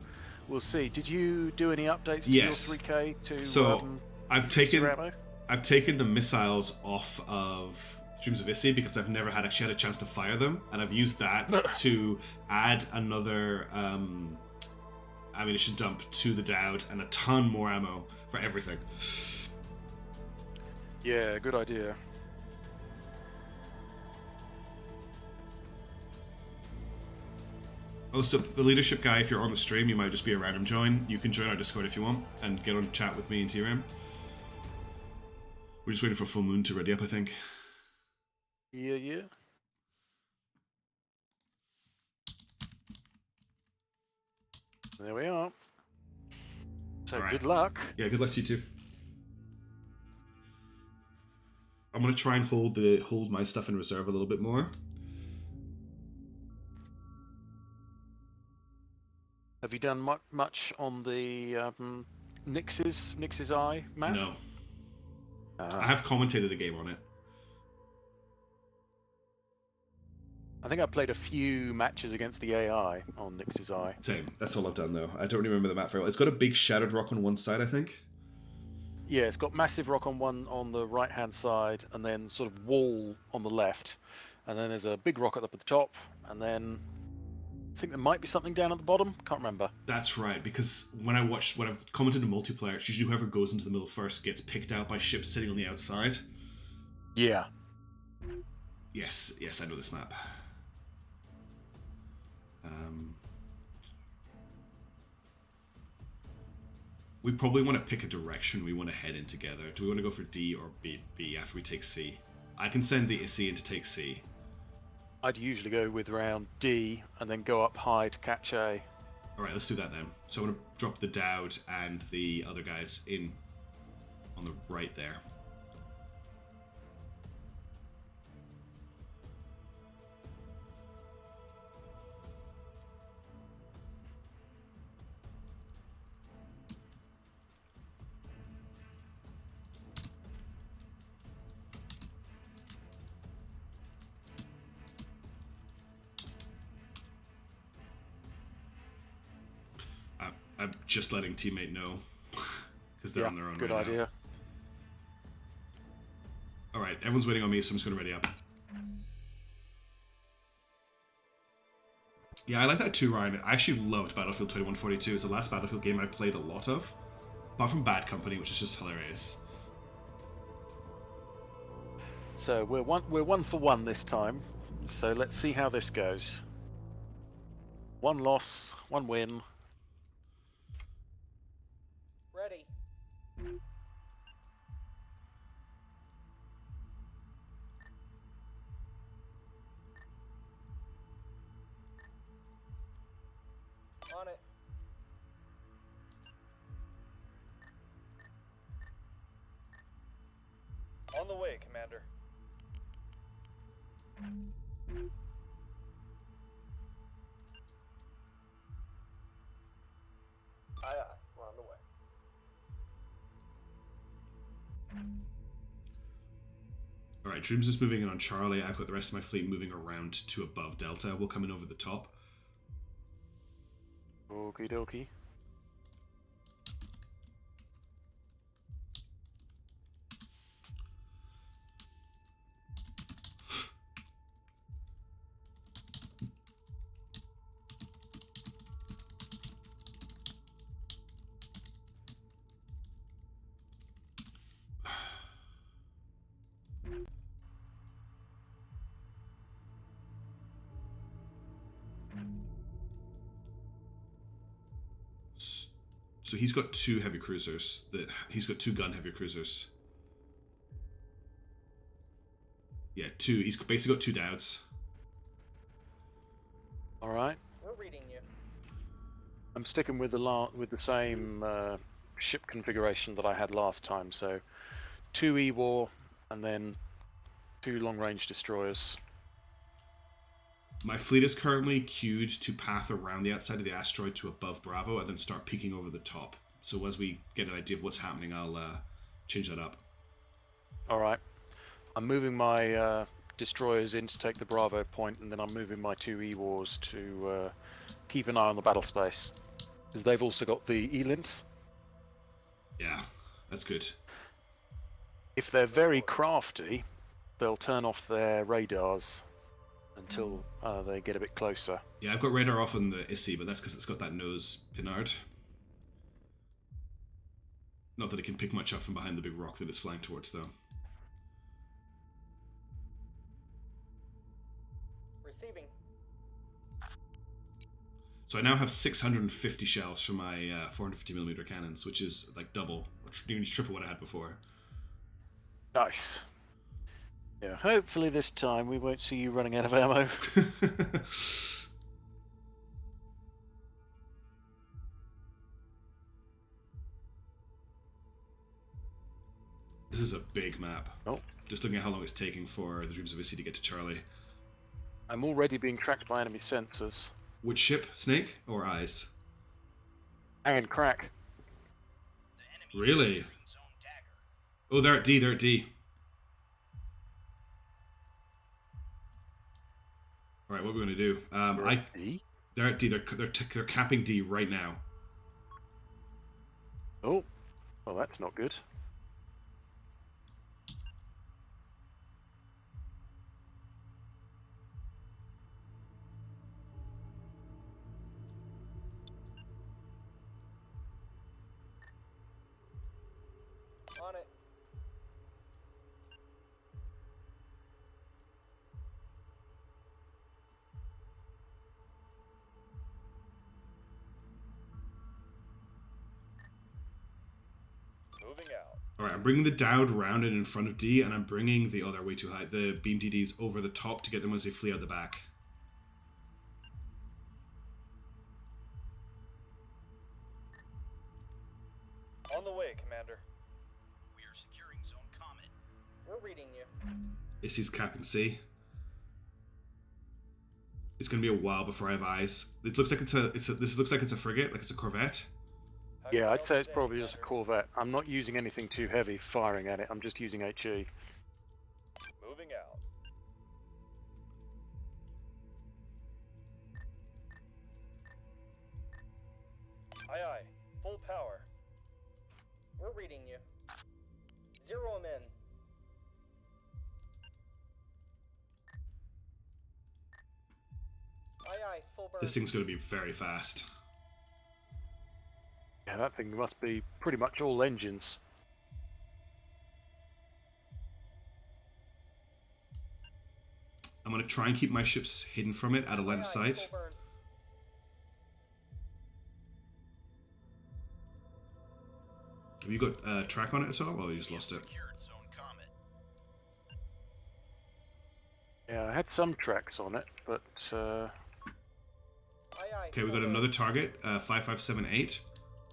we'll see. Did you do any updates to
Yes.
your 3K to
So I've taken
Ceramo?
the missiles off of Streams of Issy because I've never actually had a chance to fire them, and I've used that to add another ammunition dump to the Dowd and a ton more ammo for everything.
Yeah, good idea.
Also, the leadership guy, if you're on the stream, you might just be a random join. You can join our Discord if you want and get on chat with me and TRM. We're just waiting for full moon to ready up, I think.
Yeah. There we are. So
All right.
good luck.
Yeah, good luck to you too. I'm gonna try and hold my stuff in reserve a little bit more.
Have you done much on the Nyx's Eye map?
No. I have commentated a game on it.
I think I played a few matches against the AI on Nyx's Eye.
Same. That's all I've done though. I don't really remember the map very well. It's got a big shattered rock on one side, I think.
Yeah, it's got massive rock on the right hand side, and then sort of wall on the left, and then there's a big rock up at the top, and then I think there might be something down at the bottom. Can't remember.
That's right, because when I've commented in multiplayer, it's usually whoever goes into the middle first gets picked out by ships sitting on the outside.
Yeah.
Yes, I know this map. We probably want to pick a direction we want to head in together. Do we want to go for D or B after we take C? I can send the C in to take C.
I'd usually go with round D and then go up high to catch A.
Alright, let's do that then. So I'm going to drop the Dowd and the other guys in on the right there. I'm just letting teammate know because they're on their own.
Good
right
idea.
All right, everyone's waiting on me, so I'm just going to ready up. Yeah, I like that too, Ryan. I actually loved Battlefield 2142. It's the last Battlefield game I played a lot of, apart from Bad Company, which is just hilarious.
So we're 1 for 1 this time. So let's see how this goes. 1 loss, 1 win.
Ready. On it.
On the way, Commander. Aye, we're on the way.
Alright, Dreams is moving in on Charlie. I've got the rest of my fleet moving around to above Delta. We'll come in over the top.
Okie dokie.
So he's got 2 heavy cruisers. He's got 2 gun heavy cruisers. Yeah, 2. He's basically got 2 Dowds.
All right.
We're reading you.
I'm sticking with the same ship configuration that I had last time. So 2 E-War and then 2 long-range destroyers.
My fleet is currently queued to path around the outside of the asteroid to above Bravo and then start peeking over the top. So as we get an idea of what's happening, I'll change that up.
All right. I'm moving my destroyers in to take the Bravo point, and then I'm moving my 2 E-Wars to keep an eye on the battle space. Because they've also got the E-Lint.
Yeah, that's good.
If they're very crafty, they'll turn off their radars until they get a bit closer.
Yeah, I've got radar off on the ISI, but that's because it's got that nose pinard. Not that it can pick much up from behind the big rock that it's flying towards, though.
Receiving.
So I now have 650 shells for my 450mm cannons, which is like double, or nearly triple what I had before.
Nice. Yeah, hopefully this time we won't see you running out of ammo.
This is a big map.
Oh.
Just looking at how long it's taking for the Dreams of Issy to get to Charlie.
I'm already being tracked by enemy sensors.
Which ship? Snake or Eyes?
And crack.
The enemy
Really?
is securing zone dagger.
Oh, they're at D. They're at D. All right, what are we going to do?
D?
They're at D. They're capping D right now.
Oh, well that's not good.
On it. Moving out.
All right, I'm bringing the Dowd round and in front of D, and I'm bringing the other way too high. The beam TDs over the top to get them as they flee out the back.
On the way, Commander.
We are securing zone Comet.
We're reading you.
Issy's capping C. It's gonna be a while before I have Eyes. It looks like this looks like it's a frigate, like it's a corvette.
How do you
Yeah,
know
I'd say it's
today,
probably just a
Commander?
Corvette. I'm not using anything too heavy firing at it. I'm just using HE.
Moving out. Aye aye. Full power. We're reading you. Zero 'em in. Aye aye. Full burn.
This thing's gonna be very fast.
Yeah, that thing must be pretty much all engines.
I'm gonna try and keep my ships hidden from it, out of line of
Aye, aye,
sight.
full burn.
Have you got track on it at all, or you just lost it?
Secured zone Comet.
Yeah, I had some tracks on it, but
Aye aye.
Okay, we
full
got
burn.
another target, 5578.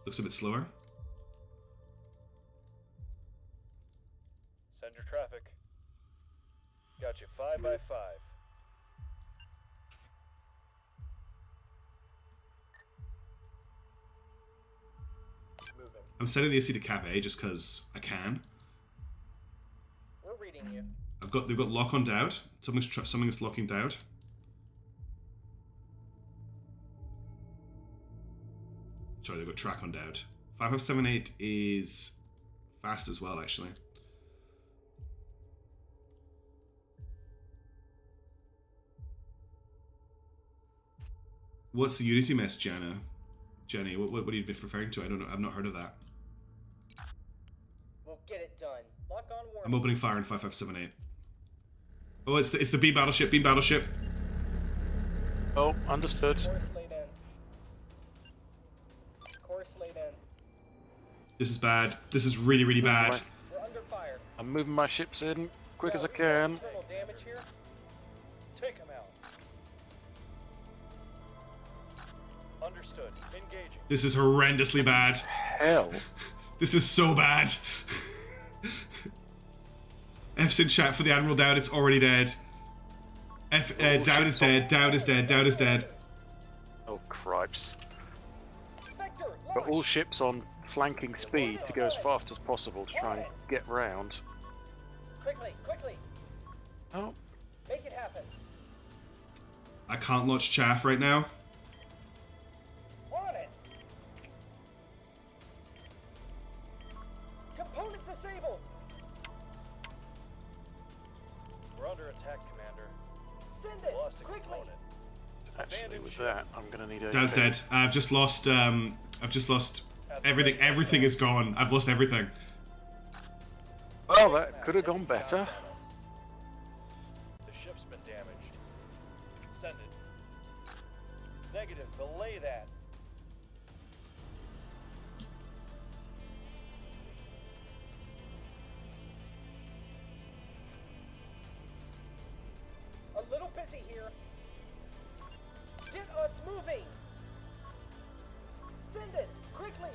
Looks a bit slower.
Send your traffic. Got you 5 by 5. Moving.
I'm setting the AC to cap A just because I can.
We're reading you.
They've got lock on Dowd. Something's locking Dowd. Sorry, they've got track on Dowd. 5578 is fast as well, actually. What's the Unity mess, Jenny? What are you referring to? I don't know. I've not heard of that.
We'll get it done. Lock on warning.
I'm opening fire in 5578. Oh, it's the B battleship. B battleship.
oh, understood.
Course laid in. Course laid in.
This is bad. This is really, really bad.
We're under fire.
I'm moving my ships in quick as I
We got
can.
internal damage here. Take him out. Understood. Engaging.
This is horrendously bad.
Hell.
This is so bad. F's in chat for the Admiral Dowd. It's already dead. Dowd is dead. Dowd is dead. Dowd is dead.
Oh, cripes.
Vector,
Got
launch.
all ships on flanking speed to go as fast as possible to try and get round.
Quickly, quickly.
Oh,
Make it happen.
I can't launch chaff right now.
On it. Component disabled. We're under attack, Commander. Send it quickly.
actually with that, I'm gonna need a...
Dowd's dead. I've just lost everything. Everything is gone. I've lost everything.
Oh, that could have gone better.
The ship's been damaged. Send it. Negative. Belay that.
A little busy here. Get us moving! Send it! Quickly!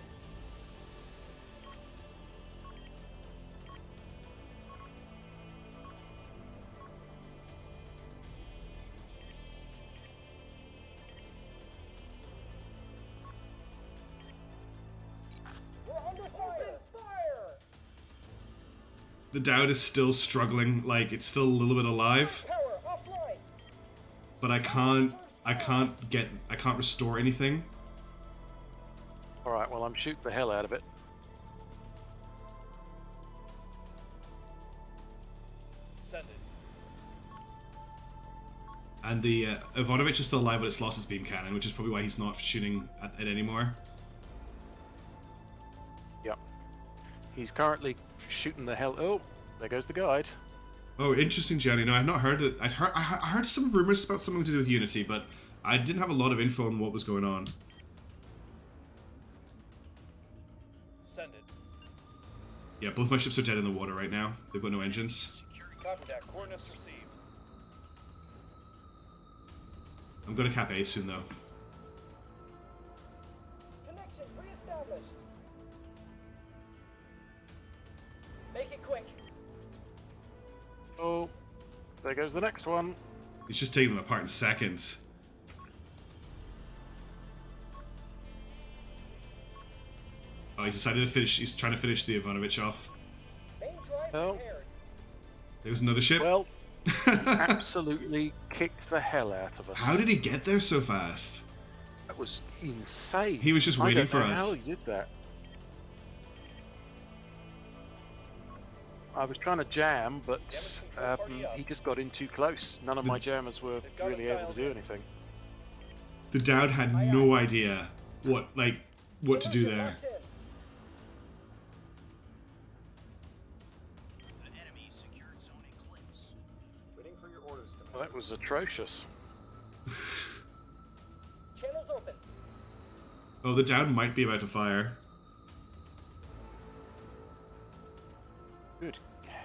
We're under fire! Open fire!
The Dowd is still struggling, like it's still a little bit alive,
Power offline!
but I can't restore anything.
Alright, well, I'm shooting the hell out of it.
Send it.
And the Ivanovich is still alive, but it's lost its beam cannon, which is probably why he's not shooting at it anymore.
Yep. He's currently shooting the hell. Oh, there goes the guide.
Oh, interesting, Jenny. No, I've not heard it. I heard some rumors about something to do with Unity, but I didn't have a lot of info on what was going on.
Send it.
Yeah, both my ships are dead in the water right now. They've got no engines.
Copy that. Coordinates received.
I'm gonna cap A soon, though.
Connection reestablished. Make it quick.
Oh, there goes the next one.
It's just taking them apart in seconds. Oh, he's decided to finish. He's trying to finish the Ivanovich off.
Main drive
Oh.
repaired.
There's another ship.
Well, he absolutely kicked the hell out of us.
How did he get there so fast?
That was insane.
He was just
I
waiting
don't
for
know
us.
How he did that? I was trying to jam, but he just got in too close. None of my jammers were really able to do anything.
The Dowd had no idea what to do there.
Locked in.
The enemy secured zone Eclipse.
Waiting for your orders,
Well,
Commander.
that was atrocious.
Channels open.
Oh, the Dowd might be about to fire.
Good.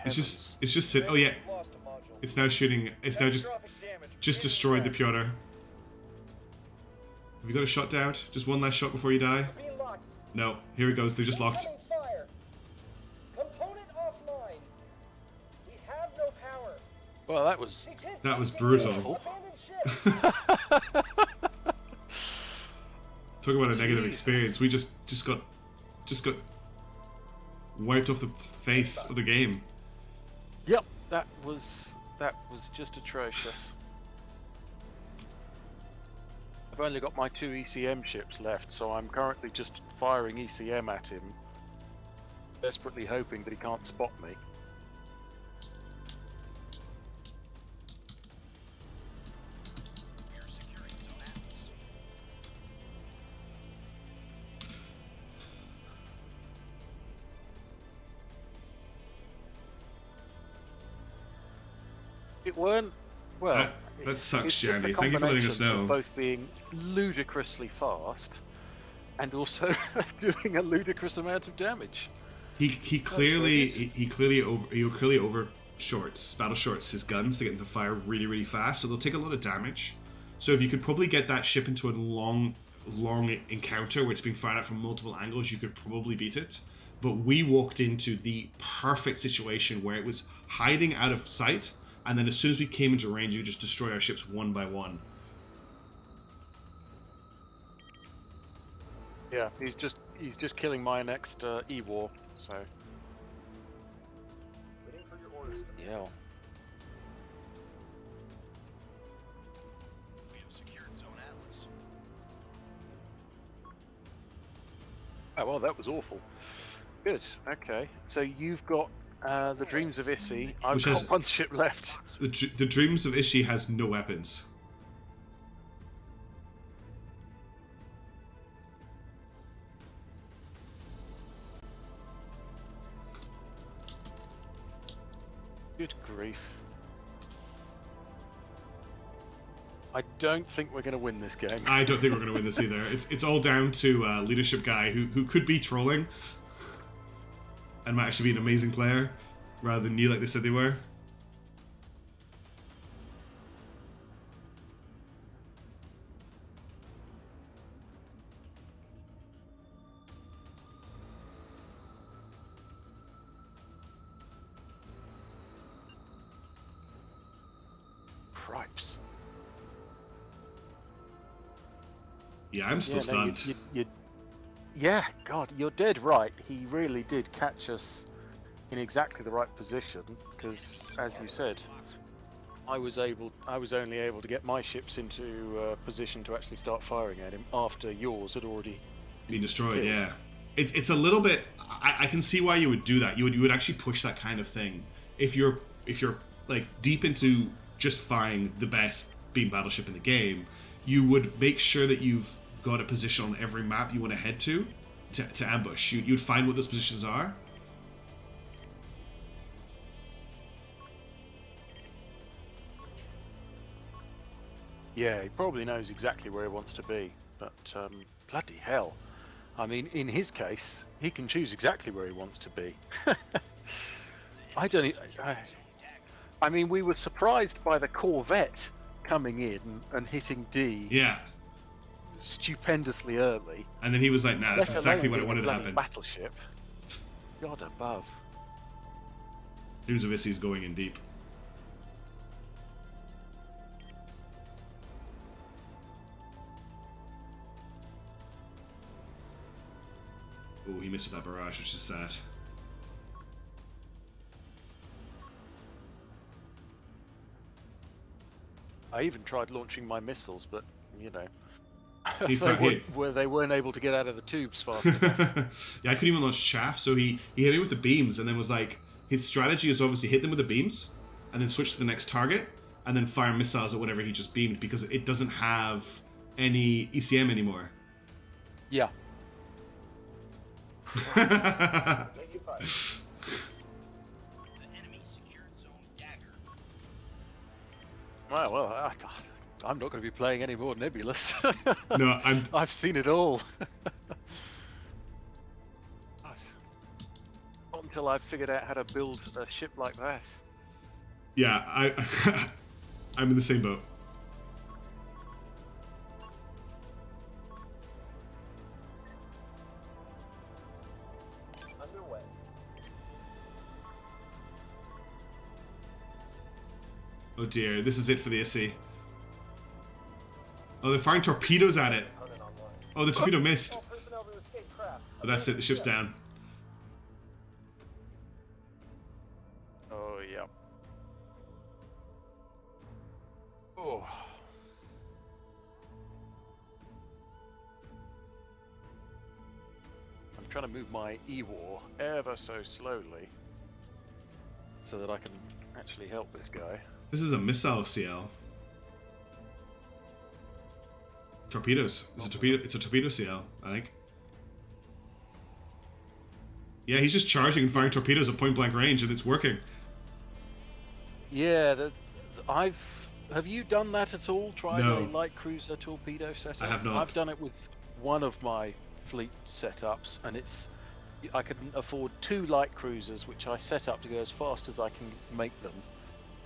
It's just sit. Oh yeah,
We've lost a module.
it's now shooting. It's now
Catastrophic damage.
just
Begin
destroyed the
attack.
Piotr. Have you got a shot, Dowd? Just one last shot before you die.
Being locked.
No, here it goes. They're just locked.
Incoming fire. Component offline. We have no power.
Well, that was
She can't
That was
take
brutal.
Abandoned ship.
Talk about a negative
Jesus.
experience. We just got wiped off the face of the game.
Yep, that was just atrocious. I've only got my 2 ECM ships left, so I'm currently just firing ECM at him, desperately hoping that he can't spot me.
We are securing zone Atlas.
It weren't well.
That sucks,
it's just a
Jandy. Thank you for letting us
combination
know.
of both being ludicrously fast and also doing a ludicrous amount of damage.
He clearly over battle shorts his guns to get them to fire really fast, so they'll take a lot of damage. So if you could probably get that ship into a long encounter where it's being fired at from multiple angles, you could probably beat it. But we walked into the perfect situation where it was hiding out of sight, and then as soon as we came into range, you just destroy our ships one by one.
Yeah, he's just killing my next E-War, so
Waiting for your orders, Commander.
yeah.
We have secured zone Atlas.
Oh well, that was awful. Good. Okay, so you've got the Dreams of Issy. I've
Which
got
has-
one ship left.
The Dreams of Ishi has no weapons. Good
grief. I don't think we're going to win this game.
I don't think we're going to win this either. It's all down to leadership guy who could be trolling and might actually be an amazing player rather than you like they said they were.
Cripes.
Yeah, I'm still
no,
stunned.
Yeah, God, you're dead right. He really did catch us in exactly the right position because, as you said, I was only able to get my ships into position to actually start firing at him after yours had already
Been destroyed.
killed.
Yeah, it's a little bit. I can see why you would do that. You would actually push that kind of thing if you're like deep into just firing the best beam battleship in the game. You would make sure that you've got a position on every map you want to head to ambush. You'd find what those positions are.
Yeah, he probably knows exactly where he wants to be, but bloody hell. I mean, in his case, he can choose exactly where he wants to be. I mean, we were surprised by the Corvette coming in and hitting D
Yeah,
stupendously early.
and then he was like, "Nah, that's
let
exactly
alone
what I wanted to
bloody
happen."
Battleship. God above.
James Avissi's going in deep. Oh, he missed with that barrage, which is sad.
I even tried launching my missiles, but you know,
He
they weren't able to get out of the tubes fast enough.
Yeah, I couldn't even launch chaff, so he hit me with the beams, and then was like, his strategy is obviously hit them with the beams, and then switch to the next target, and then fire missiles at whatever he just beamed, because it doesn't have any ECM anymore.
Yeah.
Taking fire.
The enemy secured zone dagger.
Well, I'm not going to be playing any more Nebulous.
No,
I've seen it all. Not until I've figured out how to build a ship like that.
Yeah, I'm in the same boat.
Underway.
Oh dear, this is it for the SC. Oh, they're firing torpedoes at it.
Hunted online.
Oh, the torpedo missed.
All personnel to escape craft.
Oh, that's it, the ship's down.
Oh, yeah. Oh. I'm trying to move my E-War ever so slowly so that I can actually help this guy.
This is a missile CL. Torpedoes. It's a torpedo CL, I think. Yeah, he's just charging and firing torpedoes at point blank range, and it's working.
Yeah, have you done that at all? Tried
No.
a light cruiser torpedo setup?
I have not.
I've done it with one of my fleet setups, and I could afford 2 light cruisers, which I set up to go as fast as I can make them,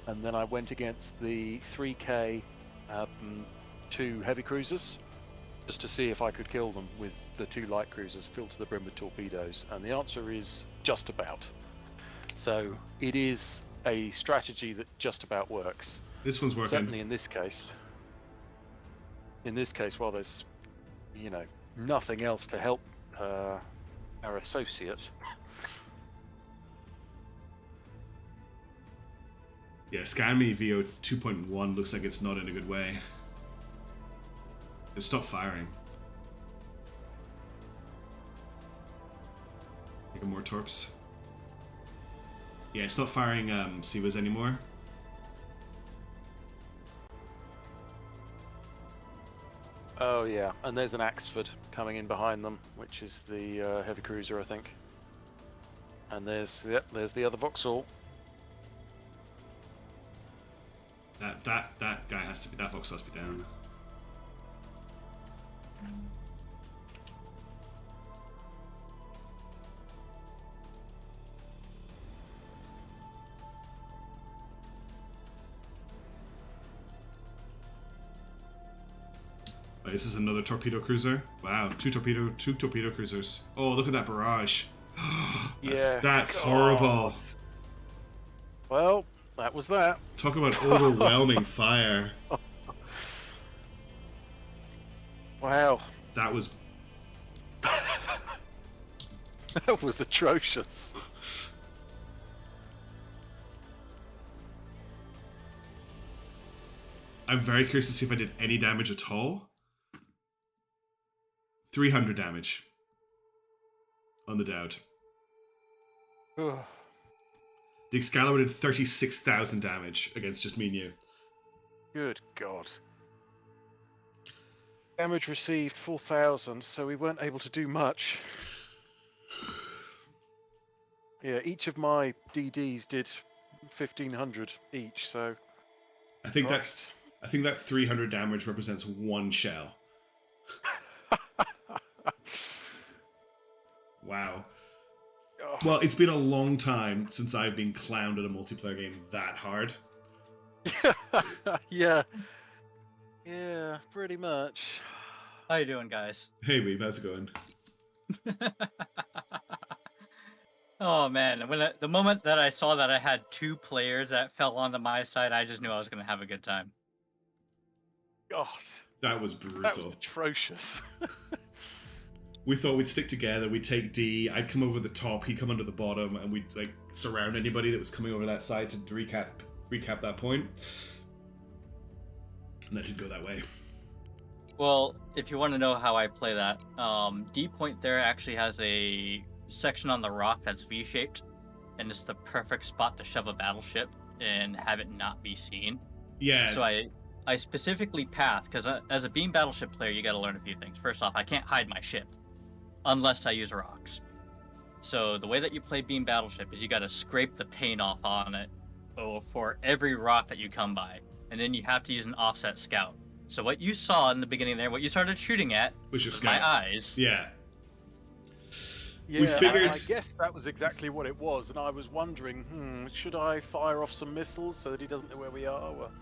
and then I went against the 3K 2 heavy cruisers just to see if I could kill them with the 2 light cruisers filled to the brim with torpedoes, and the answer is just about. So it is a strategy that just about works.
This one's working.
Certainly in this case. In this case, while there's, nothing else to help our associate.
Yeah, Scan Me VO 2.1 looks like it's not in a good way. They've stopped firing. Making more torps. Yeah, it's not firing Seaways anymore.
Oh yeah, and there's an Axford coming in behind them, which is the heavy cruiser, I think. And there's the other Vauxhall.
That guy has to be. That fox has to be down. Oh, this is another torpedo cruiser. Wow, two torpedo cruisers. Oh, look at that barrage. That's horrible.
Well, that was that.
Talk about overwhelming fire.
Wow.
That was.
That was atrocious.
I'm very curious to see if I did any damage at all. 300 damage on the Dowd. The Excalibur did 36,000 damage against just me and you.
Good God. Damage received 4,000, so we weren't able to do much. Yeah, each of my DDs did 1,500 each, so.
I think that 300 damage represents one shell. Wow.
Oh.
Well, it's been a long time since I've been clowned at a multiplayer game that hard.
Yeah. Yeah, pretty much.
How you doing, guys?
Hey, Weeb, how's it going?
Oh man, the moment that I saw that I had 2 players that fell onto my side, I just knew I was going to have a good time.
God.
That was brutal.
That was atrocious.
We thought we'd stick together, we'd take D, I'd come over the top, he'd come under the bottom, and we'd like surround anybody that was coming over that side to recap that point. And that didn't go that way.
Well, if you want to know how I play that, D point there actually has a section on the rock that's V-shaped, and it's the perfect spot to shove a battleship and have it not be seen.
Yeah.
So I specifically path, because as a beam battleship player, you got to learn a few things. First off, I can't hide my ship unless I use rocks. So the way that you play beam battleship is you got to scrape the paint off on it for every rock that you come by, and then you have to use an offset scout. So what you saw in the beginning there, what you started shooting at,
was your
my
scout.
eyes.
Yeah.
Yeah,
We figured.
I guess that was exactly what it was, and I was wondering, should I fire off some missiles so that he doesn't know where we are? Well,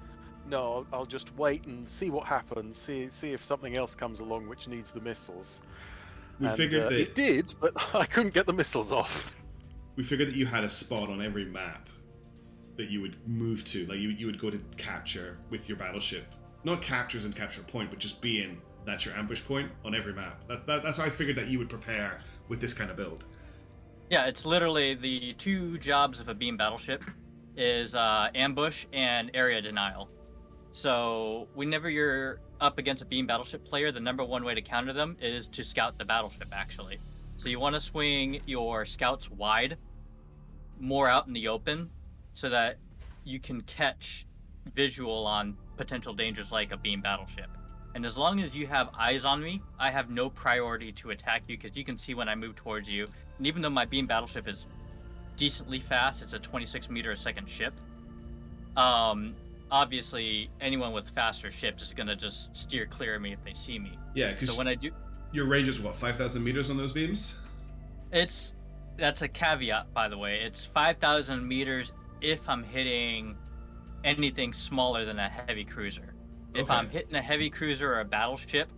no, I'll just wait and see what happens. See if something else comes along which needs the missiles.
We figured that
it did, but I couldn't get the missiles off.
We figured that you had a spot on every map that you would move to. Like you would go to capture with your battleship. Not captures and capture point, but just being that's your ambush point on every map. That's how I figured that you would prepare with this kind of build.
Yeah, it's literally the 2 jobs of a beam battleship is ambush and area denial. So whenever you're up against a beam battleship player, the number 1 way to counter them is to scout the battleship, actually. So you want to swing your scouts wide, more out in the open, so that you can catch visual on potential dangers like a beam battleship. And as long as you have eyes on me, I have no priority to attack you, because you can see when I move towards you. And even though my beam battleship is decently fast, it's a 26 meter a second ship, obviously anyone with faster ships is going to just steer clear of me if they see me.
Yeah, because
so when I do,
your range is what, 5,000 meters on those beams?
That's a caveat, by the way. It's 5,000 meters if I'm hitting anything smaller than a heavy cruiser. If
Okay.
I'm hitting a heavy cruiser or a battleship,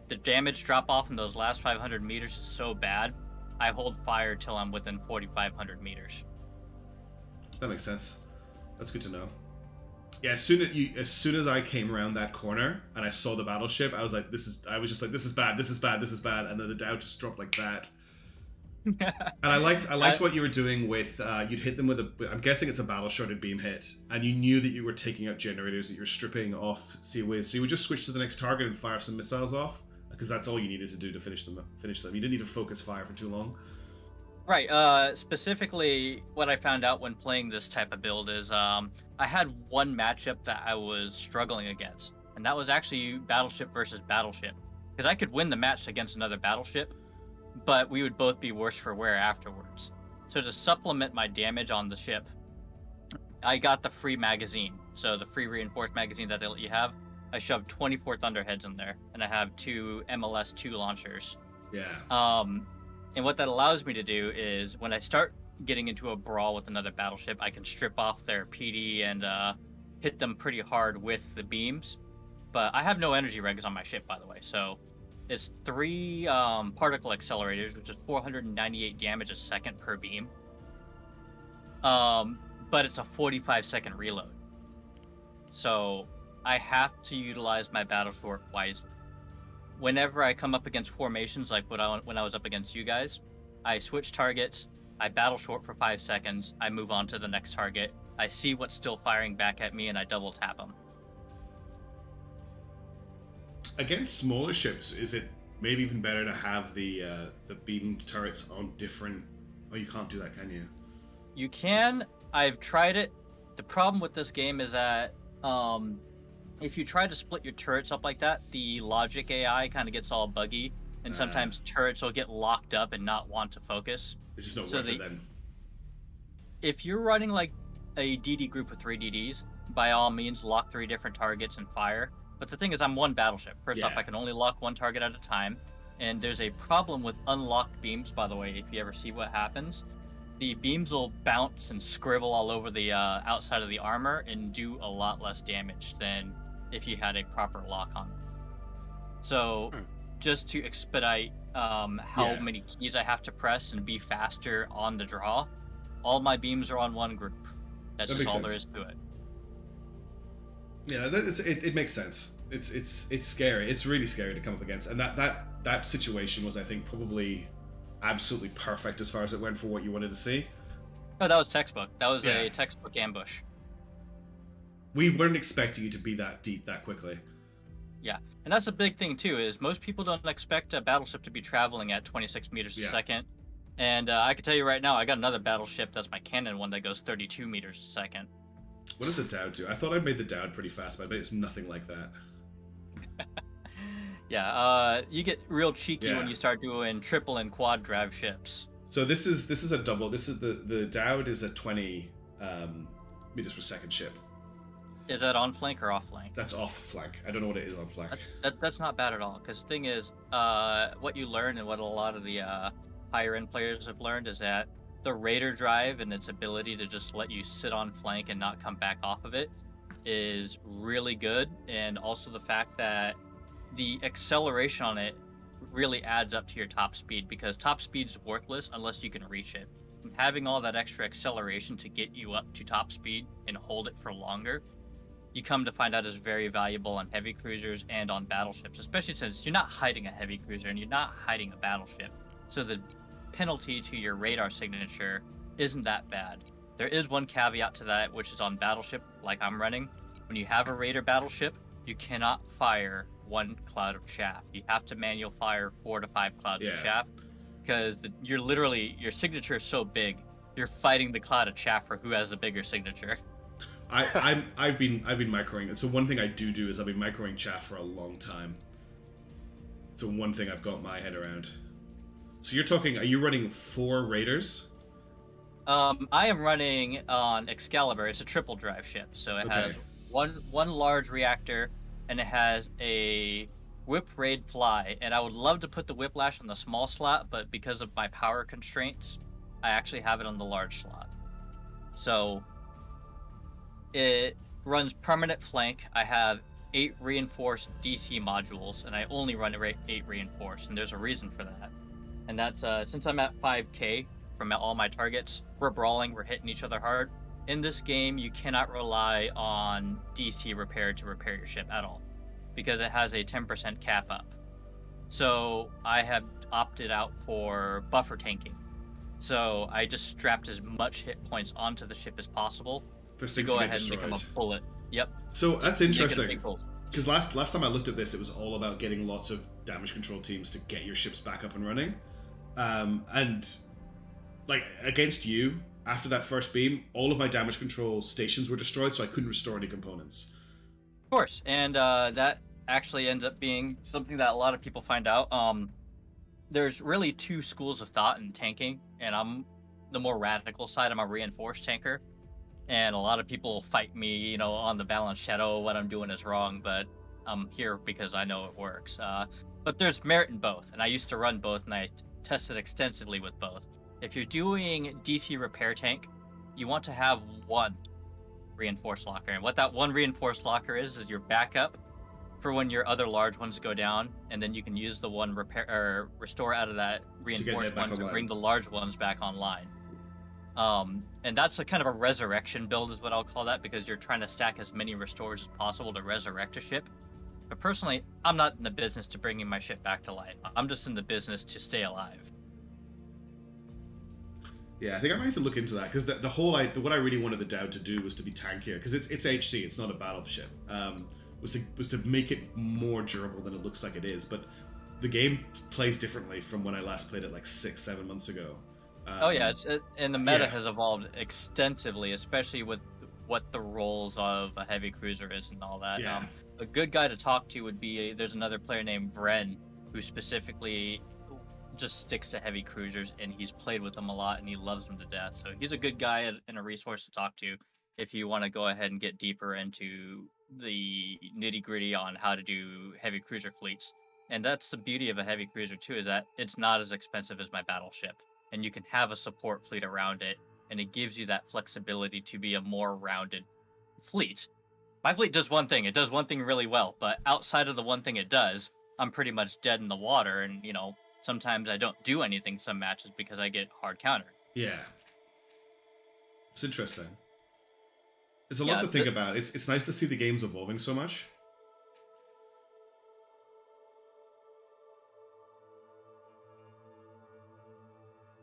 the damage drop off in those last 500 meters is so bad, I hold fire till I'm within 4,500 meters.
That makes sense. That's good to know. Yeah, as soon as I came around that corner and I saw the battleship, I was just like, this is bad, and then the Dow just dropped like that. And I liked what you were doing with you'd hit them with I'm guessing it's a battle shorted beam hit, and you knew that you were taking out generators that you're stripping off seaways, so you would just switch to the next target and fire some missiles off, because that's all you needed to do to finish them. You didn't need to focus fire for too long.
Right. Specifically, what I found out when playing this type of build is I had one matchup that I was struggling against, and that was actually battleship versus battleship. Because I could win the match against another battleship, but we would both be worse for wear afterwards. So to supplement my damage on the ship, I got the free magazine. so the free reinforced magazine that they let you have, I shoved 24 Thunderheads in there, and I have 2 MLS-2 launchers.
Yeah.
And what that allows me to do is when I start getting into a brawl with another battleship, I can strip off their PD and hit them pretty hard with the beams. But I have no energy regs on my ship, by the way, so it's 3 particle accelerators, which is 498 damage a second per beam. But it's a 45-second reload. So I have to utilize my battle short wisely. Whenever I come up against formations, like when I was up against you guys, I switch targets, I battle short for 5 seconds, I move on to the next target, I see what's still firing back at me, and I double tap them.
Against smaller ships, is it maybe even better to have the beam turrets on different... Oh, you can't do that, can you?
You can. I've tried it. The problem with this game is that if you try to split your turrets up like that, the logic AI kind of gets all buggy, and sometimes turrets will get locked up and not want to focus.
It's just not worth it then.
If you're running like a DD group with 3 DDs, by all means lock 3 different targets and fire. But the thing is, I'm one battleship. First off, I can only lock 1 target at a time, and there's a problem with unlocked beams, by the way, if you ever see what happens. The beams will bounce and scribble all over the outside of the armor and do a lot less damage than if you had a proper lock on them. So, just to expedite how many keys I have to press and be faster on the draw, all my beams are on one group. That's just all there is to it.
Yeah, it makes sense. It's scary. It's really scary to come up against, and that situation was, I think, probably absolutely perfect as far as it went for what you wanted to see.
Oh, that was textbook. That was a textbook ambush.
We weren't expecting you to be that deep that quickly.
Yeah, and that's a big thing too, is most people don't expect a battleship to be traveling at 26 meters a second. And I can tell you right now, I got another battleship, that's my cannon one, that goes 32 meters a second.
What does the Dowd do? I thought I made the Dowd pretty fast, but I bet it's nothing like that.
You get real cheeky when you start doing triple and quad drive ships.
So this is a double. This is the Dowd is a 20 meters per second ship.
Is that on flank or off flank?
That's off flank. I don't know what it is on flank.
That's not bad at all, because the thing is, what you learn and what a lot of the higher end players have learned is that the Raider drive and its ability to just let you sit on flank and not come back off of it is really good, and also the fact that the acceleration on it really adds up to your top speed, because top speed is worthless unless you can reach it. And having all that extra acceleration to get you up to top speed and hold it for longer, you come to find out is very valuable on heavy cruisers and on battleships, especially since you're not hiding a heavy cruiser and you're not hiding a battleship. So the penalty to your radar signature isn't that bad. There is one caveat to that, which is on battleship like I'm running. When you have a Raider battleship, you cannot fire 1 cloud of chaff. You have to manual fire 4 to 5 clouds of chaff, because your signature is so big, you're fighting the cloud of chaff for who has the bigger signature.
I've been microing. So one thing I do is I've been microing chaff for a long time. So one thing I've got my head around. So are you running 4 Raiders?
I am running on Excalibur. It's a triple drive ship, so it has one large reactor, and it has a whip raid fly. And I would love to put the whiplash on the small slot, but because of my power constraints, I actually have it on the large slot. So it runs permanent flank. I have 8 reinforced DC modules, and I only run 8 reinforced, and there's a reason for that. And that's since I'm at 5k from all my targets, we're brawling, we're hitting each other hard. In this game, you cannot rely on DC repair to repair your ship at all, because it has a 10% cap up. So I have opted out for buffer tanking. So I just strapped as much hit points onto the ship as possible to go ahead and become a bullet. Yep.
So that's interesting, because last time I looked at this, it was all about getting lots of damage control teams to get your ships back up and running. And like against you, after that first beam, all of my damage control stations were destroyed, so I couldn't restore any components.
Of course, and that actually ends up being something that a lot of people find out. There's really 2 schools of thought in tanking, and I'm the more radical side. I'm a reinforced tanker. and a lot of people fight me, you know, on the balance shadow. What I'm doing is wrong, but I'm here because I know it works. But there's merit in both, and I used to run both, and I tested extensively with both. If you're doing DC repair tank, you want to have one reinforced locker, and what that one reinforced locker is your backup for when your other large ones go down, and then you can use the one repair or restore out of that reinforced one to bring the large ones back online. And that's a kind of a resurrection build is what I'll call that, because you're trying to stack as many restores as possible to resurrect a ship. But personally, I'm not in the business to bringing my ship back to life. I'm just in the business to stay alive.
Yeah, I think I might have to look into that, because the whole what I really wanted the Dow to do was to be tankier, because it's HC, it's not a battleship. Was to make it more durable than it looks like it is, but the game plays differently from when I last played it like 6-7 months ago.
And the meta has evolved extensively, especially with what the roles of a heavy cruiser is and all that.
Yeah.
A good guy to talk to would be there's another player named Vren who specifically just sticks to heavy cruisers, and he's played with them a lot and he loves them to death. So he's a good guy and a resource to talk to if you want to go ahead and get deeper into the nitty-gritty on how to do heavy cruiser fleets. And that's the beauty of a heavy cruiser too, is that it's not as expensive as my battleship, and you can have a support fleet around it, and it gives you that flexibility to be a more rounded fleet. My fleet does one thing. It does one thing really well, but outside of the one thing it does, I'm pretty much dead in the water, and, you know, sometimes I don't do anything some matches because I get hard countered.
Yeah. It's interesting. It's a lot to think about. It's nice to see the games evolving so much.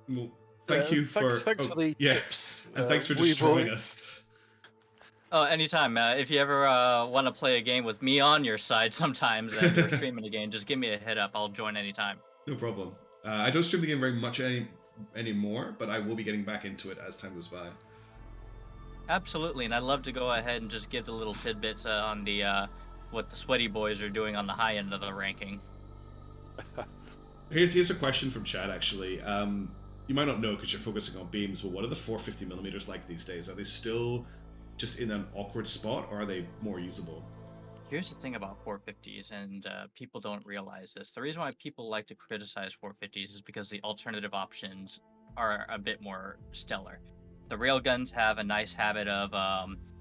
Well, thank you for...
Thanks for the tips.
And thanks for destroying us.
Oh, anytime. If you ever want to play a game with me on your side sometimes and you're streaming a game, just give me a hit up. I'll join anytime.
No problem. I don't stream the game very much anymore, but I will be getting back into it as time goes by.
Absolutely, and I'd love to go ahead and just give the little tidbits on the what the sweaty boys are doing on the high end of the ranking.
Here's a question from chat, actually. You might not know because you're focusing on beams, but what are the 450mm like these days? Are they still just in an awkward spot, or are they more usable?
Here's the thing about 450s, and people don't realize this. The reason why people like to criticize 450s is because the alternative options are a bit more stellar. The railguns have a nice habit of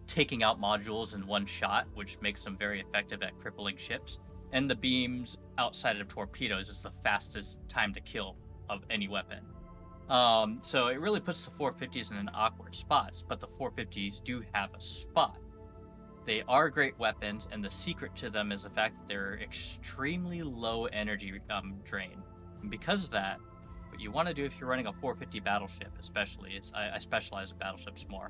taking out modules in one shot, which makes them very effective at crippling ships. And the beams outside of torpedoes is the fastest time to kill of any weapon. So it really puts the 450s in an awkward spot, but the 450s do have a spot. They are great weapons, and the secret to them is the fact that they're extremely low energy drain. And because of that, what you want to do if you're running a 450 battleship, especially, I specialize in battleships more,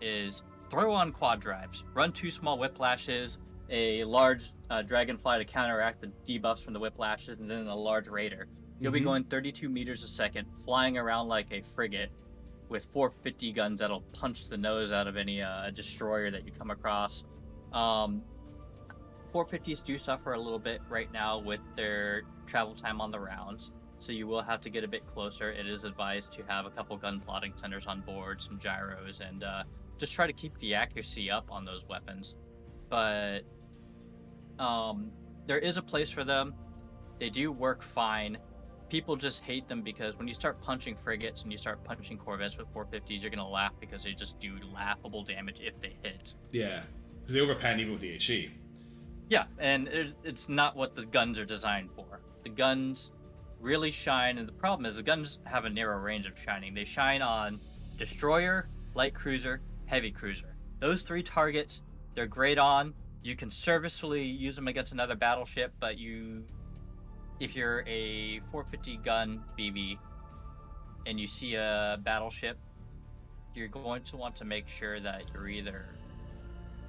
is throw on quad drives, run 2 small whiplashes, a large dragonfly to counteract the debuffs from the whiplashes, and then a large raider. You'll be going 32 meters a second, flying around like a frigate with 450 guns that'll punch the nose out of any destroyer that you come across. 450s do suffer a little bit right now with their travel time on the rounds, so you will have to get a bit closer. It is advised to have a couple gun plotting centers on board, some gyros, and just try to keep the accuracy up on those weapons. But there is a place for them. They do work fine. People just hate them because when you start punching frigates and you start punching corvettes with 450s, you're going to laugh because they just do laughable damage if they hit.
Yeah, because they overpan even with the HE.
Yeah, and it's not what the guns are designed for. The guns really shine, and the problem is the guns have a narrow range of shining. They shine on destroyer, light cruiser, heavy cruiser. Those 3 targets, they're great on. You can serviceably use them against another battleship, but if you're a 450 gun BB and you see a battleship, you're going to want to make sure that you're either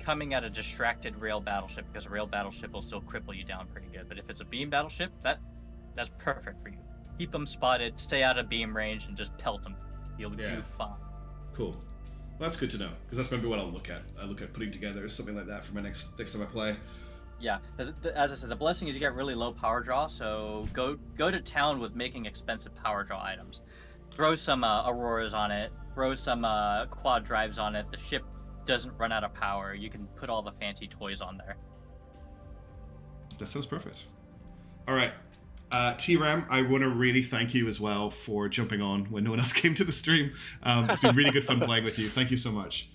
coming at a distracted rail battleship, because a rail battleship will still cripple you down pretty good. But if it's a beam battleship, that's perfect for you. Keep them spotted, stay out of beam range, and just pelt them. You'll do fine.
Cool. Well, that's good to know, because that's maybe what I'll look at. I look at putting together something like that for my next time I play.
Yeah, as I said, the blessing is you get really low power draw, so go to town with making expensive power draw items. Throw some Auroras on it, throw some quad drives on it, the ship doesn't run out of power. You can put all the fancy toys on there.
That sounds perfect. All right. T-Ram, I want to really thank you as well for jumping on when no one else came to the stream. It's been really good fun playing with you. Thank you so much.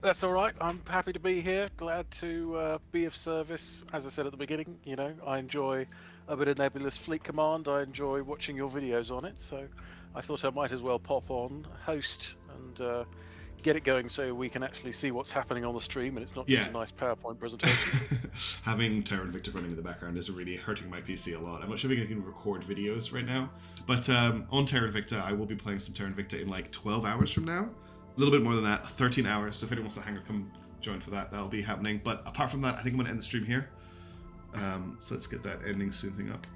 That's all right. I'm happy to be here. Glad to be of service. As I said at the beginning, you know, I enjoy a bit of Nebulous Fleet Command. I enjoy watching your videos on it. So I thought I might as well pop on, host, and get it going so we can actually see what's happening on the stream and it's not just a nice PowerPoint presentation.
Having Terran Victor running in the background is really hurting my PC a lot. I'm not sure if I can record videos right now, but on Terran Victor, I will be playing some Terran Victor in like 12 hours from now. A little bit more than that, 13 hours. So if anyone wants to hang or come join for that, that'll be happening. But apart from that, I think I'm going to end the stream here. So let's get that ending soon thing up.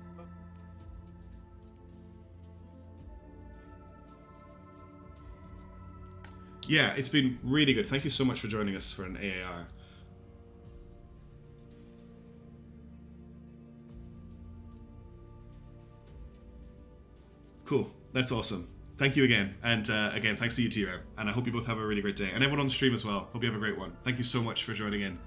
Yeah, it's been really good. Thank you so much for joining us for an AAR. Cool. That's awesome. Thank you again. And again, thanks to you, T-Ram. And I hope you both have a really great day. And everyone on the stream as well. Hope you have a great one. Thank you so much for joining in.